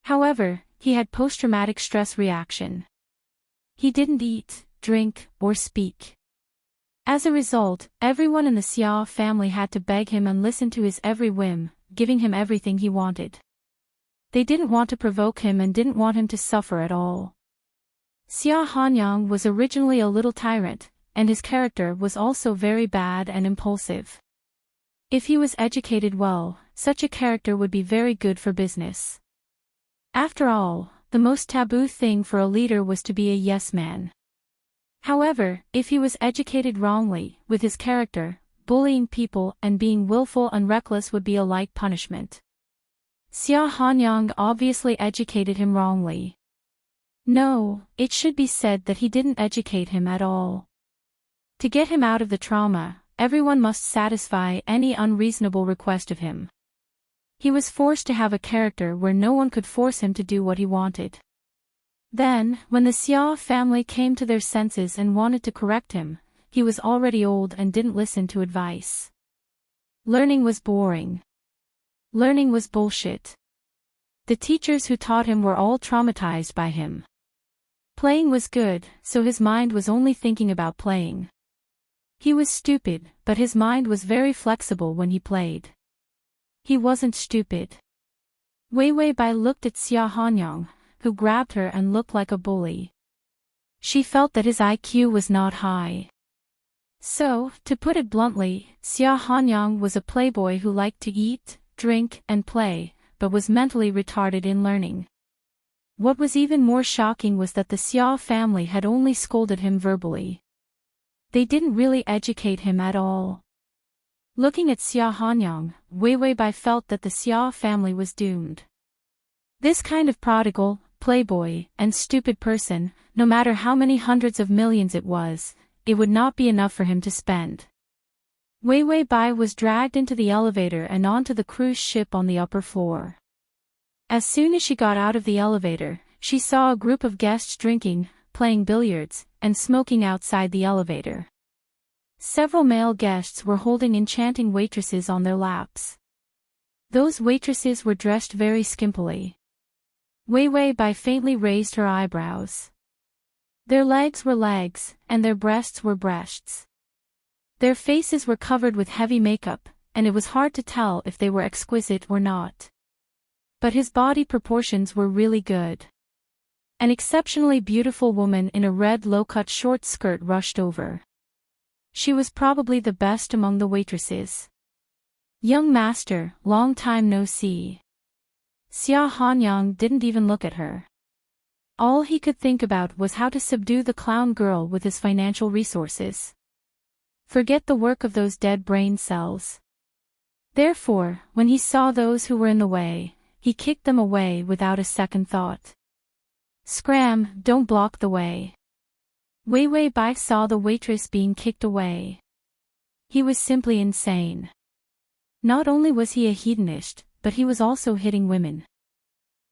However, he had post-traumatic stress reaction. He didn't eat, drink, or speak. As a result, everyone in the Xia family had to beg him and listen to his every whim, giving him everything he wanted. They didn't want to provoke him and didn't want him to suffer at all. Xia Hanyang was originally a little tyrant, and his character was also very bad and impulsive. If he was educated well, such a character would be very good for business. After all, the most taboo thing for a leader was to be a yes man. However, if he was educated wrongly, with his character, bullying people and being willful and reckless would be a light punishment. Xia Hanyang obviously educated him wrongly. No, it should be said that he didn't educate him at all. To get him out of the trauma, everyone must satisfy any unreasonable request of him. He was forced to have a character where no one could force him to do what he wanted. Then, when the Xia family came to their senses and wanted to correct him, he was already old and didn't listen to advice. Learning was boring. Learning was bullshit. The teachers who taught him were all traumatized by him. Playing was good, so his mind was only thinking about playing. He was stupid, but his mind was very flexible when he played. He wasn't stupid. Wei Wei Bai looked at Xia Hanyang, who grabbed her and looked like a bully. She felt that his IQ was not high. So, to put it bluntly, Xia Hanyang was a playboy who liked to eat, drink, and play, but was mentally retarded in learning. What was even more shocking was that the Xia family had only scolded him verbally. They didn't really educate him at all. Looking at Xia Hanyang, Wei Wei Bai felt that the Xia family was doomed. This kind of prodigal, playboy, and stupid person, no matter how many hundreds of millions it would not be enough for him to spend. Wei Wei Bai was dragged into the elevator and onto the cruise ship on the upper floor. As soon as she got out of the elevator, she saw a group of guests drinking, playing billiards, and smoking outside the elevator. Several male guests were holding enchanting waitresses on their laps. Those waitresses were dressed very skimpily. Wei Wei Bai faintly raised her eyebrows. Their legs were legs, and their breasts were breasts. Their faces were covered with heavy makeup, and it was hard to tell if they were exquisite or not. But his body proportions were really good. An exceptionally beautiful woman in a red low-cut short skirt rushed over. She was probably the best among the waitresses. "Young master, long time no see." Xia Hanyang didn't even look at her. All he could think about was how to subdue the clown girl with his financial resources. Forget the work of those dead brain cells. Therefore, when he saw those who were in the way, he kicked them away without a second thought. "Scram, don't block the way." Wei Wei Bai saw the waitress being kicked away. He was simply insane. Not only was he a hedonist, but he was also hitting women.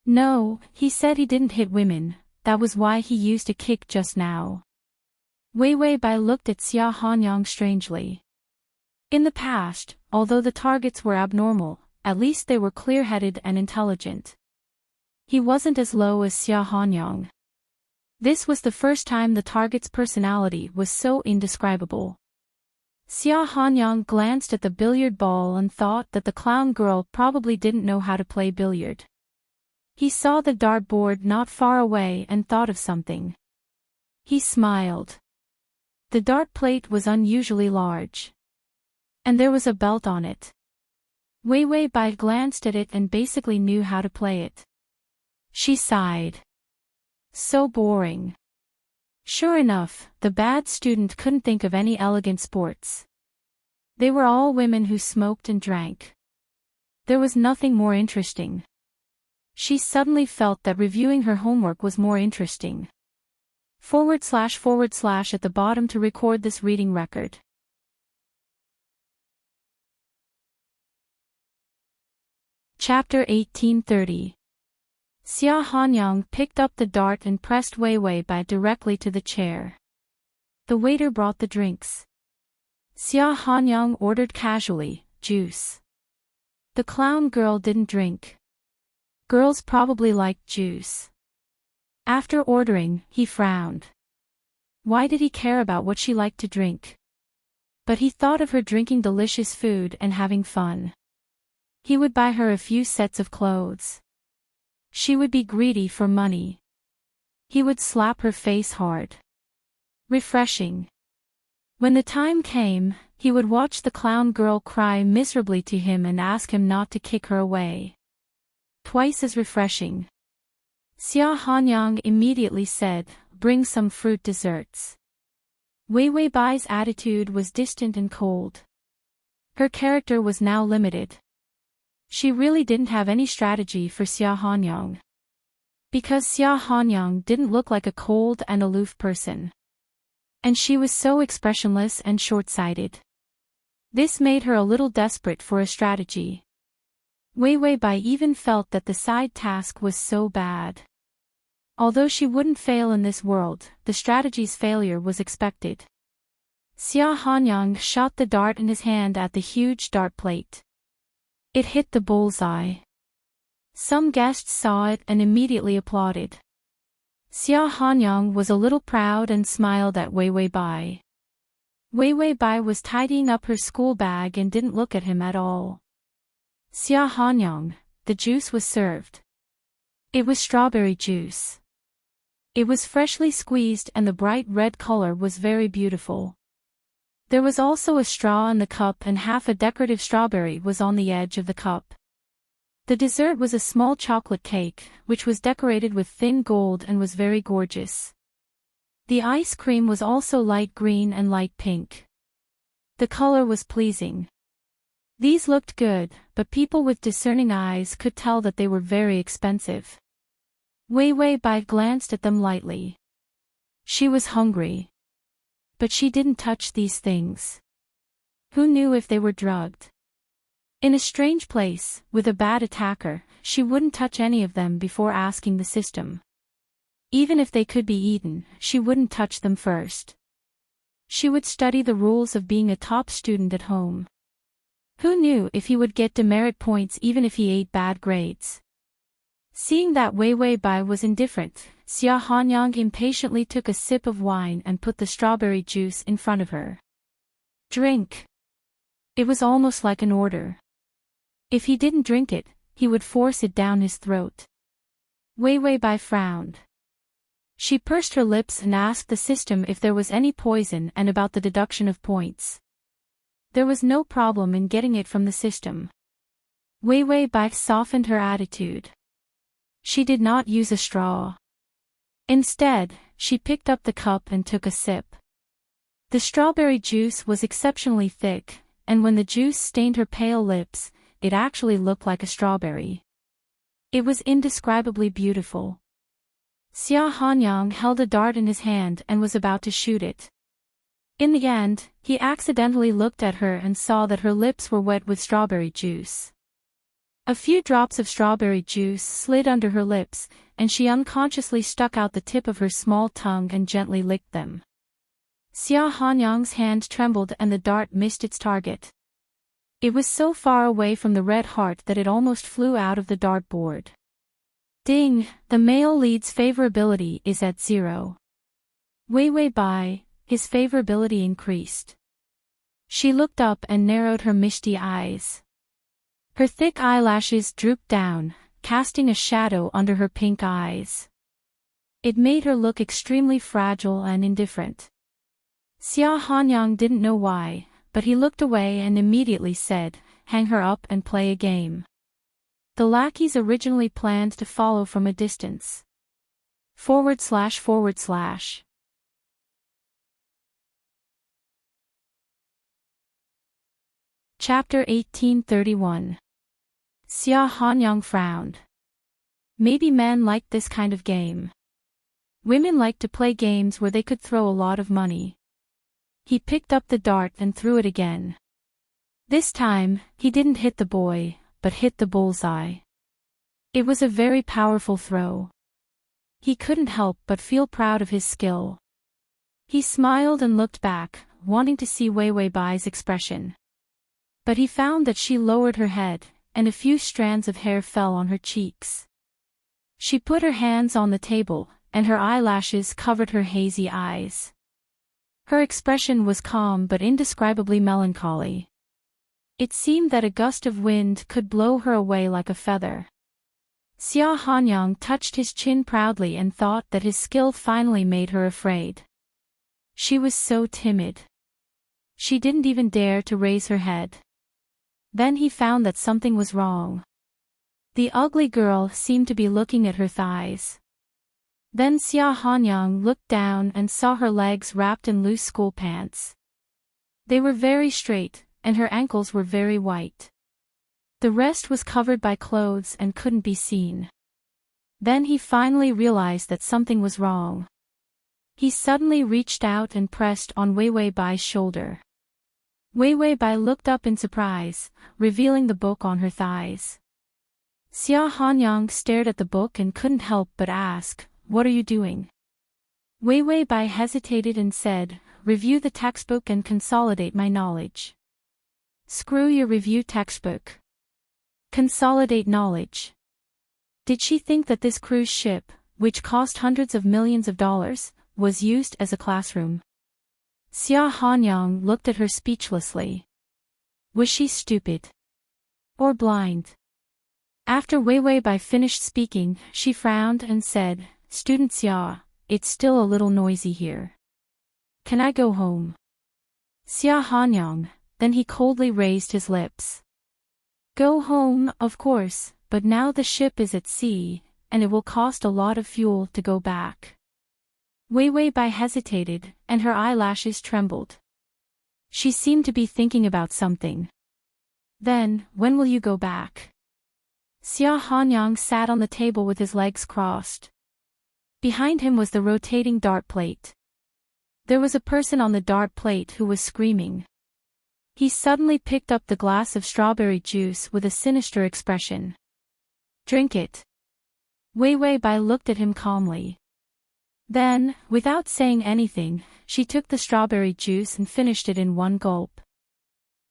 No, he said he didn't hit women, that was why he used a kick just now. Wei Wei Bai looked at Xia Hanyang strangely. In the past, although the targets were abnormal, at least they were clear-headed and intelligent. He wasn't as low as Xia Hanyang. This was the first time the target's personality was so indescribable. Xia Hanyang glanced at the billiard ball and thought that the clown girl probably didn't know how to play billiard. He saw the dartboard not far away and thought of something. He smiled. The dart plate was unusually large. And there was a belt on it. Wei Wei Bai glanced at it and basically knew how to play it. She sighed. So boring. Sure enough, the bad student couldn't think of any elegant sports. They were all women who smoked and drank. There was nothing more interesting. She suddenly felt that reviewing her homework was more interesting. / at the bottom to record this reading record. Chapter 1830. Xia Hanyang picked up the dart and pressed Wei Wei Bai directly to the chair. The waiter brought the drinks. Xia Hanyang ordered casually, juice. The clown girl didn't drink. Girls probably liked juice. After ordering, he frowned. Why did he care about what she liked to drink? But he thought of her drinking delicious food and having fun. He would buy her a few sets of clothes. She would be greedy for money. He would slap her face hard. Refreshing. When the time came, he would watch the clown girl cry miserably to him and ask him not to kick her away. Twice as refreshing. Xia Hanyang immediately said, "Bring some fruit desserts." Wei Wei Bai's attitude was distant and cold. Her character was now limited. She really didn't have any strategy for Xia Hanyang. Because Xia Hanyang didn't look like a cold and aloof person. And she was so expressionless and short-sighted. This made her a little desperate for a strategy. Wei Wei Bai even felt that the side task was so bad. Although she wouldn't fail in this world, the strategy's failure was expected. Xia Hanyang shot the dart in his hand at the huge dart plate. It hit the bullseye. Some guests saw it and immediately applauded. Xia Hanyang was a little proud and smiled at Wei Wei Bai. Wei Wei Bai was tidying up her school bag and didn't look at him at all. Xia Hanyang, the juice was served. It was strawberry juice. It was freshly squeezed and the bright red color was very beautiful. There was also a straw in the cup and half a decorative strawberry was on the edge of the cup. The dessert was a small chocolate cake, which was decorated with thin gold and was very gorgeous. The ice cream was also light green and light pink. The color was pleasing. These looked good, but people with discerning eyes could tell that they were very expensive. Wei Wei Bai glanced at them lightly. She was hungry. But she didn't touch these things. Who knew if they were drugged? In a strange place, with a bad attacker, she wouldn't touch any of them before asking the system. Even if they could be eaten, she wouldn't touch them first. She would study the rules of being a top student at home. Who knew if he would get demerit points even if he ate bad grades? Seeing that Wei Wei Bai was indifferent, Xia Hanyang impatiently took a sip of wine and put the strawberry juice in front of her. Drink. It was almost like an order. If he didn't drink it, he would force it down his throat. Wei Wei Bai frowned. She pursed her lips and asked the system if there was any poison and about the deduction of points. There was no problem in getting it from the system. Wei Wei Bai softened her attitude. She did not use a straw. Instead, she picked up the cup and took a sip. The strawberry juice was exceptionally thick, and when the juice stained her pale lips, it actually looked like a strawberry. It was indescribably beautiful. Xia Hanyang held a dart in his hand and was about to shoot it. In the end, he accidentally looked at her and saw that her lips were wet with strawberry juice. A few drops of strawberry juice slid under her lips, and she unconsciously stuck out the tip of her small tongue and gently licked them. Xia Hanyang's hand trembled and the dart missed its target. It was so far away from the red heart that it almost flew out of the dartboard. Ding! The male lead's favorability is at 0. Wei Wei Bai, his favorability increased. She looked up and narrowed her misty eyes. Her thick eyelashes drooped down, casting a shadow under her pink eyes. It made her look extremely fragile and indifferent. Xia Hanyang didn't know why, but he looked away and immediately said, "Hang her up and play a game." The lackeys originally planned to follow from a distance. //. Chapter 1831. Xia Hanyang frowned. Maybe men liked this kind of game. Women liked to play games where they could throw a lot of money. He picked up the dart and threw it again. This time, he didn't hit the boy, but hit the bullseye. It was a very powerful throw. He couldn't help but feel proud of his skill. He smiled and looked back, wanting to see Wei Wei Bai's expression. But he found that she lowered her head, and a few strands of hair fell on her cheeks. She put her hands on the table, and her eyelashes covered her hazy eyes. Her expression was calm but indescribably melancholy. It seemed that a gust of wind could blow her away like a feather. Xia Hanyang touched his chin proudly and thought that his skill finally made her afraid. She was so timid. She didn't even dare to raise her head. Then he found that something was wrong. The ugly girl seemed to be looking at her thighs. Then Xia Hanyang looked down and saw her legs wrapped in loose school pants. They were very straight, and her ankles were very white. The rest was covered by clothes and couldn't be seen. Then he finally realized that something was wrong. He suddenly reached out and pressed on Wei Wei Bai's shoulder. Wei Wei Bai looked up in surprise, revealing the book on her thighs. Xia Hanyang stared at the book and couldn't help but ask, "What are you doing?" Wei Wei Bai hesitated and said, "Review the textbook and consolidate my knowledge." "Screw your review textbook. Consolidate knowledge." Did she think that this cruise ship, which cost hundreds of millions of dollars, was used as a classroom? Xia Hanyang looked at her speechlessly. Was she stupid? Or blind? After Wei Wei Bai finished speaking, she frowned and said, "Student Xia, it's still a little noisy here. Can I go home?" Xia Hanyang, then he coldly raised his lips. "Go home, of course, but now the ship is at sea, and it will cost a lot of fuel to go back." Wei Wei Bai hesitated, and her eyelashes trembled. She seemed to be thinking about something. "Then, when will you go back?" Xia Hanyang sat on the table with his legs crossed. Behind him was the rotating dart plate. There was a person on the dart plate who was screaming. He suddenly picked up the glass of strawberry juice with a sinister expression. "Drink it." Wei Wei Bai looked at him calmly. Then, without saying anything, she took the strawberry juice and finished it in one gulp.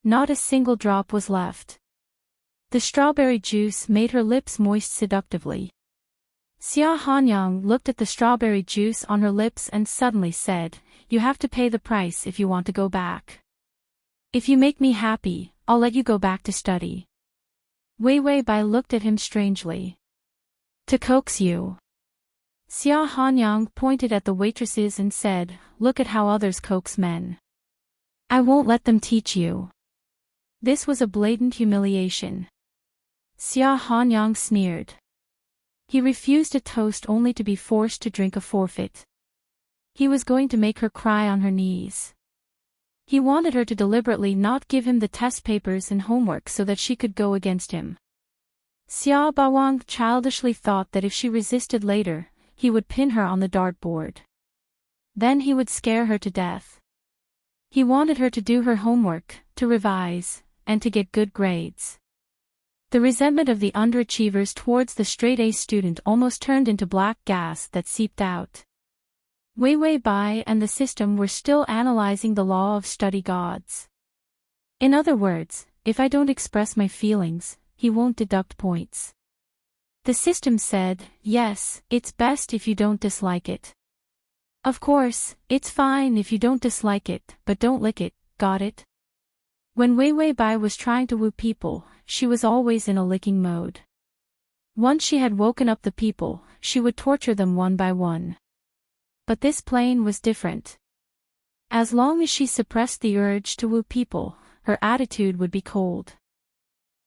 Not a single drop was left. The strawberry juice made her lips moist seductively. Xia Hanyang looked at the strawberry juice on her lips and suddenly said, "You have to pay the price if you want to go back. If you make me happy, I'll let you go back to study." Wei Wei Bai looked at him strangely. "To coax you?" Xia Hanyang pointed at the waitresses and said, "Look at how others coax men. I won't let them teach you." This was a blatant humiliation. Xia Hanyang sneered. He refused a toast only to be forced to drink a forfeit. He was going to make her cry on her knees. He wanted her to deliberately not give him the test papers and homework so that she could go against him. Xia Bawang childishly thought that if she resisted later, he would pin her on the dartboard. Then he would scare her to death. He wanted her to do her homework, to revise, and to get good grades. The resentment of the underachievers towards the straight-A student almost turned into black gas that seeped out. Wei Wei Bai and the system were still analyzing the law of study gods. In other words, if I don't express my feelings, he won't deduct points. The system said, yes, it's best if you don't dislike it. Of course, it's fine if you don't dislike it, but don't lick it, got it? When Wei Wei Bai was trying to woo people, she was always in a licking mode. Once she had woken up the people, she would torture them one by one. But this plane was different. As long as she suppressed the urge to woo people, her attitude would be cold.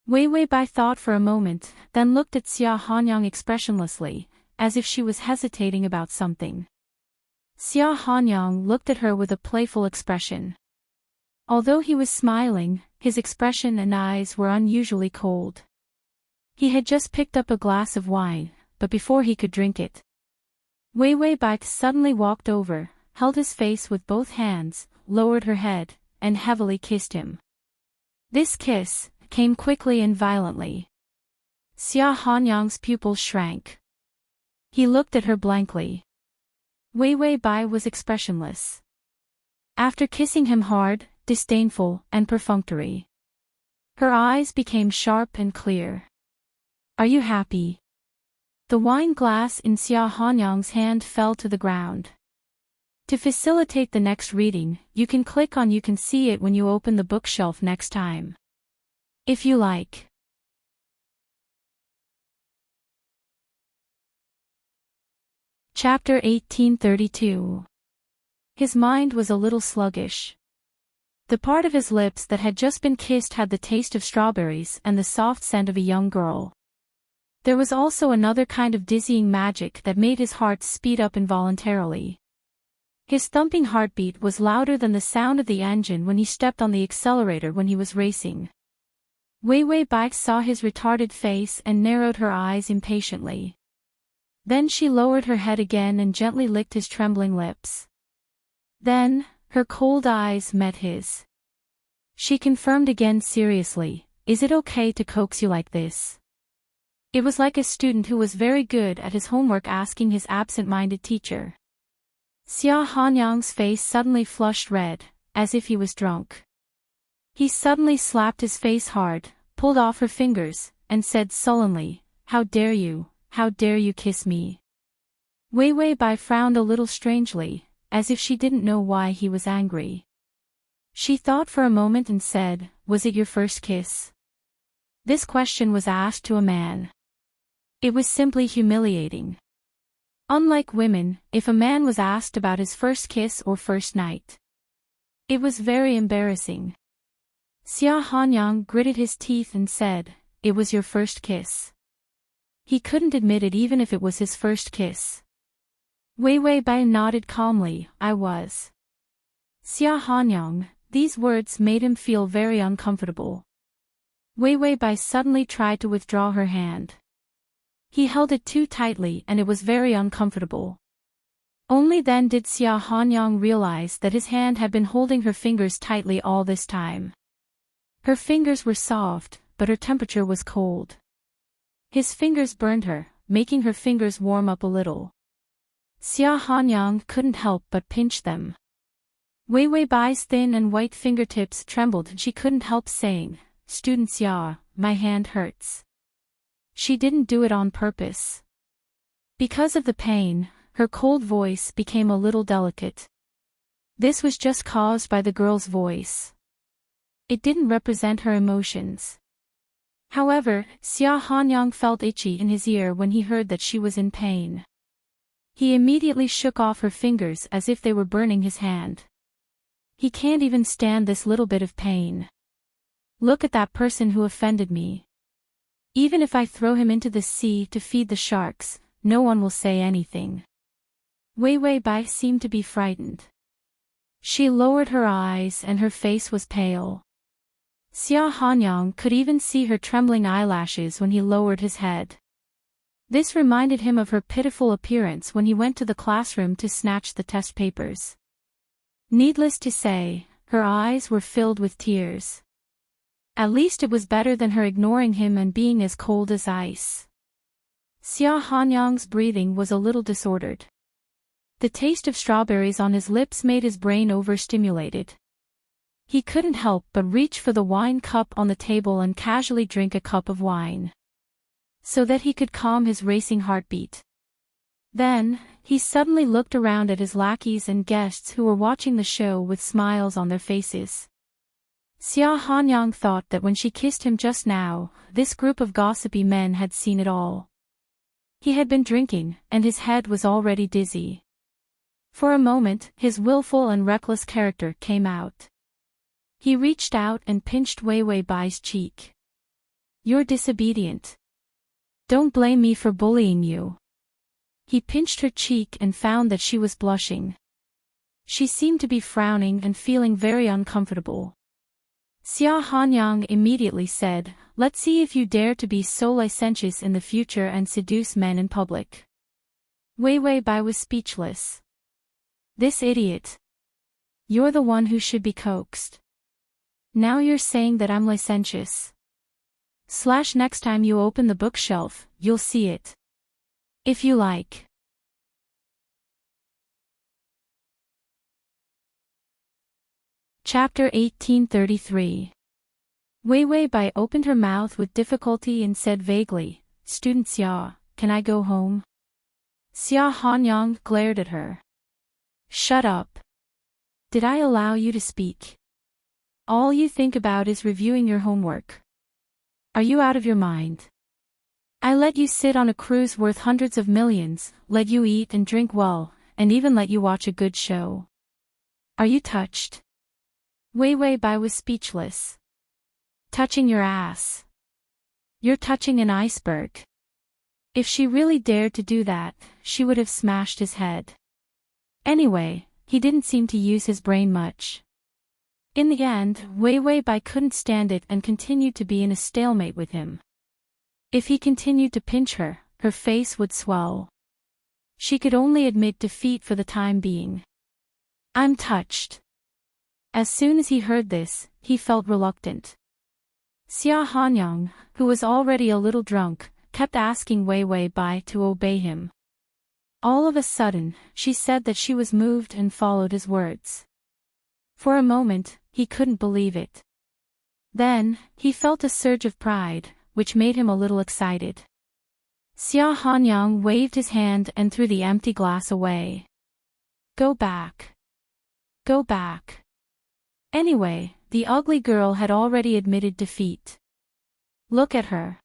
Wei Wei Bai thought for a moment, then looked at Xia Hanyang expressionlessly, as if she was hesitating about something. Xia Hanyang looked at her with a playful expression. Although he was smiling, his expression and eyes were unusually cold. He had just picked up a glass of wine, but before he could drink it, Wei Wei Bai suddenly walked over, held his face with both hands, lowered her head, and heavily kissed him. This kiss came quickly and violently. Xia Hanyang's pupils shrank. He looked at her blankly. Wei Wei Bai was expressionless. After kissing him hard, disdainful, and perfunctory, her eyes became sharp and clear. Are you happy? The wine glass in Xia Hanyang's hand fell to the ground. To facilitate the next reading, you can click on "You can see it when you open the bookshelf next time." If you like. Chapter 1832. His mind was a little sluggish. The part of his lips that had just been kissed had the taste of strawberries and the soft scent of a young girl. There was also another kind of dizzying magic that made his heart speed up involuntarily. His thumping heartbeat was louder than the sound of the engine when he stepped on the accelerator when he was racing. Wei Wei Bai saw his retarded face and narrowed her eyes impatiently. Then she lowered her head again and gently licked his trembling lips. Then, her cold eyes met his. She confirmed again seriously, "Is it okay to coax you like this?" It was like a student who was very good at his homework asking his absent-minded teacher. Xia Hanyang's face suddenly flushed red, as if he was drunk. He suddenly slapped his face hard, pulled off her fingers, and said sullenly, How dare you kiss me?" Wei Wei Bai frowned a little strangely, as if she didn't know why he was angry. She thought for a moment and said, "Was it your first kiss?" This question was asked to a man. It was simply humiliating. Unlike women, if a man was asked about his first kiss or first night, it was very embarrassing. Xia Hanyang gritted his teeth and said, "It was your first kiss." He couldn't admit it even if it was his first kiss. Wei Wei Bai nodded calmly, "I was." Xia Hanyang, these words made him feel very uncomfortable. Wei Wei Bai suddenly tried to withdraw her hand. He held it too tightly and it was very uncomfortable. Only then did Xia Hanyang realize that his hand had been holding her fingers tightly all this time. Her fingers were soft, but her temperature was cold. His fingers burned her, making her fingers warm up a little. Xia Hanyang couldn't help but pinch them. Wei Wei Bai's thin and white fingertips trembled and she couldn't help saying, "Student Xia, my hand hurts." She didn't do it on purpose. Because of the pain, her cold voice became a little delicate. This was just caused by the girl's voice. It didn't represent her emotions. However, Xia Hanyang felt itchy in his ear when he heard that she was in pain. He immediately shook off her fingers as if they were burning his hand. He can't even stand this little bit of pain. Look at that person who offended me. Even if I throw him into the sea to feed the sharks, no one will say anything. Wei Wei Bai seemed to be frightened. She lowered her eyes and her face was pale. Xia Hanyang could even see her trembling eyelashes when he lowered his head. This reminded him of her pitiful appearance when he went to the classroom to snatch the test papers. Needless to say, her eyes were filled with tears. At least it was better than her ignoring him and being as cold as ice. Xia Hanyang's breathing was a little disordered. The taste of strawberries on his lips made his brain overstimulated. He couldn't help but reach for the wine cup on the table and casually drink a cup of wine, so that he could calm his racing heartbeat. Then, he suddenly looked around at his lackeys and guests who were watching the show with smiles on their faces. Xia Hanyang thought that when she kissed him just now, this group of gossipy men had seen it all. He had been drinking, and his head was already dizzy. For a moment, his willful and reckless character came out. He reached out and pinched Wei Wei Bai's cheek. "You're disobedient. Don't blame me for bullying you." He pinched her cheek and found that she was blushing. She seemed to be frowning and feeling very uncomfortable. Xia Hanyang immediately said, "Let's see if you dare to be so licentious in the future and seduce men in public." Wei Wei Bai was speechless. This idiot. You're the one who should be coaxed. Now you're saying that I'm licentious. / next time you open the bookshelf, you'll see it. If you like. Chapter 1833. Wei Wei Bai opened her mouth with difficulty and said vaguely, "Student Xia, can I go home?" Xia Hanyang glared at her. "Shut up. Did I allow you to speak? All you think about is reviewing your homework. Are you out of your mind? I let you sit on a cruise worth hundreds of millions, let you eat and drink well, and even let you watch a good show. Are you touched?" Wei Wei Bai was speechless. "Touching your ass. You're touching an iceberg." If she really dared to do that, she would have smashed his head. Anyway, he didn't seem to use his brain much. In the end, Wei Wei Bai couldn't stand it and continued to be in a stalemate with him. If he continued to pinch her, her face would swell. She could only admit defeat for the time being. "I'm touched." As soon as he heard this, he felt reluctant. Xia Hanyang, who was already a little drunk, kept asking Wei Wei Bai to obey him. All of a sudden, she said that she was moved and followed his words. For a moment, he couldn't believe it. Then, he felt a surge of pride, which made him a little excited. Xia Hanyang waved his hand and threw the empty glass away. "Go back. Go back." Anyway, the ugly girl had already admitted defeat. Look at her.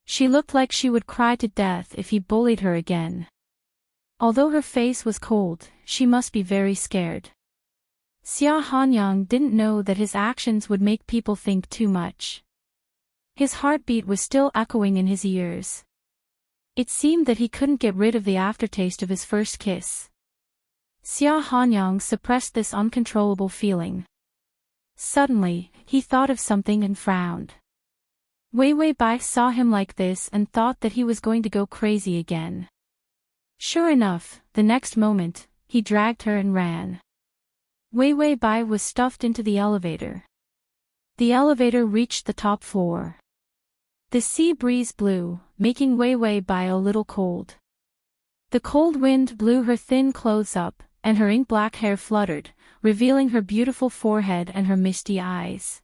She looked like she would cry to death if he bullied her again. Although her face was cold, she must be very scared. Xia Hanyang didn't know that his actions would make people think too much. His heartbeat was still echoing in his ears. It seemed that he couldn't get rid of the aftertaste of his first kiss. Xia Hanyang suppressed this uncontrollable feeling. Suddenly, he thought of something and frowned. Wei Wei Bai saw him like this and thought that he was going to go crazy again. Sure enough, the next moment, he dragged her and ran. Wei Wei Bai was stuffed into the elevator. The elevator reached the top floor. The sea breeze blew, making Wei Wei Bai a little cold. The cold wind blew her thin clothes up, and her ink-black hair fluttered, revealing her beautiful forehead and her misty eyes.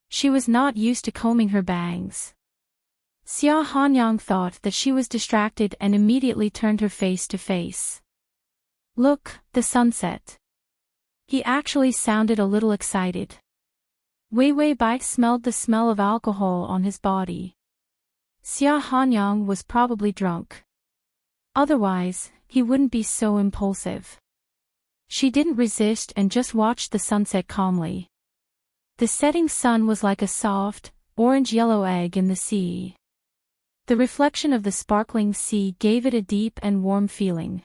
She was not used to combing her bangs. Xia Hanyang thought that she was distracted and immediately turned her face to face. "Look, the sunset." He actually sounded a little excited. Wei Wei Bai smelled the smell of alcohol on his body. Xia Hanyang was probably drunk. Otherwise, he wouldn't be so impulsive. She didn't resist and just watched the sunset calmly. The setting sun was like a soft, orange-yellow egg in the sea. The reflection of the sparkling sea gave it a deep and warm feeling.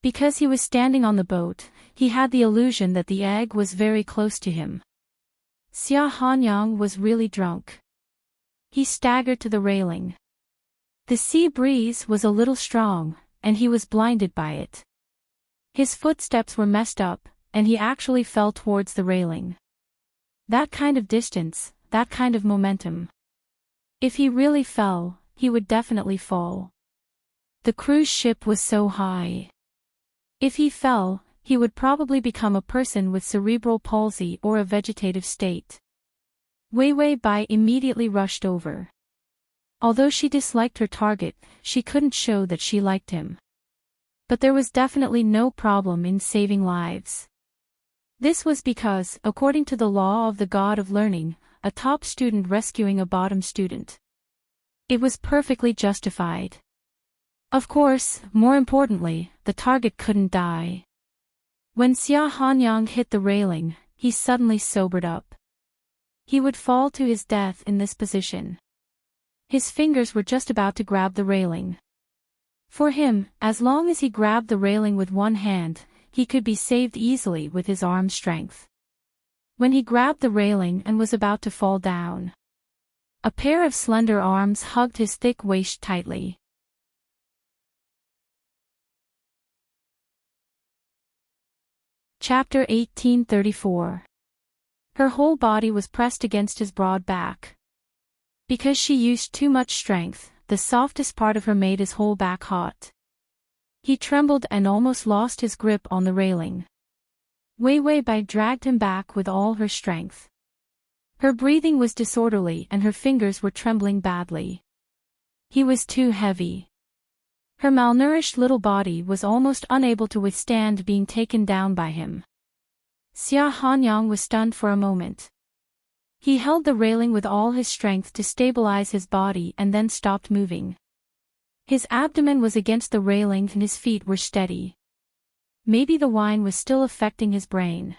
Because he was standing on the boat, he had the illusion that the egg was very close to him. Xia Hanyang was really drunk. He staggered to the railing. The sea breeze was a little strong, and he was blinded by it. His footsteps were messed up, and he actually fell towards the railing. That kind of distance, that kind of momentum. If he really fell, he would definitely fall. The cruise ship was so high. If he fell, he would probably become a person with cerebral palsy or a vegetative state. Wei Wei Bai immediately rushed over. Although she disliked her target, she couldn't show that she liked him. But there was definitely no problem in saving lives. This was because, according to the law of the god of learning, a top student rescuing a bottom student. It was perfectly justified. Of course, more importantly, the target couldn't die. When Xia Hanyang hit the railing, he suddenly sobered up. He would fall to his death in this position. His fingers were just about to grab the railing. For him, as long as he grabbed the railing with one hand, he could be saved easily with his arm strength. When he grabbed the railing and was about to fall down, a pair of slender arms hugged his thick waist tightly. Chapter 1834. Her whole body was pressed against his broad back. Because she used too much strength, the softest part of her made his whole back hot. He trembled and almost lost his grip on the railing. Wei Wei Bai dragged him back with all her strength. Her breathing was disorderly and her fingers were trembling badly. He was too heavy. Her malnourished little body was almost unable to withstand being taken down by him. Xia Hanyang was stunned for a moment. He held the railing with all his strength to stabilize his body and then stopped moving. His abdomen was against the railing and his feet were steady. Maybe the wine was still affecting his brain.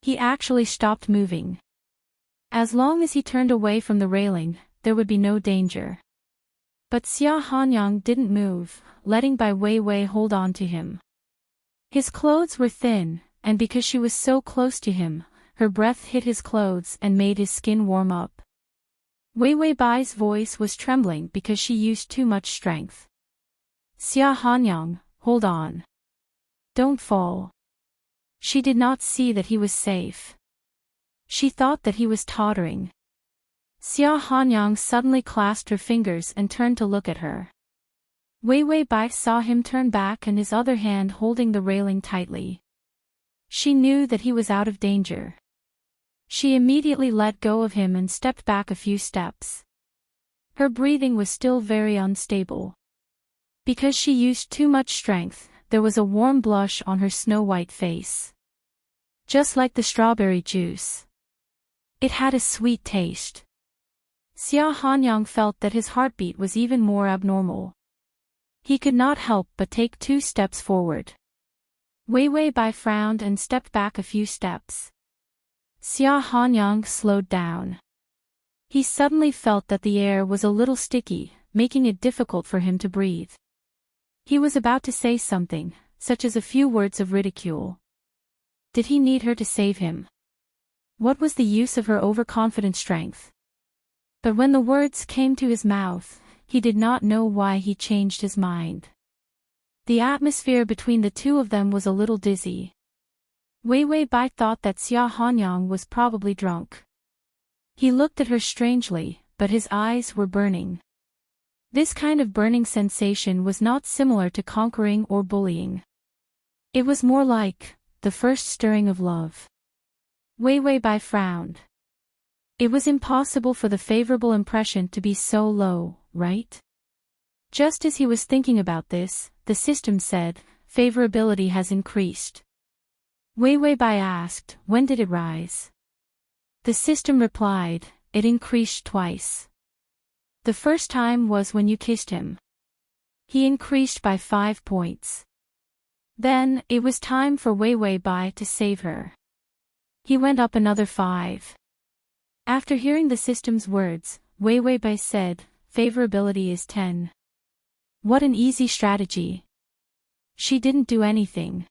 He actually stopped moving. As long as he turned away from the railing, there would be no danger. But Xia Hanyang didn't move, letting Bai Weiwei hold on to him. His clothes were thin, and because she was so close to him, her breath hit his clothes and made his skin warm up. Weiwei Bai's voice was trembling because she used too much strength. Xia Hanyang, hold on. Don't fall. She did not see that he was safe. She thought that he was tottering. Xia Hanyang suddenly clasped her fingers and turned to look at her. Weiwei Bai saw him turn back and his other hand holding the railing tightly. She knew that he was out of danger. She immediately let go of him and stepped back a few steps. Her breathing was still very unstable. Because she used too much strength, there was a warm blush on her snow-white face. Just like the strawberry juice. It had a sweet taste. Xia Hanyang felt that his heartbeat was even more abnormal. He could not help but take 2 steps forward. Weiwei Bai frowned and stepped back a few steps. Xia Hanyang slowed down. He suddenly felt that the air was a little sticky, making it difficult for him to breathe. He was about to say something, such as a few words of ridicule. Did he need her to save him? What was the use of her overconfident strength? But when the words came to his mouth, he did not know why he changed his mind. The atmosphere between the two of them was a little dizzy. Weiwei Bai thought that Xia Hanyang was probably drunk. He looked at her strangely, but his eyes were burning. This kind of burning sensation was not similar to conquering or bullying. It was more like the first stirring of love. Weiwei Bai frowned. It was impossible for the favorable impression to be so low, right? Just as he was thinking about this, the system said, favorability has increased. Weiwei Bai asked, when did it rise? The system replied, it increased twice. The first time was when you kissed him. He increased by 5 points. Then, it was time for Weiwei Bai to save her. He went up another 5. After hearing the system's words, Weiwei Bai said, favorability is 10. What an easy strategy. She didn't do anything.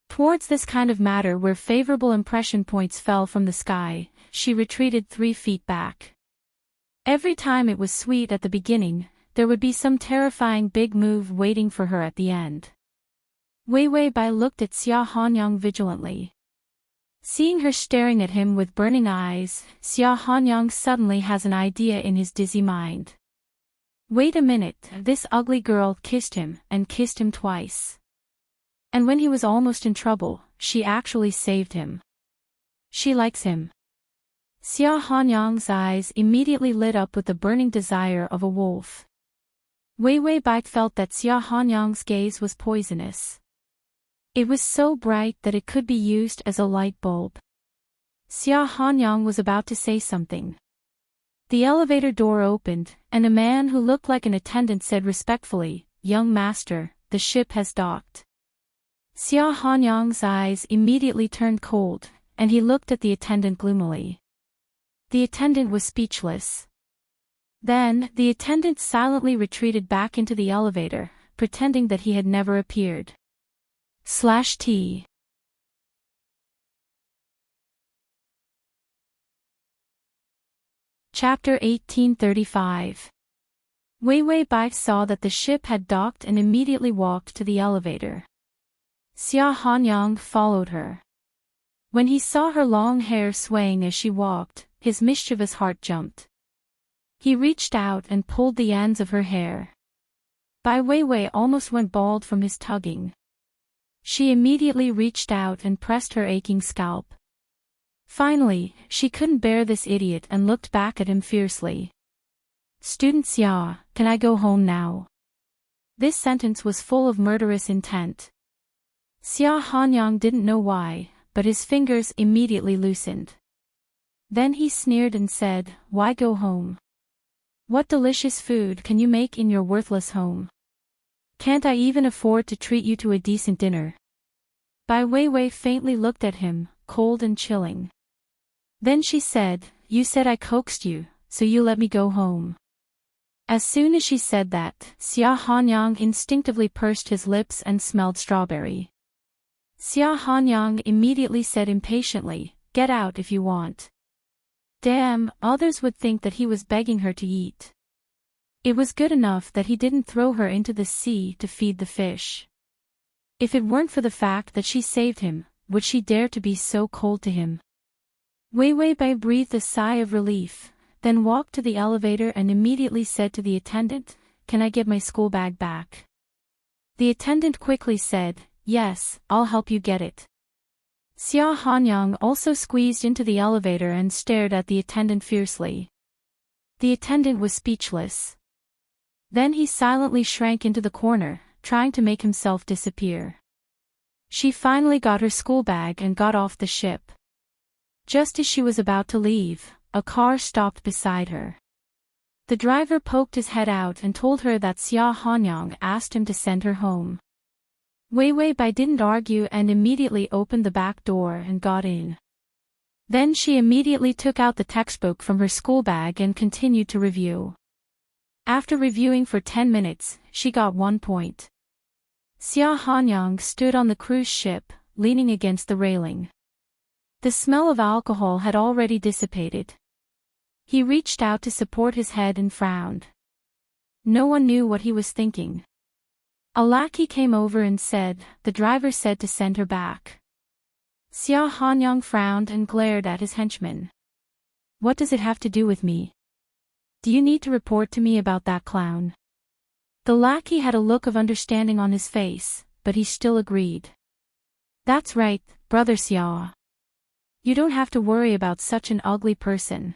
Towards this kind of matter where favorable impression points fell from the sky, she retreated 3 feet back. Every time it was sweet at the beginning, there would be some terrifying big move waiting for her at the end. Weiwei Bai looked at Xia Hanyang vigilantly. Seeing her staring at him with burning eyes, Xia Hanyang suddenly has an idea in his dizzy mind. Wait a minute, this ugly girl kissed him and kissed him twice. And when he was almost in trouble, she actually saved him. She likes him. Xia Hanyang's eyes immediately lit up with the burning desire of a wolf. Weiwei Bai felt that Xia Hanyang's gaze was poisonous. It was so bright that it could be used as a light bulb. Xia Hanyang was about to say something. The elevator door opened, and a man who looked like an attendant said respectfully, "Young master, the ship has docked." Xia Hanyang's eyes immediately turned cold, and he looked at the attendant gloomily. The attendant was speechless. Then, the attendant silently retreated back into the elevator, pretending that he had never appeared. /T Chapter 1835. Weiwei Bai saw that the ship had docked and immediately walked to the elevator. Xia Hanyang followed her. When he saw her long hair swaying as she walked, his mischievous heart jumped. He reached out and pulled the ends of her hair. Bai Weiwei almost went bald from his tugging. She immediately reached out and pressed her aching scalp. Finally, she couldn't bear this idiot and looked back at him fiercely. "Student Xia, can I go home now?" This sentence was full of murderous intent. Xia Hanyang didn't know why, but his fingers immediately loosened. Then he sneered and said, "Why go home? What delicious food can you make in your worthless home? Can't I even afford to treat you to a decent dinner?" Bai Weiwei faintly looked at him, cold and chilling. Then she said, "You said I coaxed you, so you let me go home." As soon as she said that, Xia Hanyang instinctively pursed his lips and smelled strawberry. Xia Hanyang immediately said impatiently, "Get out if you want." Damn, others would think that he was begging her to eat. It was good enough that he didn't throw her into the sea to feed the fish. If it weren't for the fact that she saved him, would she dare to be so cold to him? Weiwei Bai breathed a sigh of relief, then walked to the elevator and immediately said to the attendant, "Can I get my school bag back?" The attendant quickly said, "Yes, I'll help you get it." Xia Hanyang also squeezed into the elevator and stared at the attendant fiercely. The attendant was speechless. Then he silently shrank into the corner, trying to make himself disappear. She finally got her school bag and got off the ship. Just as she was about to leave, a car stopped beside her. The driver poked his head out and told her that Xia Hanyang asked him to send her home. Weiwei Bai didn't argue and immediately opened the back door and got in. Then she immediately took out the textbook from her school bag and continued to review. After reviewing for 10 minutes, she got 1 point. Xia Hanyang stood on the cruise ship, leaning against the railing. The smell of alcohol had already dissipated. He reached out to support his head and frowned. No one knew what he was thinking. A lackey came over and said, "The driver said to send her back." Xia Hanyang frowned and glared at his henchman. "What does it have to do with me? Do you need to report to me about that clown?" The lackey had a look of understanding on his face, but he still agreed. "That's right, brother Xia. You don't have to worry about such an ugly person."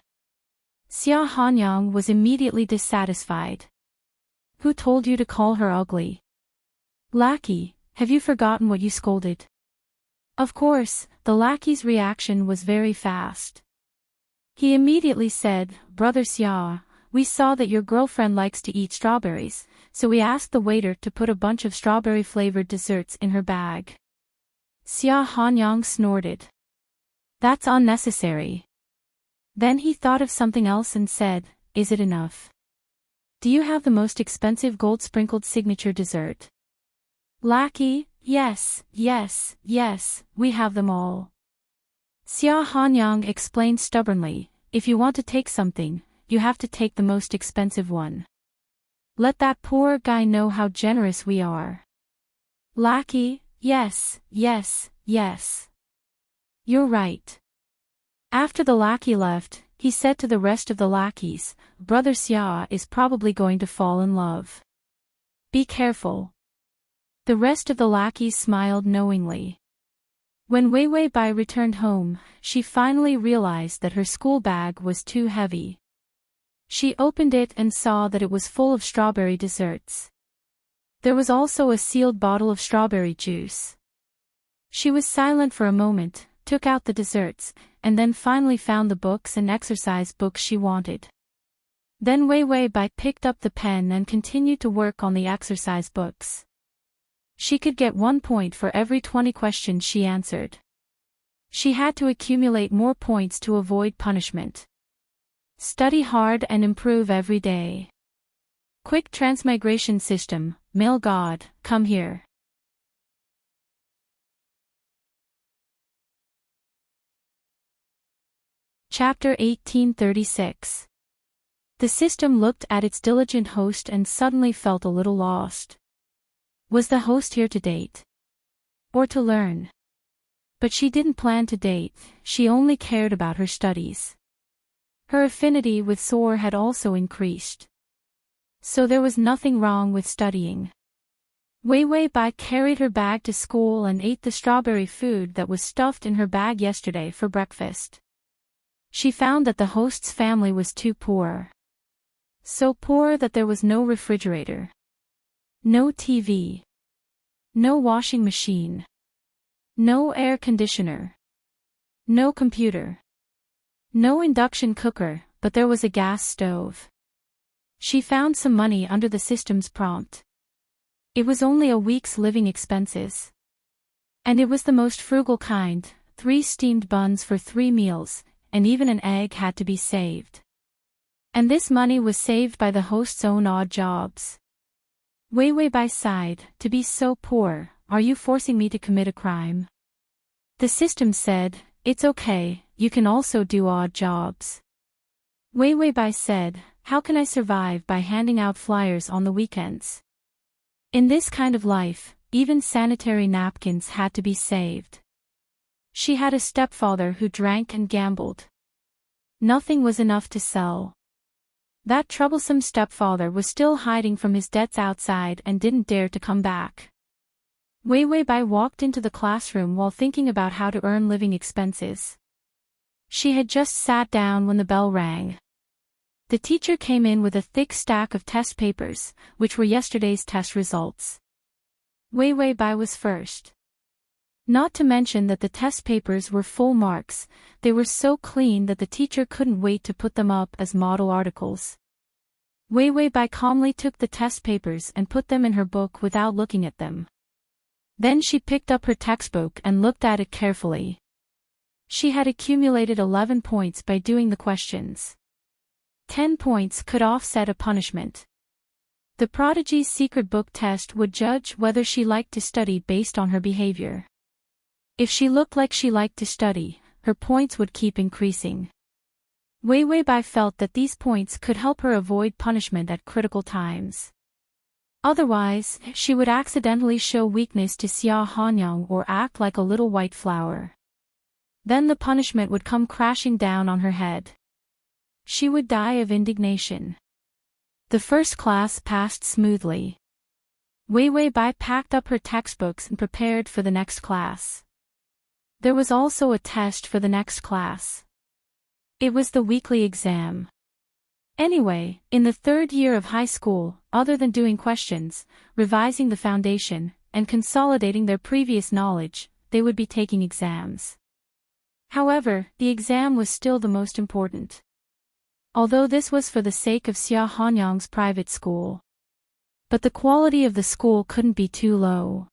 Xia Hanyang was immediately dissatisfied. "Who told you to call her ugly? Lackey, have you forgotten what you scolded?" Of course, the lackey's reaction was very fast. He immediately said, "Brother Xia, we saw that your girlfriend likes to eat strawberries, so we asked the waiter to put a bunch of strawberry-flavored desserts in her bag." Xia Hanyang snorted. "That's unnecessary." Then he thought of something else and said, "Is it enough? Do you have the most expensive gold-sprinkled signature dessert?" Lackey, yes, we have them all." Xia Hanyang explained stubbornly, "If you want to take something, you have to take the most expensive one. Let that poor guy know how generous we are." Lackey, yes. You're right." After the lackey left, he said to the rest of the lackeys, "Brother Xia is probably going to fall in love. Be careful." The rest of the lackeys smiled knowingly. When Weiwei Bai returned home, she finally realized that her school bag was too heavy. She opened it and saw that it was full of strawberry desserts. There was also a sealed bottle of strawberry juice. She was silent for a moment, took out the desserts, and then finally found the books and exercise books she wanted. Then Weiwei Bai picked up the pen and continued to work on the exercise books. She could get 1 point for every 20 questions she answered. She had to accumulate more points to avoid punishment. Study hard and improve every day. Quick transmigration system, male god, come here. Chapter 1836. The system looked at its diligent host and suddenly felt a little lost. Was the host here to date? Or to learn? But she didn't plan to date, she only cared about her studies. Her affinity with soar had also increased. So there was nothing wrong with studying. Wei Wei Bai carried her bag to school and ate the strawberry food that was stuffed in her bag yesterday for breakfast. She found that the host's family was too poor. So poor that there was no refrigerator, no TV, no washing machine, no air conditioner, no computer, no induction cooker, but there was a gas stove. She found some money under the system's prompt. It was only a week's living expenses. And it was the most frugal kind, 3 steamed buns for 3 meals, and even an egg had to be saved. And this money was saved by the host's own odd jobs. Wei Wei Bai sighed, to be so poor, are you forcing me to commit a crime? The system said, it's okay, you can also do odd jobs. Wei Wei Bai said, how can I survive by handing out flyers on the weekends? In this kind of life, even sanitary napkins had to be saved. She had a stepfather who drank and gambled. Nothing was enough to sell. That troublesome stepfather was still hiding from his debts outside and didn't dare to come back. Wei Wei Bai walked into the classroom while thinking about how to earn living expenses. She had just sat down when the bell rang. The teacher came in with a thick stack of test papers, which were yesterday's test results. Wei Wei Bai was first. Not to mention that the test papers were full marks, they were so clean that the teacher couldn't wait to put them up as model articles. Wei Wei Bai calmly took the test papers and put them in her book without looking at them. Then she picked up her textbook and looked at it carefully. She had accumulated 11 points by doing the questions. 10 points could offset a punishment. The prodigy's secret book test would judge whether she liked to study based on her behavior. If she looked like she liked to study, her points would keep increasing. Wei Wei Bai felt that these points could help her avoid punishment at critical times. Otherwise, she would accidentally show weakness to Xia Hanyang or act like a little white flower. Then the punishment would come crashing down on her head. She would die of indignation. The first class passed smoothly. Wei Wei Bai packed up her textbooks and prepared for the next class. There was also a test for the next class. It was the weekly exam. Anyway, in the 3rd year of high school, other than doing questions, revising the foundation, and consolidating their previous knowledge, they would be taking exams. However, the exam was still the most important. Although this was for the sake of Xia Hanyang's private school. But the quality of the school couldn't be too low.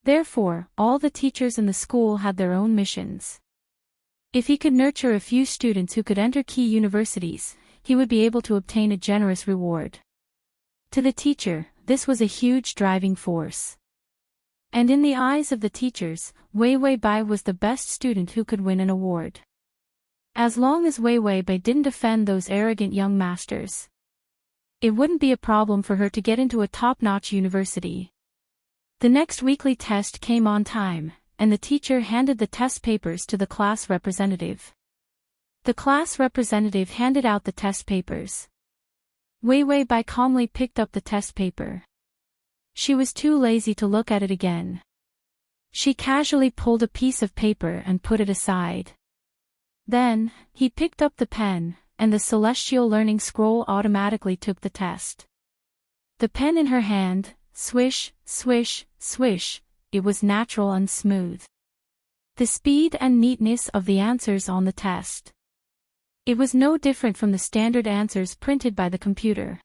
Therefore, all the teachers in the school had their own missions. If he could nurture a few students who could enter key universities, he would be able to obtain a generous reward. To the teacher, this was a huge driving force. And in the eyes of the teachers, Wei Wei Bai was the best student who could win an award. As long as Wei Wei Bai didn't offend those arrogant young masters, it wouldn't be a problem for her to get into a top-notch university. The next weekly test came on time, and the teacher handed the test papers to the class representative. The class representative handed out the test papers. Wei Wei Bai calmly picked up the test paper. She was too lazy to look at it again. She casually pulled a piece of paper and put it aside. Then, he picked up the pen, and the celestial learning scroll automatically took the test. The pen in her hand, swish, swish, swish, it was natural and smooth. The speed and neatness of the answers on the test. It was no different from the standard answers printed by the computer.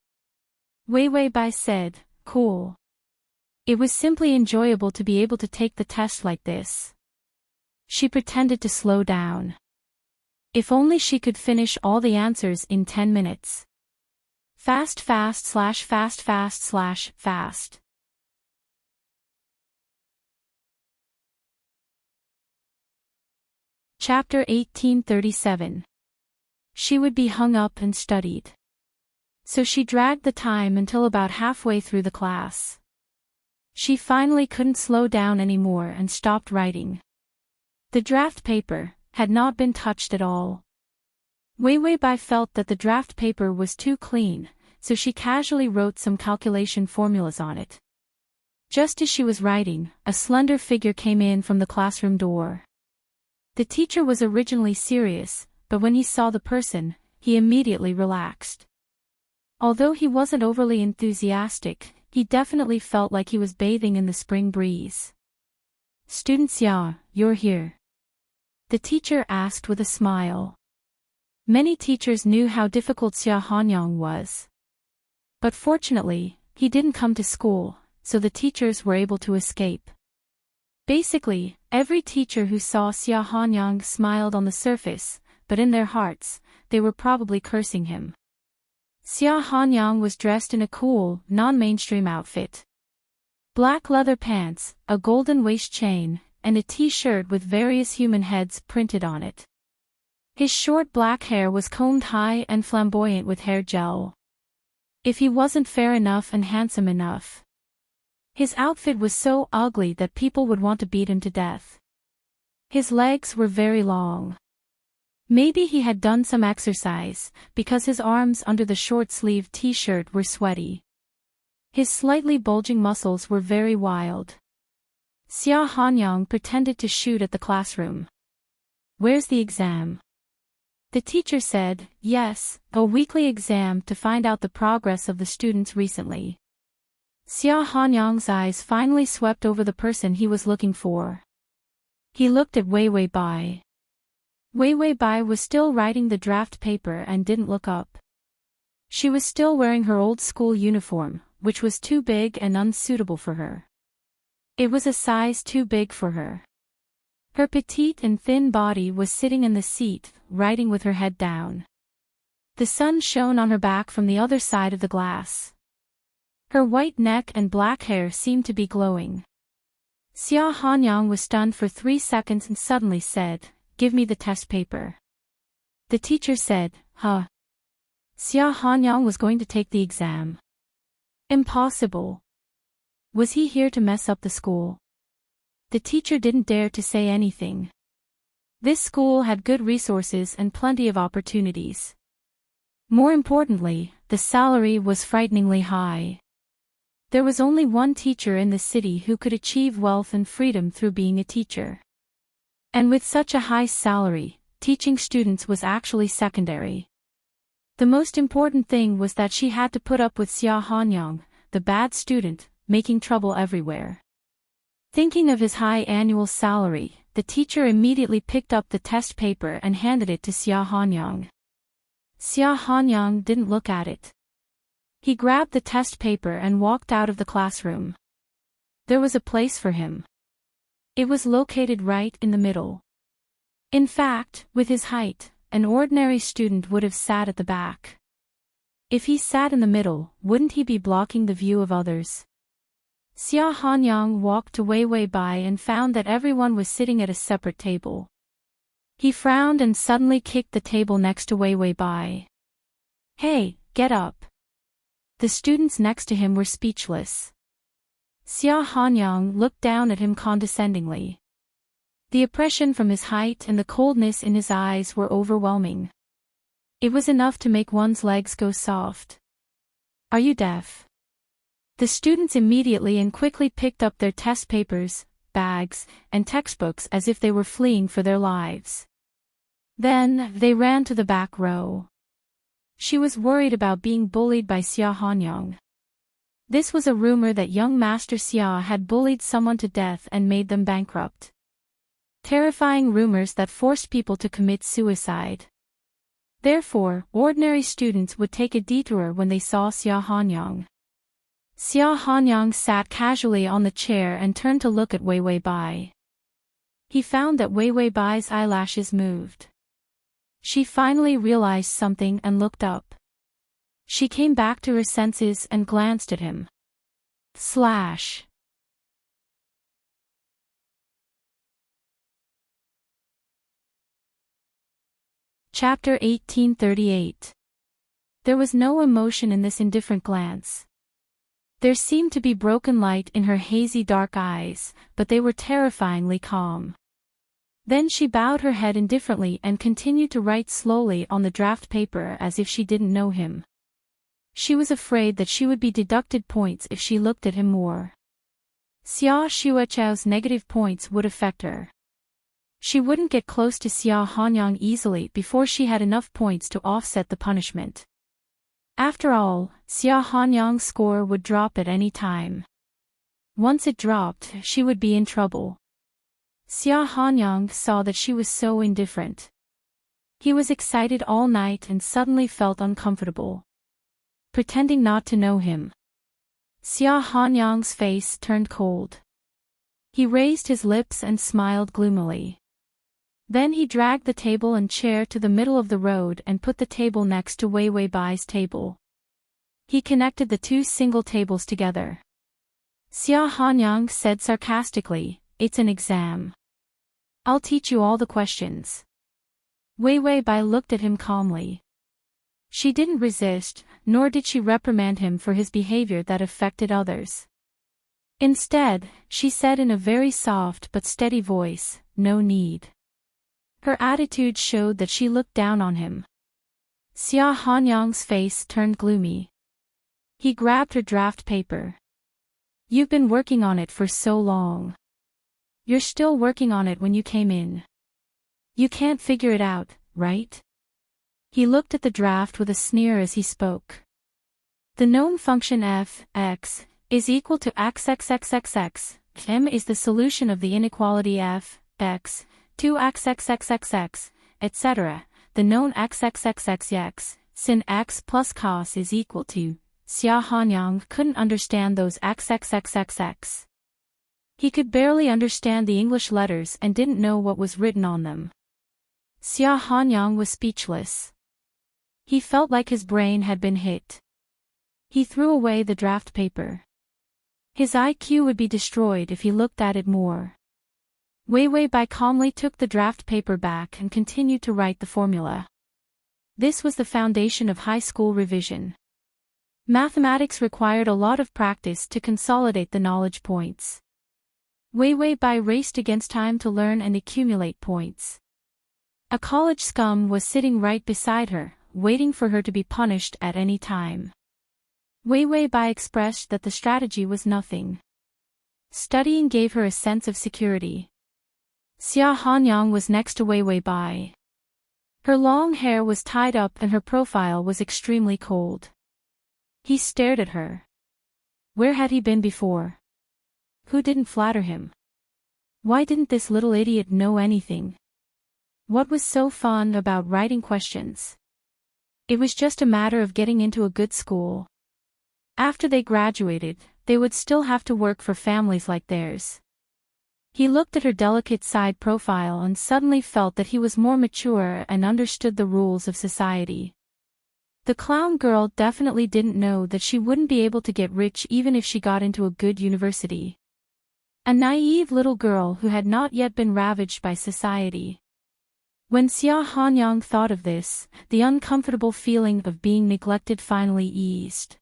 Wei Wei Bai said, cool. It was simply enjoyable to be able to take the test like this. She pretended to slow down. If only she could finish all the answers in 10 minutes. Fast fast slash fast fast slash fast. Chapter 1837. She would be hung up and studied. So she dragged the time until about halfway through the class. She finally couldn't slow down anymore and stopped writing. The draft paper had not been touched at all. Wei Weibai felt that the draft paper was too clean, so she casually wrote some calculation formulas on it. Just as she was writing, a slender figure came in from the classroom door. The teacher was originally serious, but when he saw the person, he immediately relaxed. Although he wasn't overly enthusiastic, he definitely felt like he was bathing in the spring breeze. "Student Xia, you're here?" the teacher asked with a smile. Many teachers knew how difficult Xia Hanyang was. But fortunately, he didn't come to school, so the teachers were able to escape. Basically, every teacher who saw Xia Hanyang smiled on the surface, but in their hearts, they were probably cursing him. Xia Hanyang was dressed in a cool, non-mainstream outfit. Black leather pants, a golden waist chain, and a t-shirt with various human heads printed on it. His short black hair was combed high and flamboyant with hair gel. If he wasn't fair enough and handsome enough. His outfit was so ugly that people would want to beat him to death. His legs were very long. Maybe he had done some exercise, because his arms under the short-sleeved t-shirt were sweaty. His slightly bulging muscles were very wild. Xia Hanyang pretended to shoot at the classroom. "Where's the exam?" The teacher said, "Yes, a weekly exam to find out the progress of the students recently." Xia Hanyang's eyes finally swept over the person he was looking for. He looked at Wei Weibai. Wei Weibai was still writing the draft paper and didn't look up. She was still wearing her old school uniform, which was too big and unsuitable for her. It was a size too big for her. Her petite and thin body was sitting in the seat, writing with her head down. The sun shone on her back from the other side of the glass. Her white neck and black hair seemed to be glowing. Xia Hanyang was stunned for 3 seconds and suddenly said, "Give me the test paper." The teacher said, "Huh?" Xia Hanyang was going to take the exam. Impossible. Was he here to mess up the school? The teacher didn't dare to say anything. This school had good resources and plenty of opportunities. More importantly, the salary was frighteningly high. There was only one teacher in the city who could achieve wealth and freedom through being a teacher. And with such a high salary, teaching students was actually secondary. The most important thing was that she had to put up with Xia Hanyang, the bad student, making trouble everywhere. Thinking of his high annual salary, the teacher immediately picked up the test paper and handed it to Xia Hanyang. Xia Hanyang didn't look at it. He grabbed the test paper and walked out of the classroom. There was a place for him. It was located right in the middle. In fact, with his height, an ordinary student would have sat at the back. If he sat in the middle, wouldn't he be blocking the view of others? Xia Hanyang walked to Wei Weibai and found that everyone was sitting at a separate table. He frowned and suddenly kicked the table next to Wei Weibai. "Hey, get up!" The students next to him were speechless. Xia Hanyang looked down at him condescendingly. The oppression from his height and the coldness in his eyes were overwhelming. It was enough to make one's legs go soft. "Are you deaf?" The students immediately and quickly picked up their test papers, bags, and textbooks as if they were fleeing for their lives. Then, they ran to the back row. She was worried about being bullied by Xia Hanyang. This was a rumor that young Master Xia had bullied someone to death and made them bankrupt. Terrifying rumors that forced people to commit suicide. Therefore, ordinary students would take a detour when they saw Xia Hanyang. Xia Hanyang sat casually on the chair and turned to look at Wei Weibai. He found that Wei Weibai's eyelashes moved. She finally realized something and looked up. She came back to her senses and glanced at him. Slash. Chapter 1838. There was no emotion in this indifferent glance. There seemed to be broken light in her hazy dark eyes, but they were terrifyingly calm. Then she bowed her head indifferently and continued to write slowly on the draft paper as if she didn't know him. She was afraid that she would be deducted points if she looked at him more. Xia Xuechao's negative points would affect her. She wouldn't get close to Xia Hanyang easily before she had enough points to offset the punishment. After all, Xia Hanyang's score would drop at any time. Once it dropped, she would be in trouble. Xia Hanyang saw that she was so indifferent. He was excited all night and suddenly felt uncomfortable. Pretending not to know him. Xia Hanyang's face turned cold. He raised his lips and smiled gloomily. Then he dragged the table and chair to the middle of the road and put the table next to Wei Wei Bai's table. He connected the two single tables together. Xia Hanyang said sarcastically, "It's an exam. I'll teach you all the questions." Wei Wei Bai looked at him calmly. She didn't resist, nor did she reprimand him for his behavior that affected others. Instead, she said in a very soft but steady voice, "No need." Her attitude showed that she looked down on him. Xia Hanyang's face turned gloomy. He grabbed her draft paper. "You've been working on it for so long. You're still working on it when you came in. You can't figure it out, right?" He looked at the draft with a sneer as he spoke. The known function f, x, is equal to xxxxx. M is the solution of the inequality f, x, 2xxxxx, etc. The known xxxxx, sin x plus cos is equal to. Xia Hanyang couldn't understand those xxxxx. He could barely understand the English letters and didn't know what was written on them. Xia Hanyang was speechless. He felt like his brain had been hit. He threw away the draft paper. His IQ would be destroyed if he looked at it more. Wei Wei Bai calmly took the draft paper back and continued to write the formula. This was the foundation of high school revision. Mathematics required a lot of practice to consolidate the knowledge points. Wei Wei Bai raced against time to learn and accumulate points. A college scum was sitting right beside her, waiting for her to be punished at any time. Wei Wei Bai expressed that the strategy was nothing. Studying gave her a sense of security. Xia Hanyang was next to Wei Wei Bai. Her long hair was tied up and her profile was extremely cold. He stared at her. Where had he been before? Who didn't flatter him? Why didn't this little idiot know anything? What was so fun about writing questions? It was just a matter of getting into a good school. After they graduated, they would still have to work for families like theirs. He looked at her delicate side profile and suddenly felt that he was more mature and understood the rules of society. The clown girl definitely didn't know that she wouldn't be able to get rich even if she got into a good university. A naive little girl who had not yet been ravaged by society. When Xia Hanyang thought of this, the uncomfortable feeling of being neglected finally eased.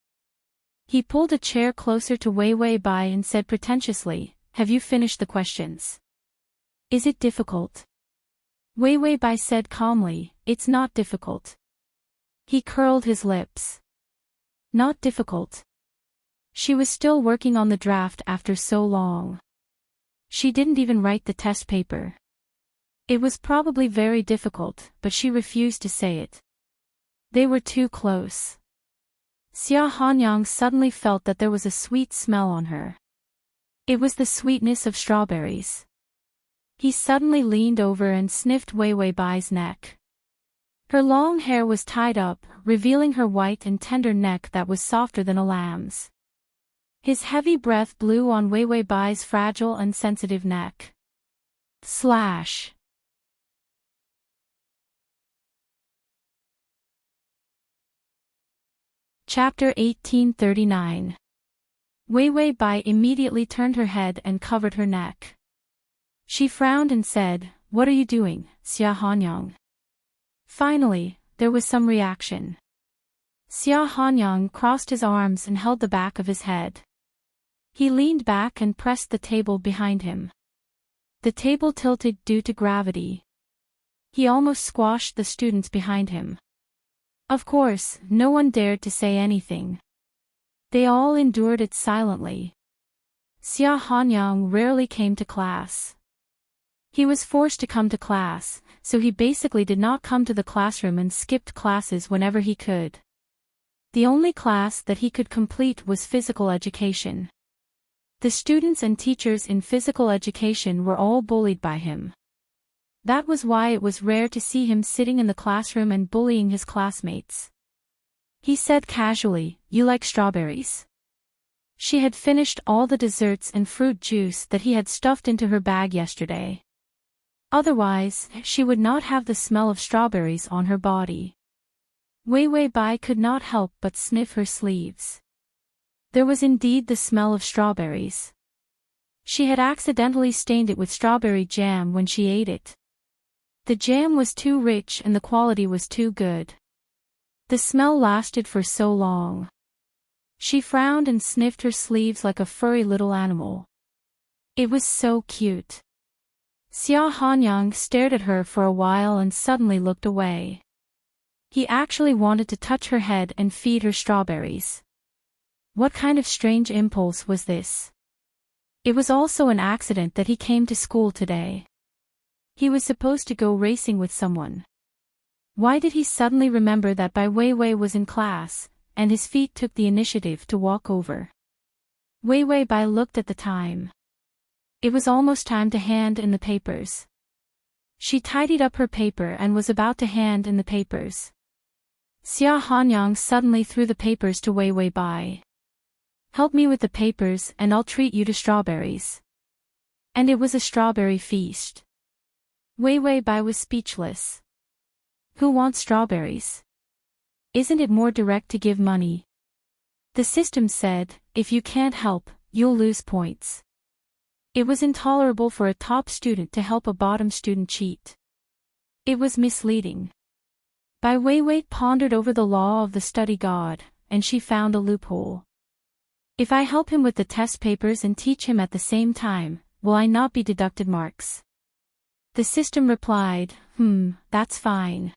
He pulled a chair closer to Wei Wei Bai and said pretentiously, "Have you finished the questions? Is it difficult?" Wei Wei Bai said calmly, "It's not difficult." He curled his lips. Not difficult. She was still working on the draft after so long. She didn't even write the test paper. It was probably very difficult, but she refused to say it. They were too close. Xia Hanyang suddenly felt that there was a sweet smell on her. It was the sweetness of strawberries. He suddenly leaned over and sniffed Wei Wei Bai's neck. Her long hair was tied up, revealing her white and tender neck that was softer than a lamb's. His heavy breath blew on Wei Wei Bai's fragile and sensitive neck. Slash. Chapter 1839. Wei Wei Bai immediately turned her head and covered her neck. She frowned and said, "What are you doing, Xia Hanyang?" Finally, there was some reaction. Xia Hanyang crossed his arms and held the back of his head. He leaned back and pressed the table behind him. The table tilted due to gravity. He almost squashed the students behind him. Of course, no one dared to say anything. They all endured it silently. Xia Hanyang rarely came to class. He was forced to come to class, so he basically did not come to the classroom and skipped classes whenever he could. The only class that he could complete was physical education. The students and teachers in physical education were all bullied by him. That was why it was rare to see him sitting in the classroom and bullying his classmates. He said casually, "You like strawberries?" She had finished all the desserts and fruit juice that he had stuffed into her bag yesterday. Otherwise, she would not have the smell of strawberries on her body. Wei Wei Bai could not help but sniff her sleeves. There was indeed the smell of strawberries. She had accidentally stained it with strawberry jam when she ate it. The jam was too rich and the quality was too good. The smell lasted for so long. She frowned and sniffed her sleeves like a furry little animal. It was so cute. Xia Hanyang stared at her for a while and suddenly looked away. He actually wanted to touch her head and feed her strawberries. What kind of strange impulse was this? It was also an accident that he came to school today. He was supposed to go racing with someone. Why did he suddenly remember that Bai Weiwei was in class, and his feet took the initiative to walk over? Weiwei Bai looked at the time. It was almost time to hand in the papers. She tidied up her paper and was about to hand in the papers. Xia Hanyang suddenly threw the papers to Weiwei Bai. "Help me with the papers and I'll treat you to strawberries." And it was a strawberry feast. Weiwei Bai was speechless. Who wants strawberries? Isn't it more direct to give money? The system said, if you can't help, you'll lose points. It was intolerable for a top student to help a bottom student cheat. It was misleading. Bai Weiwei pondered over the law of the study god, and she found a loophole. If I help him with the test papers and teach him at the same time, will I not be deducted marks? The system replied, that's fine.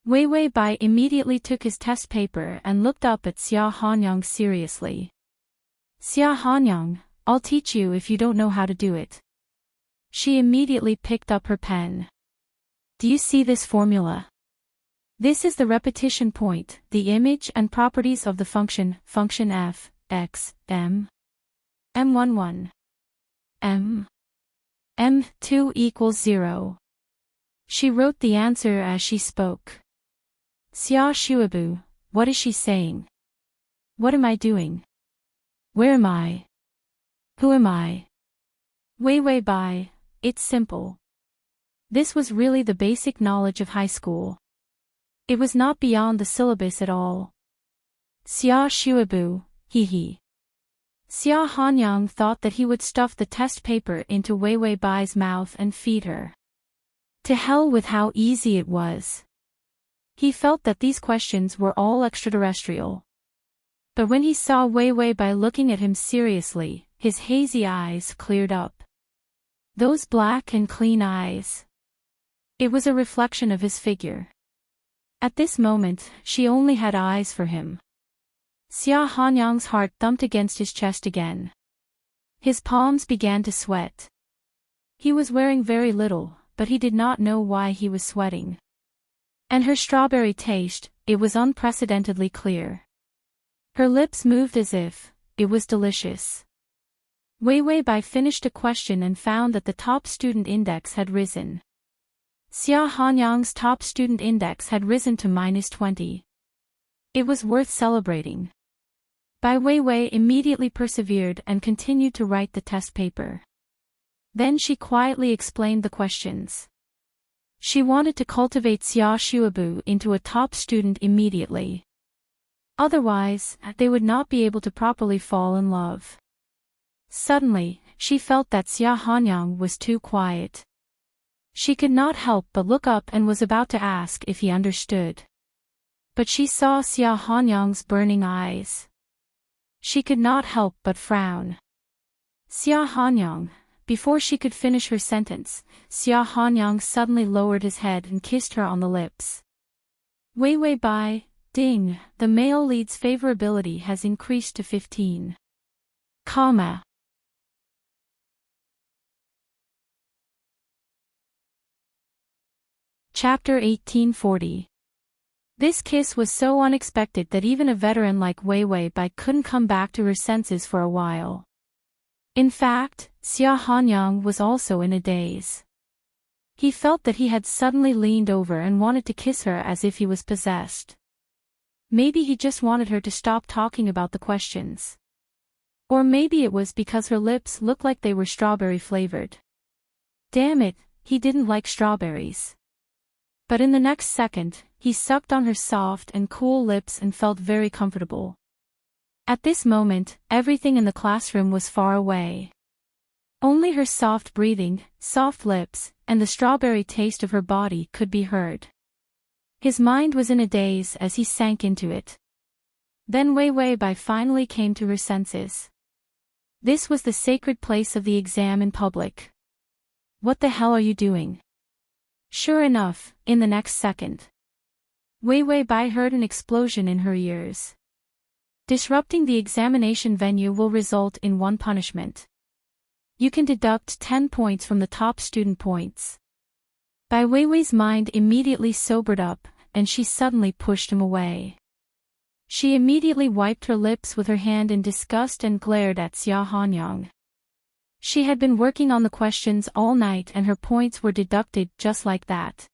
Weiwei Bai immediately took his test paper and looked up at Xia Hanyang seriously. "Xia Hanyang, I'll teach you if you don't know how to do it." She immediately picked up her pen. "Do you see this formula? This is the repetition point, the image and properties of the function f, x, m. m11. m2 equals 0. She wrote the answer as she spoke. "Xia Shuabu, what is she saying? What am I doing? Where am I? Who am I?" Weiwei Bai, it's simple. This was really the basic knowledge of high school. It was not beyond the syllabus at all. Xia Shuabu, he. Xia Hanyang thought that he would stuff the test paper into Weiwei Bai's mouth and feed her. To hell with how easy it was. He felt that these questions were all extraterrestrial. But when he saw Weiwei Bai looking at him seriously, his hazy eyes cleared up. Those black and clean eyes. It was a reflection of his figure. At this moment, she only had eyes for him. Xia Hanyang's heart thumped against his chest again. His palms began to sweat. He was wearing very little, but he did not know why he was sweating. And her strawberry taste, it was unprecedentedly clear. Her lips moved as if it was delicious. Weiwei Bai finished a question and found that the top student index had risen. Xia Hanyang's top student index had risen to -20. It was worth celebrating. Bai Weiwei immediately persevered and continued to write the test paper. Then she quietly explained the questions. She wanted to cultivate Xia Shuabu into a top student immediately. Otherwise, they would not be able to properly fall in love. Suddenly, she felt that Xia Hanyang was too quiet. She could not help but look up and was about to ask if he understood. But she saw Xia Hanyang's burning eyes. She could not help but frown. "Xia Hanyang, Before she could finish her sentence, Xia Hanyang suddenly lowered his head and kissed her on the lips. Wei Wei Bai, ding, the male lead's favorability has increased to 15. Comma. Chapter 1840. This kiss was so unexpected that even a veteran like Wei Wei Bai couldn't come back to her senses for a while. In fact, Xia Hanyang was also in a daze. He felt that he had suddenly leaned over and wanted to kiss her as if he was possessed. Maybe he just wanted her to stop talking about the questions. Or maybe it was because her lips looked like they were strawberry flavored. Damn it, he didn't like strawberries. But in the next second, he sucked on her soft and cool lips and felt very comfortable. At this moment, everything in the classroom was far away. Only her soft breathing, soft lips, and the strawberry taste of her body could be heard. His mind was in a daze as he sank into it. Then Wei Wei Bai finally came to her senses. This was the sacred place of the exam in public. What the hell are you doing? Sure enough, in the next second, Wei Wei Bai heard an explosion in her ears. Disrupting the examination venue will result in 1 punishment. You can deduct 10 points from the top student points. Bai Wei Wei's mind immediately sobered up, and she suddenly pushed him away. She immediately wiped her lips with her hand in disgust and glared at Xia Hanyang. She had been working on the questions all night and her points were deducted just like that.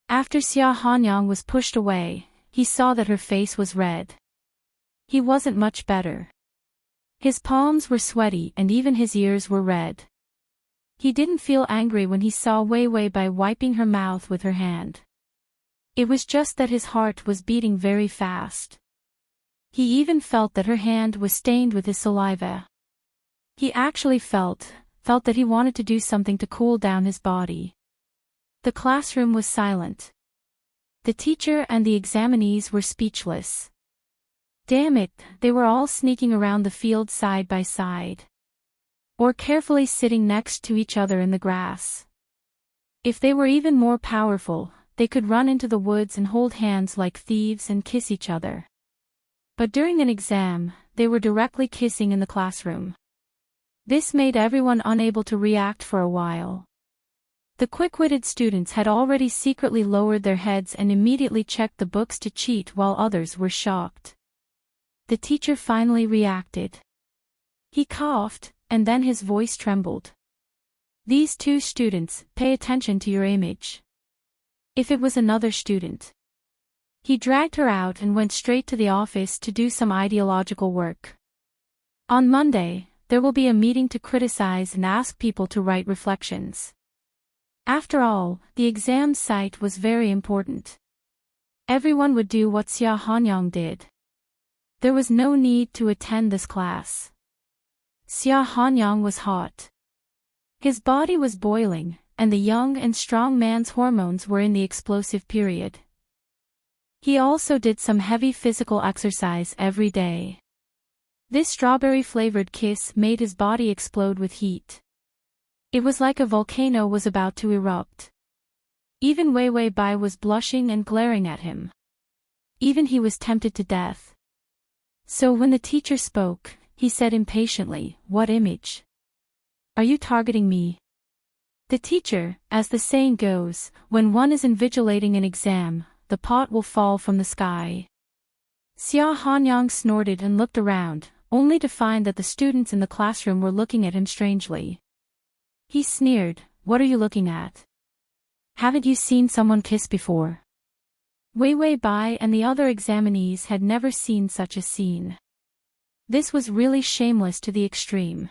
After Xia Hanyang was pushed away, he saw that her face was red. He wasn't much better. His palms were sweaty and even his ears were red. He didn't feel angry when he saw Wei Wei Bai wiping her mouth with her hand. It was just that his heart was beating very fast. He even felt that her hand was stained with his saliva. He actually felt that he wanted to do something to cool down his body. The classroom was silent. The teacher and the examinees were speechless. Damn it, they were all sneaking around the field side by side. Or carefully sitting next to each other in the grass. If they were even more powerful, they could run into the woods and hold hands like thieves and kiss each other. But during an exam, they were directly kissing in the classroom. This made everyone unable to react for a while. The quick-witted students had already secretly lowered their heads and immediately checked the books to cheat while others were shocked. The teacher finally reacted. He coughed, and then his voice trembled. These 2 students, pay attention to your image. If it was another student. He dragged her out and went straight to the office to do some ideological work. On Monday, there will be a meeting to criticize and ask people to write reflections. After all, the exam site was very important. Everyone would do what Xia Hanyang did. There was no need to attend this class. Xia Hanyang was hot. His body was boiling, and the young and strong man's hormones were in the explosive period. He also did some heavy physical exercise every day. This strawberry-flavored kiss made his body explode with heat. It was like a volcano was about to erupt. Even Wei Wei Bai was blushing and glaring at him. Even he was tempted to death. So when the teacher spoke, he said impatiently, "What image? Are you targeting me?" The teacher, as the saying goes, when one is invigilating an exam, the pot will fall from the sky. Xia Hanyang snorted and looked around, only to find that the students in the classroom were looking at him strangely. He sneered, "What are you looking at? Haven't you seen someone kiss before?" Wei Wei Bai and the other examinees had never seen such a scene. This was really shameless to the extreme.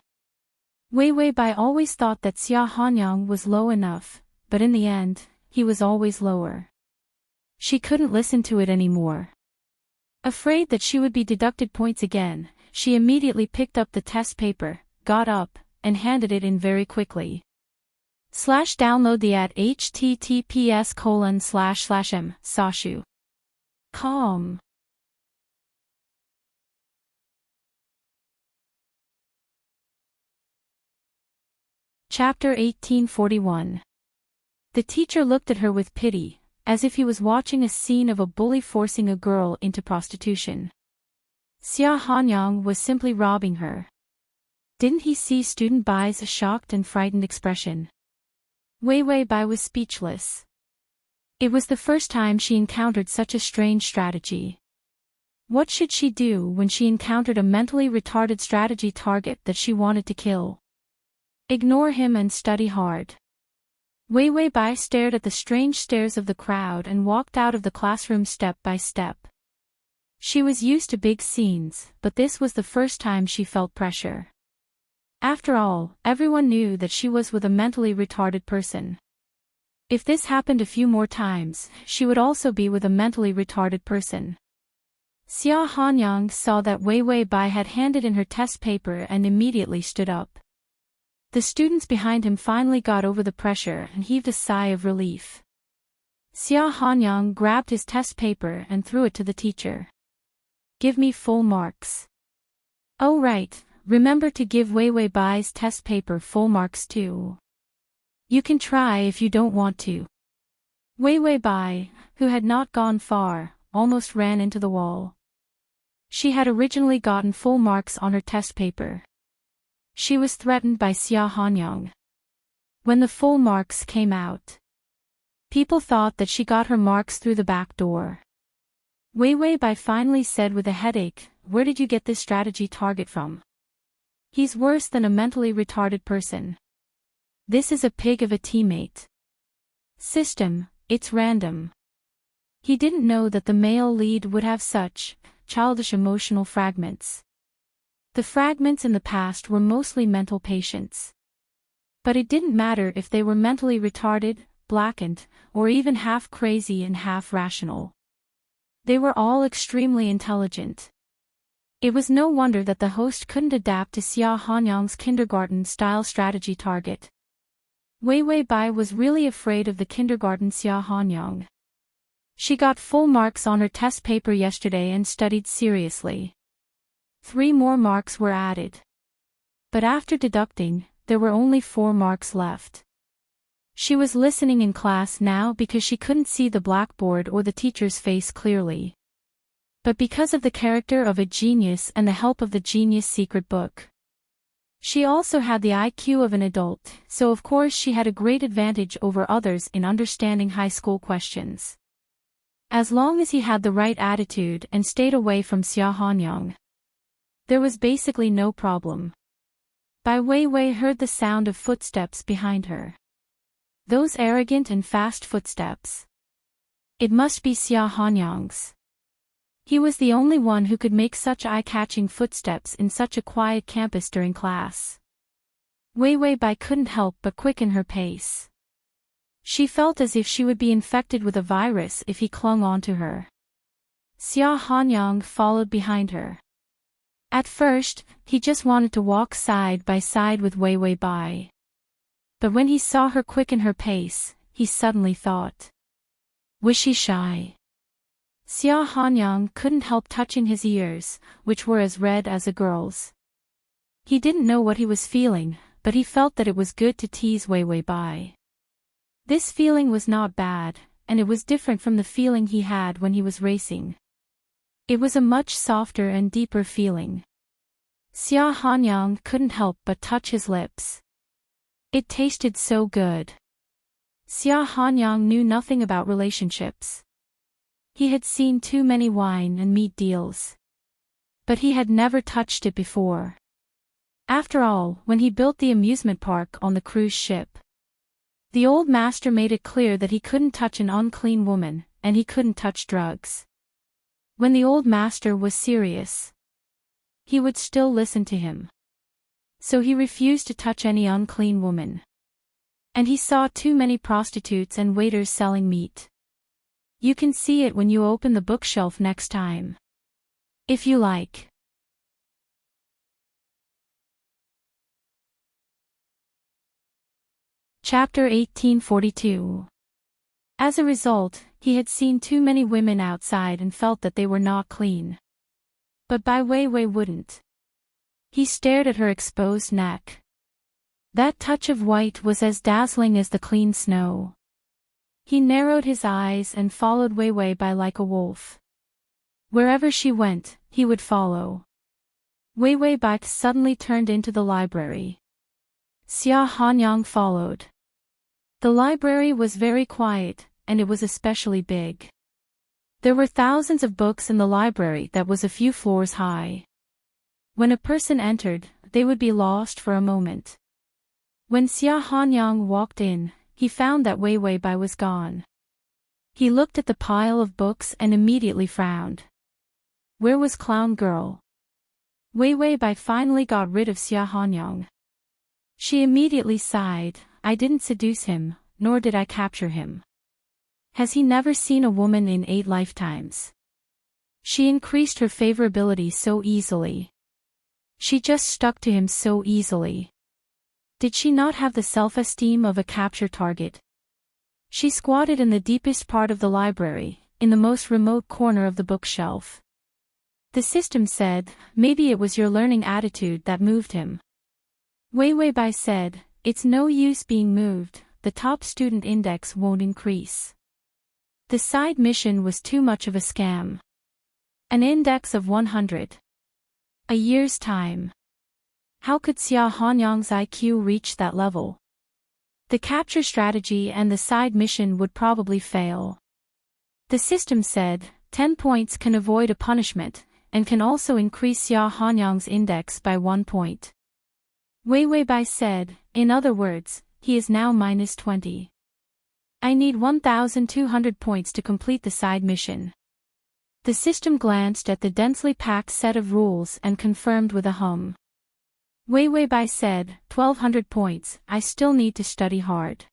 Wei Wei Bai always thought that Xia Hanyang was low enough, but in the end, he was always lower. She couldn't listen to it anymore. Afraid that she would be deducted points again, she immediately picked up the test paper, got up, and handed it in very quickly. Download the at https://m, Sashu. Calm. Chapter 1841. The teacher looked at her with pity, as if he was watching a scene of a bully forcing a girl into prostitution. Xia Hanyang was simply robbing her. Didn't he see student Bai's shocked and frightened expression? Wei Wei Bai was speechless. It was the first time she encountered such a strange strategy. What should she do when she encountered a mentally retarded strategy target that she wanted to kill? Ignore him and study hard. Wei Wei Bai stared at the strange stares of the crowd and walked out of the classroom step by step. She was used to big scenes, but this was the first time she felt pressure. After all, everyone knew that she was with a mentally retarded person. If this happened a few more times, she would also be with a mentally retarded person. Xia Hanyang saw that Wei Wei Bai had handed in her test paper and immediately stood up. The students behind him finally got over the pressure and heaved a sigh of relief. Xia Hanyang grabbed his test paper and threw it to the teacher. Give me full marks. Oh right, remember to give Wei Wei Bai's test paper full marks too. You can try if you don't want to. Wei Wei Bai, who had not gone far, almost ran into the wall. She had originally gotten full marks on her test paper. She was threatened by Xia Hanyang. When the full marks came out, people thought that she got her marks through the back door. Wei Wei Bai finally said with a headache, "Where did you get this strategy target from? He's worse than a mentally retarded person. This is a pig of a teammate. System, it's random." He didn't know that the male lead would have such childish emotional fragments. The fragments in the past were mostly mental patients. But it didn't matter if they were mentally retarded, blackened, or even half crazy and half rational. They were all extremely intelligent. It was no wonder that the host couldn't adapt to Xia Hanyang's kindergarten-style strategy target. Wei Wei Bai was really afraid of the kindergarten Xia Hanyang. She got full marks on her test paper yesterday and studied seriously. 3 more marks were added. But after deducting, there were only 4 marks left. She was listening in class now because she couldn't see the blackboard or the teacher's face clearly. But because of the character of a genius and the help of the genius secret book. She also had the IQ of an adult, so of course she had a great advantage over others in understanding high school questions. As long as he had the right attitude and stayed away from Xia Hanyang, there was basically no problem. Bai Wei Wei heard the sound of footsteps behind her. Those arrogant and fast footsteps. It must be Xia Hanyang's. He was the only one who could make such eye-catching footsteps in such a quiet campus during class. Wei Wei Bai couldn't help but quicken her pace. She felt as if she would be infected with a virus if he clung on to her. Xia Hanyang followed behind her. At first, he just wanted to walk side by side with Wei Wei Bai. But when he saw her quicken her pace, he suddenly thought, was she shy? Xia Hanyang couldn't help touching his ears, which were as red as a girl's. He didn't know what he was feeling, but he felt that it was good to tease Wei Wei Bai. This feeling was not bad, and it was different from the feeling he had when he was racing. It was a much softer and deeper feeling. Xia Hanyang couldn't help but touch his lips. It tasted so good. Xia Hanyang knew nothing about relationships. He had seen too many wine and meat deals. But he had never touched it before. After all, when he built the amusement park on the cruise ship, the old master made it clear that he couldn't touch an unclean woman, and he couldn't touch drugs. When the old master was serious, he would still listen to him. So he refused to touch any unclean woman. And he saw too many prostitutes and waiters selling meat. You can see it when you open the bookshelf next time. If you like. Chapter 1842. As a result, he had seen too many women outside and felt that they were not clean. But Bai Wei Wei wouldn't. He stared at her exposed neck. That touch of white was as dazzling as the clean snow. He narrowed his eyes and followed Wei Wei Bai like a wolf. Wherever she went, he would follow. Wei Wei Bai suddenly turned into the library. Xia Hanyang followed. The library was very quiet, and it was especially big. There were thousands of books in the library that was a few floors high. When a person entered, they would be lost for a moment. When Xia Hanyang walked in, he found that Wei Wei Bai was gone. He looked at the pile of books and immediately frowned. Where was Clown Girl? Wei Wei Bai finally got rid of Xia Hanyang. She immediately sighed, I didn't seduce him, nor did I capture him. Has he never seen a woman in 8 lifetimes? She increased her favorability so easily. She just stuck to him so easily. Did she not have the self-esteem of a capture target? She squatted in the deepest part of the library, in the most remote corner of the bookshelf. The system said, maybe it was your learning attitude that moved him. Wei Wei Bai said, it's no use being moved, the top student index won't increase. The side mission was too much of a scam. An index of 100. A year's time. How could Xia Hanyang's IQ reach that level? The capture strategy and the side mission would probably fail. The system said, 10 points can avoid a punishment, and can also increase Xia Hanyang's index by 1 point. Wei Wei Bai said, in other words, he is now minus 20. I need 1,200 points to complete the side mission. The system glanced at the densely packed set of rules and confirmed with a hum. Wei Wei Bai said, 1,200 points, I still need to study hard.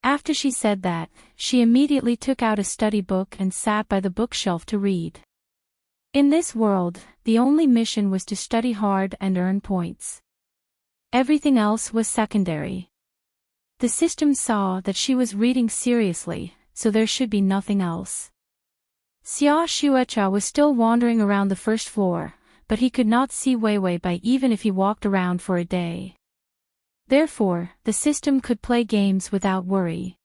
After she said that, she immediately took out a study book and sat by the bookshelf to read. In this world, the only mission was to study hard and earn points. Everything else was secondary. The system saw that she was reading seriously, so there should be nothing else. Xia Xuecha was still wandering around the first floor, but he could not see Wei Wei Bai even if he walked around for a day. Therefore, the system could play games without worry.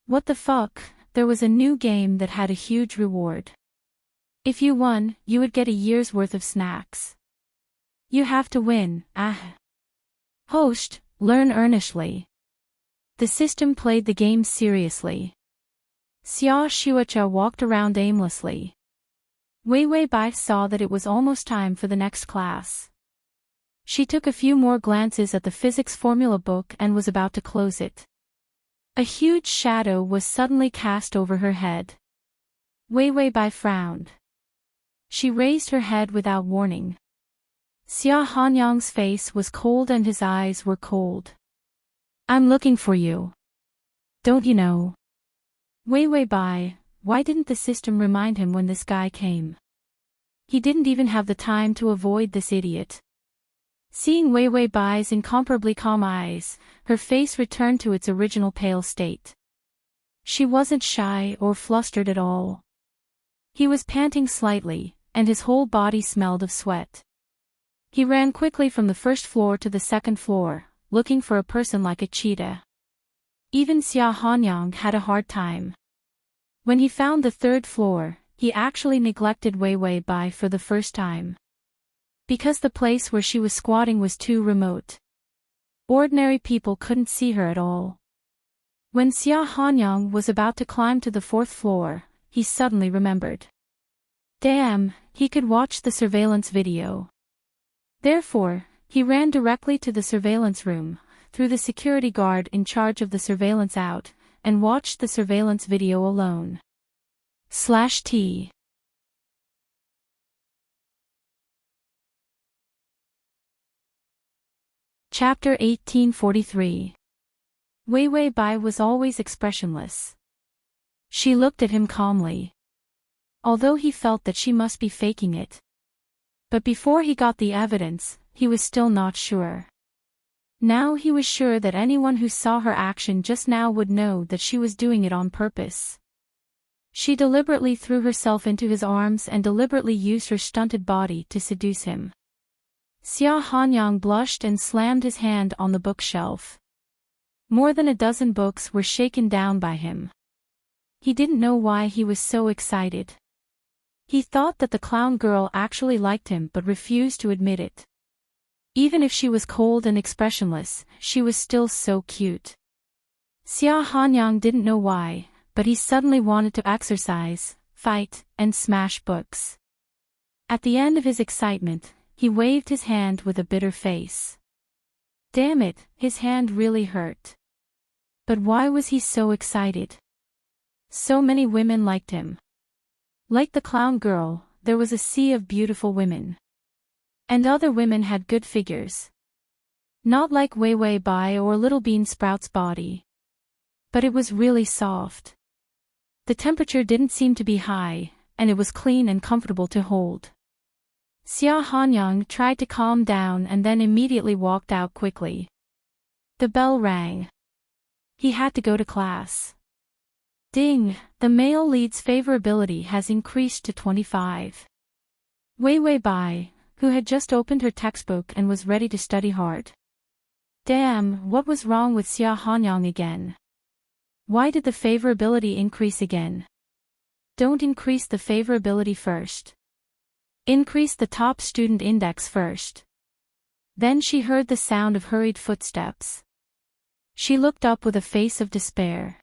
What the fuck, there was a new game that had a huge reward. If you won, you would get a year's worth of snacks. You have to win, Host, learn earnestly. The system played the game seriously. Xia Xuecha walked around aimlessly. Wei Wei Bai saw that it was almost time for the next class. She took a few more glances at the physics formula book and was about to close it. A huge shadow was suddenly cast over her head. Wei Wei Bai frowned. She raised her head without warning. Xia Hanyang's face was cold and his eyes were cold. I'm looking for you. Don't you know? Wei Wei Bai, why didn't the system remind him when this guy came? He didn't even have the time to avoid this idiot. Seeing Wei Wei Bai's incomparably calm eyes, her face returned to its original pale state. She wasn't shy or flustered at all. He was panting slightly, and his whole body smelled of sweat. He ran quickly from the first floor to the second floor, looking for a person like a cheetah. Even Xia Hanyang had a hard time. When he found the third floor, he actually neglected Wei Wei Bai for the first time. Because the place where she was squatting was too remote. Ordinary people couldn't see her at all. When Xia Hanyang was about to climb to the fourth floor, he suddenly remembered. Damn, he could watch the surveillance video. Therefore, he ran directly to the surveillance room, threw the security guard in charge of the surveillance out, and watched the surveillance video alone. /T. Chapter 1843. Wei Wei Bai was always expressionless. She looked at him calmly. Although he felt that she must be faking it. But before he got the evidence, he was still not sure. Now he was sure that anyone who saw her action just now would know that she was doing it on purpose. She deliberately threw herself into his arms and deliberately used her stunted body to seduce him. Xia Hanyang blushed and slammed his hand on the bookshelf. More than a dozen books were shaken down by him. He didn't know why he was so excited. He thought that the clown girl actually liked him but refused to admit it. Even if she was cold and expressionless, she was still so cute. Xia Hanyang didn't know why, but he suddenly wanted to exercise, fight, and smash books. At the end of his excitement, he waved his hand with a bitter face. Damn it, his hand really hurt. But why was he so excited? So many women liked him. Like the clown girl, there was a sea of beautiful women. And other women had good figures. Not like Wei Wei Bai or Little Bean Sprout's body. But it was really soft. The temperature didn't seem to be high, and it was clean and comfortable to hold. Xia Hanyang tried to calm down and then immediately walked out quickly. The bell rang. He had to go to class. Ding, the male lead's favorability has increased to 25. Wei Wei Bai, who had just opened her textbook and was ready to study hard. Damn, what was wrong with Xia Hanyang again? Why did the favorability increase again? Don't increase the favorability first. Increase the top student index first. Then she heard the sound of hurried footsteps. She looked up with a face of despair.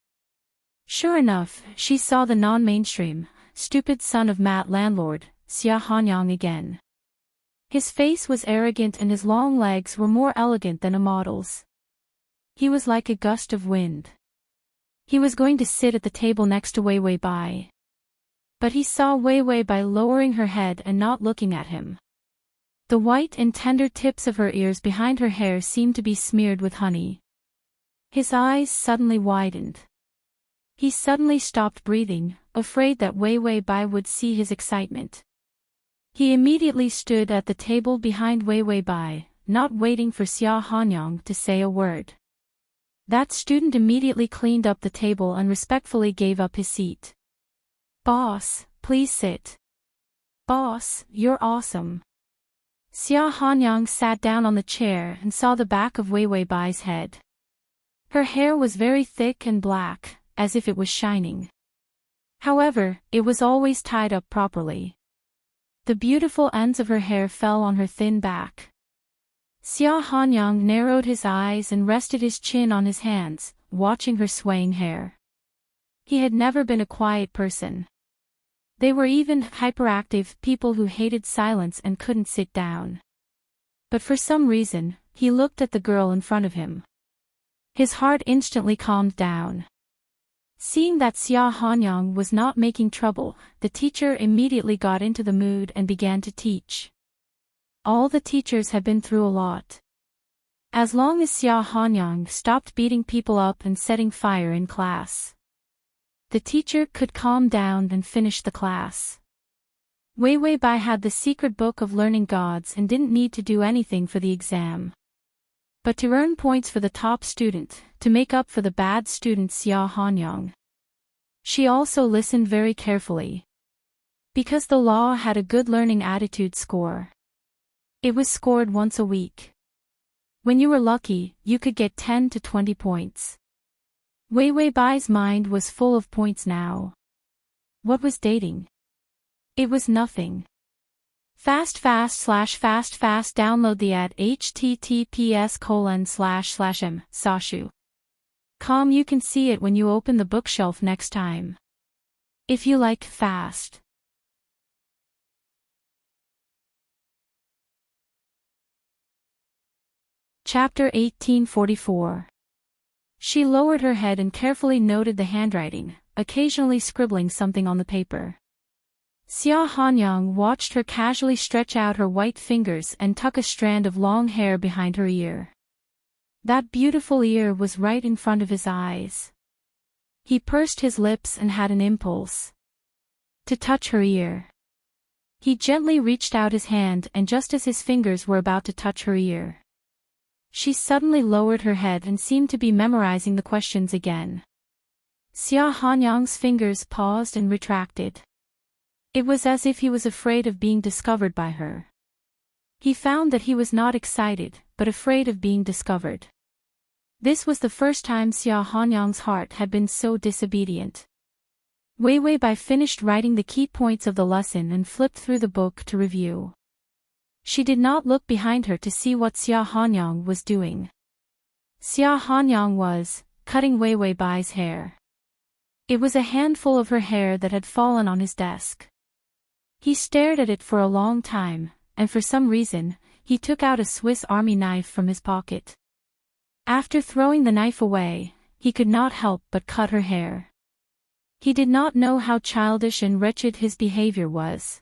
Sure enough, she saw the non-mainstream, stupid son of Matt landlord, Xia Hanyang again. His face was arrogant and his long legs were more elegant than a model's. He was like a gust of wind. He was going to sit at the table next to Wei Wei Bai. But he saw Wei Wei Bai lowering her head and not looking at him. The white and tender tips of her ears behind her hair seemed to be smeared with honey. His eyes suddenly widened. He suddenly stopped breathing, afraid that Wei Wei Bai would see his excitement. He immediately stood at the table behind Wei Wei Bai, not waiting for Xia Hanyang to say a word. That student immediately cleaned up the table and respectfully gave up his seat. Boss, please sit. Boss, you're awesome. Xia Hanyang sat down on the chair and saw the back of Wei Wei Bai's head. Her hair was very thick and black, as if it was shining. However, it was always tied up properly. The beautiful ends of her hair fell on her thin back. Xia Hanyang narrowed his eyes and rested his chin on his hands, watching her swaying hair. He had never been a quiet person. They were even hyperactive people who hated silence and couldn't sit down. But for some reason, he looked at the girl in front of him. His heart instantly calmed down. Seeing that Xia Hanyang was not making trouble, the teacher immediately got into the mood and began to teach. All the teachers had been through a lot. As long as Xia Hanyang stopped beating people up and setting fire in class, the teacher could calm down and finish the class. Wei Wei Bai had the secret book of learning gods and didn't need to do anything for the exam. But to earn points for the top student, to make up for the bad student Xia Hanyang. She also listened very carefully. Because the law had a good learning attitude score. It was scored once a week. When you were lucky, you could get 10 to 20 points. Wei Wei Bai's mind was full of points now. What was dating? It was nothing. Fast download the at https://m/sashu.com. You can see it when you open the bookshelf next time. If you like fast. Chapter 1844. She lowered her head and carefully noted the handwriting, occasionally scribbling something on the paper. Xia Hanyang watched her casually stretch out her white fingers and tuck a strand of long hair behind her ear. That beautiful ear was right in front of his eyes. He pursed his lips and had an impulse to touch her ear. He gently reached out his hand, and just as his fingers were about to touch her ear, she suddenly lowered her head and seemed to be memorizing the questions again. Xia Hanyang's fingers paused and retracted. It was as if he was afraid of being discovered by her. He found that he was not excited, but afraid of being discovered. This was the first time Xia Hanyang's heart had been so disobedient. Wei Wei Bai finished writing the key points of the lesson and flipped through the book to review. She did not look behind her to see what Xia Hanyang was doing. Xia Hanyang was cutting Wei Wei Bai's hair. It was a handful of her hair that had fallen on his desk. He stared at it for a long time, and for some reason, he took out a Swiss Army knife from his pocket. After throwing the knife away, he could not help but cut her hair. He did not know how childish and wretched his behavior was.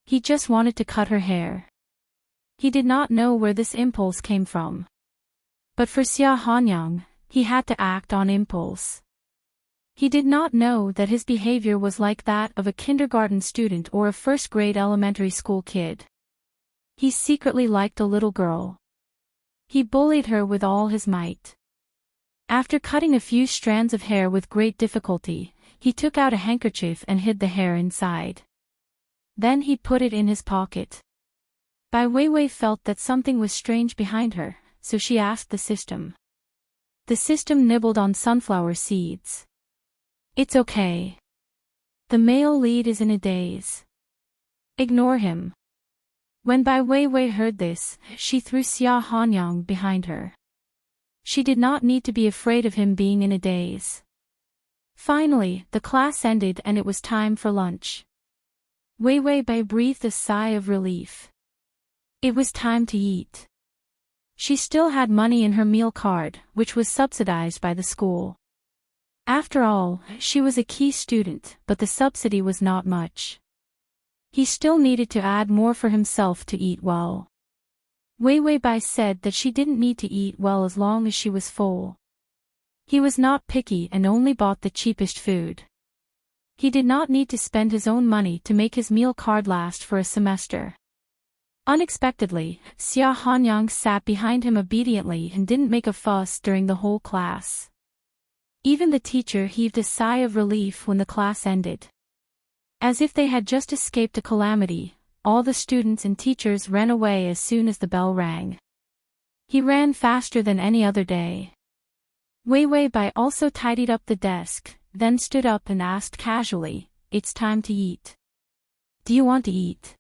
He just wanted to cut her hair. He did not know where this impulse came from. But for Xia Hanyang, he had to act on impulse. He did not know that his behavior was like that of a kindergarten student or a first-grade elementary school kid. He secretly liked a little girl. He bullied her with all his might. After cutting a few strands of hair with great difficulty, he took out a handkerchief and hid the hair inside. Then he put it in his pocket. Bai Weiwei felt that something was strange behind her, so she asked the system. The system nibbled on sunflower seeds. It's okay. The male lead is in a daze. Ignore him. When Bai Weiwei heard this, she threw Xia Hanyang behind her. She did not need to be afraid of him being in a daze. Finally, the class ended and it was time for lunch. Weiwei Bai breathed a sigh of relief. It was time to eat. She still had money in her meal card, which was subsidized by the school. After all, she was a key student, but the subsidy was not much. He still needed to add more for himself to eat well. Weiwei Bai said that she didn't need to eat well as long as she was full. He was not picky and only bought the cheapest food. He did not need to spend his own money to make his meal card last for a semester. Unexpectedly, Xia Hanyang sat behind him obediently and didn't make a fuss during the whole class. Even the teacher heaved a sigh of relief when the class ended. As if they had just escaped a calamity, all the students and teachers ran away as soon as the bell rang. He ran faster than any other day. Weiwei Bai also tidied up the desk, then stood up and asked casually, "It's time to eat. Do you want to eat?"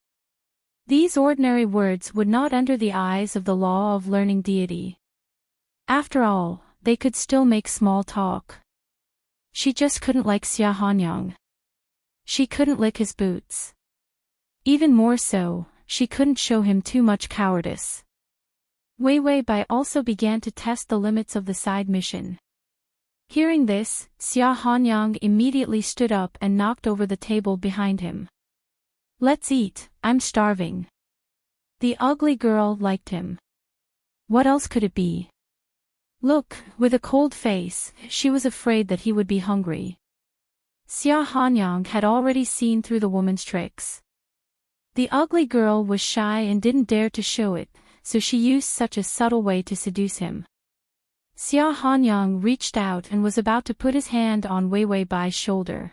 These ordinary words would not enter the eyes of the law of learning deity. After all, they could still make small talk. She just couldn't like Xia Hanyang. She couldn't lick his boots. Even more so, she couldn't show him too much cowardice. Weiwei Bai also began to test the limits of the side mission. Hearing this, Xia Hanyang immediately stood up and knocked over the table behind him. "Let's eat, I'm starving." The ugly girl liked him. What else could it be? Look, with a cold face, she was afraid that he would be hungry. Xia Hanyang had already seen through the woman's tricks. The ugly girl was shy and didn't dare to show it, so she used such a subtle way to seduce him. Xia Hanyang reached out and was about to put his hand on Weiwei Bai's shoulder.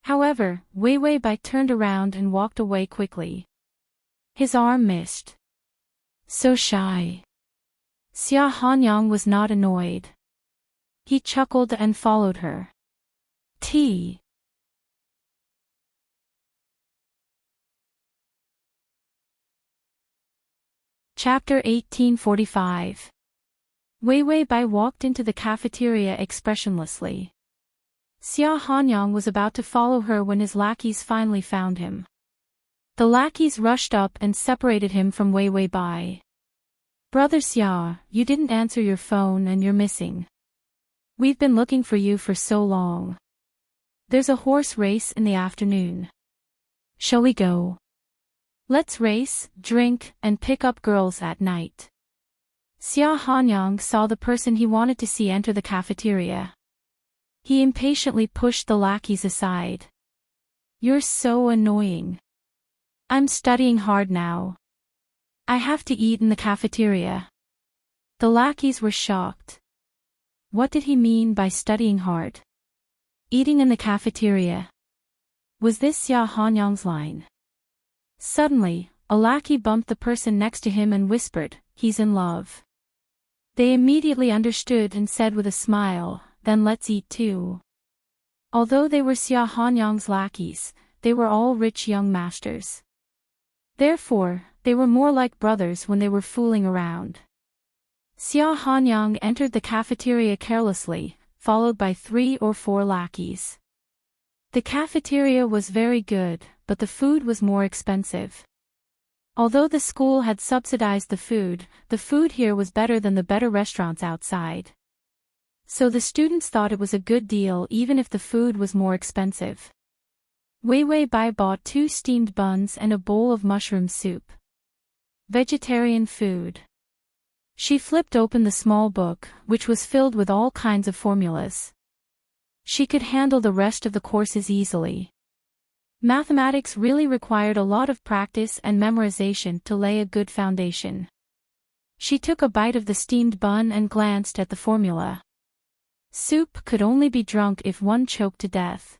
However, Weiwei Bai turned around and walked away quickly. His arm missed. So shy. Xia Hanyang was not annoyed. He chuckled and followed her. Tea. Chapter 1845. Weiwei Bai walked into the cafeteria expressionlessly. Xia Hanyang was about to follow her when his lackeys finally found him. The lackeys rushed up and separated him from Weiwei Bai. "Brother Xia, you didn't answer your phone and you're missing. We've been looking for you for so long. There's a horse race in the afternoon. Shall we go? Let's race, drink, and pick up girls at night." Xia Hanyang saw the person he wanted to see enter the cafeteria. He impatiently pushed the lackeys aside. "You're so annoying. I'm studying hard now. I have to eat in the cafeteria." The lackeys were shocked. What did he mean by studying hard? Eating in the cafeteria? Was this Xia Hanyang's line? Suddenly, a lackey bumped the person next to him and whispered, "He's in love." They immediately understood and said with a smile, "Then let's eat too." Although they were Xia Hanyang's lackeys, they were all rich young masters. Therefore, they were more like brothers when they were fooling around. Xia Hanyang entered the cafeteria carelessly, followed by 3 or 4 lackeys. The cafeteria was very good, but the food was more expensive. Although the school had subsidized the food here was better than the better restaurants outside. So the students thought it was a good deal even if the food was more expensive. Wei Wei Bai bought 2 steamed buns and a bowl of mushroom soup. Vegetarian food. She flipped open the small book, which was filled with all kinds of formulas. She could handle the rest of the courses easily. Mathematics really required a lot of practice and memorization to lay a good foundation. She took a bite of the steamed bun and glanced at the formula. Soup could only be drunk if one choked to death.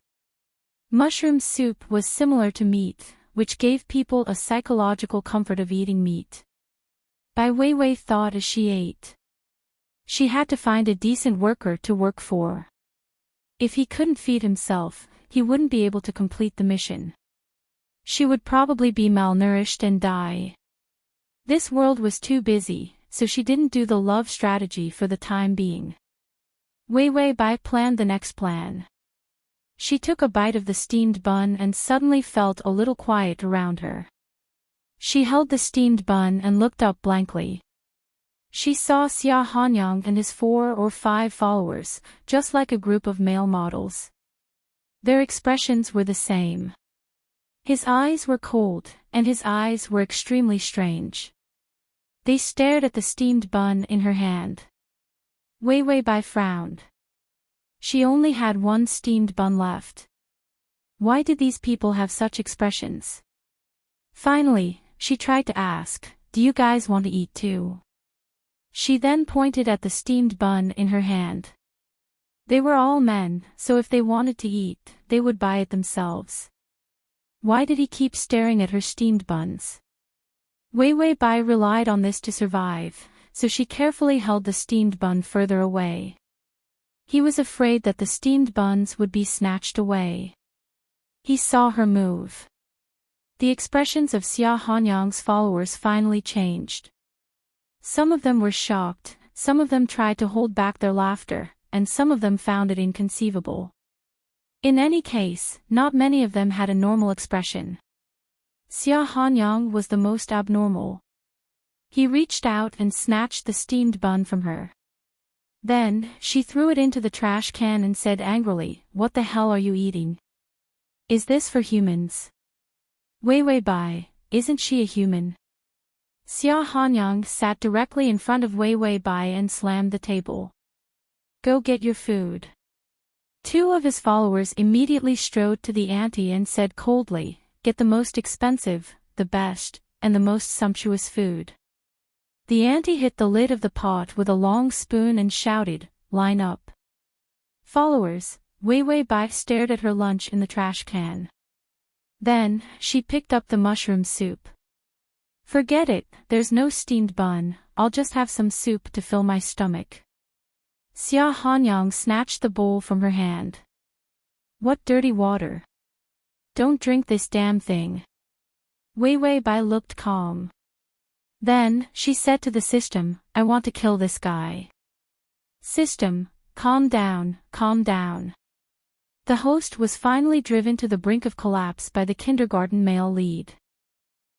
Mushroom soup was similar to meat, which gave people a psychological comfort of eating meat. Bai Weiwei thought as she ate. She had to find a decent worker to work for. If he couldn't feed himself, he wouldn't be able to complete the mission. She would probably be malnourished and die. This world was too busy, so she didn't do the love strategy for the time being. Wei Wei Bai planned the next plan. She took a bite of the steamed bun and suddenly felt a little quiet around her. She held the steamed bun and looked up blankly. She saw Xia Hanyang and his 4 or 5 followers, just like a group of male models. Their expressions were the same. His eyes were cold, and his eyes were extremely strange. They stared at the steamed bun in her hand. Wei Wei Bai frowned. She only had 1 steamed bun left. Why did these people have such expressions? Finally, she tried to ask, "Do you guys want to eat too?" She then pointed at the steamed bun in her hand. They were all men, so if they wanted to eat, they would buy it themselves. Why did he keep staring at her steamed buns? Wei Wei Bai relied on this to survive, so she carefully held the steamed bun further away. He was afraid that the steamed buns would be snatched away. He saw her move. The expressions of Xia Hanyang's followers finally changed. Some of them were shocked, some of them tried to hold back their laughter, and some of them found it inconceivable. In any case, not many of them had a normal expression. Xia Hanyang was the most abnormal. He reached out and snatched the steamed bun from her. Then, she threw it into the trash can and said angrily, "What the hell are you eating? Is this for humans?" Wei Wei Bai, isn't she a human? Xia Hanyang sat directly in front of Wei Wei Bai and slammed the table. "Go get your food." 2 of his followers immediately strode to the auntie and said coldly, "Get the most expensive, the best, and the most sumptuous food." The auntie hit the lid of the pot with a long spoon and shouted, "Line up." Followers, Wei Wei Bai stared at her lunch in the trash can. Then, she picked up the mushroom soup. "Forget it, there's no steamed bun, I'll just have some soup to fill my stomach." Xia Hanyang snatched the bowl from her hand. "What dirty water. Don't drink this damn thing." Wei Wei Bai looked calm. Then, she said to the system, "I want to kill this guy." "System, calm down, calm down." The host was finally driven to the brink of collapse by the kindergarten male lead.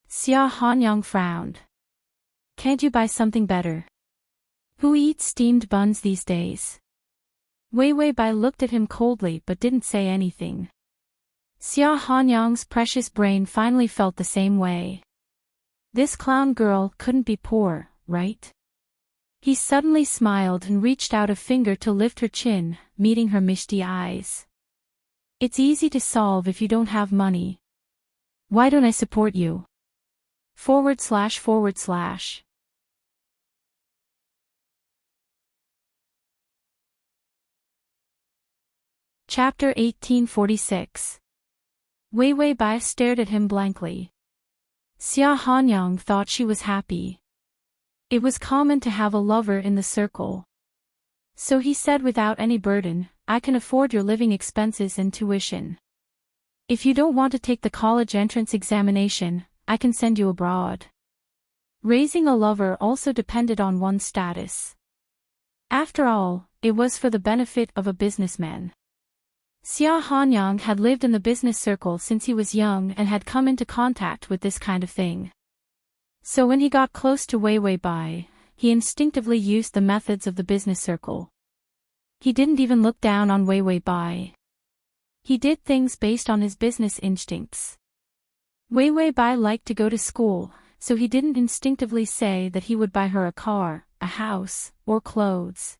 Xia Hanyang frowned. "Can't you buy something better? Who eats steamed buns these days?" Wei Wei Bai looked at him coldly but didn't say anything. Xia Hanyang's precious brain finally felt the same way. This clown girl couldn't be poor, right? He suddenly smiled and reached out a finger to lift her chin, meeting her misty eyes. "It's easy to solve if you don't have money. Why don't I support you? // Chapter 1846. Wei Wei Bai stared at him blankly. Xia Hanyang thought she was happy. It was common to have a lover in the circle. So he said without any burden, I can afford your living expenses and tuition. If you don't want to take the college entrance examination, I can send you abroad. Raising a lover also depended on one's status. After all, it was for the benefit of a businessman. Xia Hanyang had lived in the business circle since he was young and had come into contact with this kind of thing. So when he got close to Wei Wei Bai, he instinctively used the methods of the business circle. He didn't even look down on Wei Wei Bai. He did things based on his business instincts. Wei Wei Bai liked to go to school, so he didn't instinctively say that he would buy her a car, a house, or clothes.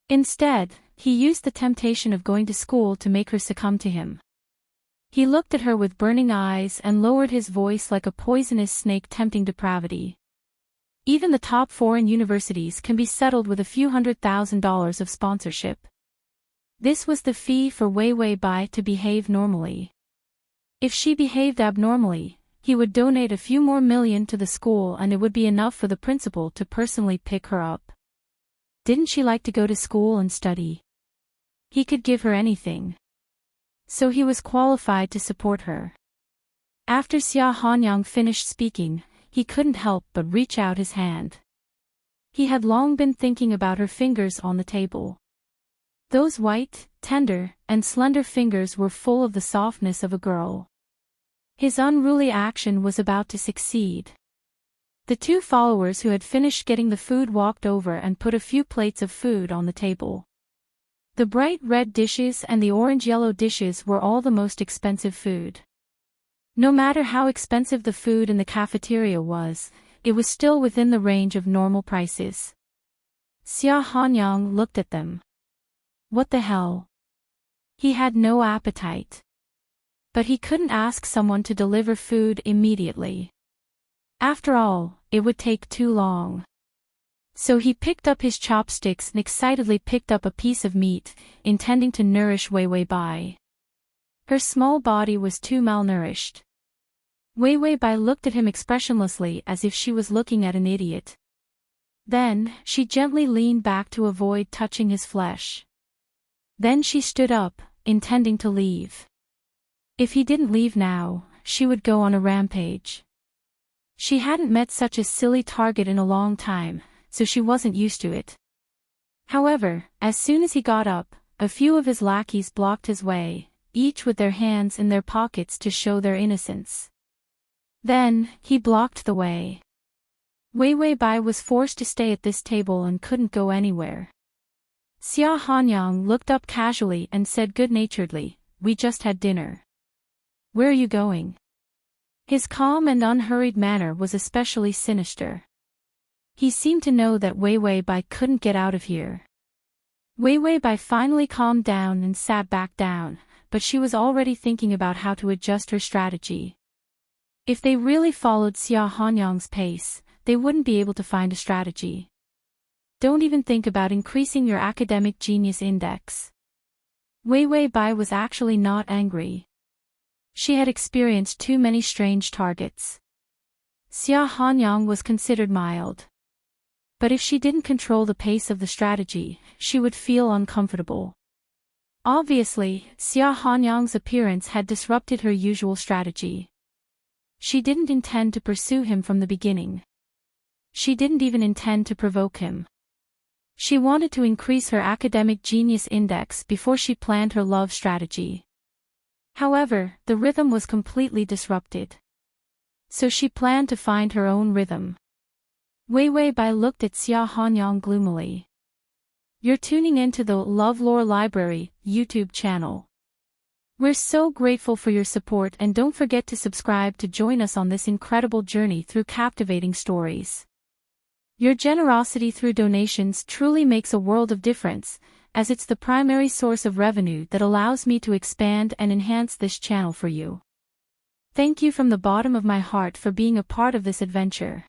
Instead, he used the temptation of going to school to make her succumb to him. He looked at her with burning eyes and lowered his voice like a poisonous snake tempting depravity. Even the top foreign universities can be settled with a few $100,000 of sponsorship. This was the fee for Wei Wei Bai to behave normally. If she behaved abnormally, he would donate a few more million to the school and it would be enough for the principal to personally pick her up. Didn't she like to go to school and study? He could give her anything. So he was qualified to support her. After Xia Hanyang finished speaking, he couldn't help but reach out his hand. He had long been thinking about her fingers on the table. Those white, tender, and slender fingers were full of the softness of a girl. His unruly action was about to succeed. The two followers who had finished getting the food walked over and put a few plates of food on the table. The bright red dishes and the orange-yellow dishes were all the most expensive food. No matter how expensive the food in the cafeteria was, it was still within the range of normal prices. Xia Hanyang looked at them. What the hell? He had no appetite. But he couldn't ask someone to deliver food immediately. After all, it would take too long. So he picked up his chopsticks and excitedly picked up a piece of meat, intending to nourish Wei Wei Bai. Her small body was too malnourished. Wei Wei Bai looked at him expressionlessly as if she was looking at an idiot. Then, she gently leaned back to avoid touching his flesh. Then she stood up, intending to leave. If he didn't leave now, she would go on a rampage. She hadn't met such a silly target in a long time, so she wasn't used to it. However, as soon as he got up, a few of his lackeys blocked his way, each with their hands in their pockets to show their innocence. Then, he blocked the way. Wei Wei Bai was forced to stay at this table and couldn't go anywhere. Xia Hanyang looked up casually and said good-naturedly, "We just had dinner. Where are you going?" His calm and unhurried manner was especially sinister. He seemed to know that Wei Wei Bai couldn't get out of here. Wei Wei Bai finally calmed down and sat back down, but she was already thinking about how to adjust her strategy. If they really followed Xia Hanyang's pace, they wouldn't be able to find a strategy. Don't even think about increasing your academic genius index. Wei Wei Bai was actually not angry. She had experienced too many strange targets. Xia Hanyang was considered mild. But if she didn't control the pace of the strategy, she would feel uncomfortable. Obviously, Xia Hanyang's appearance had disrupted her usual strategy. She didn't intend to pursue him from the beginning. She didn't even intend to provoke him. She wanted to increase her academic genius index before she planned her love strategy. However, the rhythm was completely disrupted. So she planned to find her own rhythm. Wei Wei Bai looked at Xia Hanyang gloomily. You're tuning into the LoveLore Library YouTube channel. We're so grateful for your support and don't forget to subscribe to join us on this incredible journey through captivating stories. Your generosity through donations truly makes a world of difference, as it's the primary source of revenue that allows me to expand and enhance this channel for you. Thank you from the bottom of my heart for being a part of this adventure.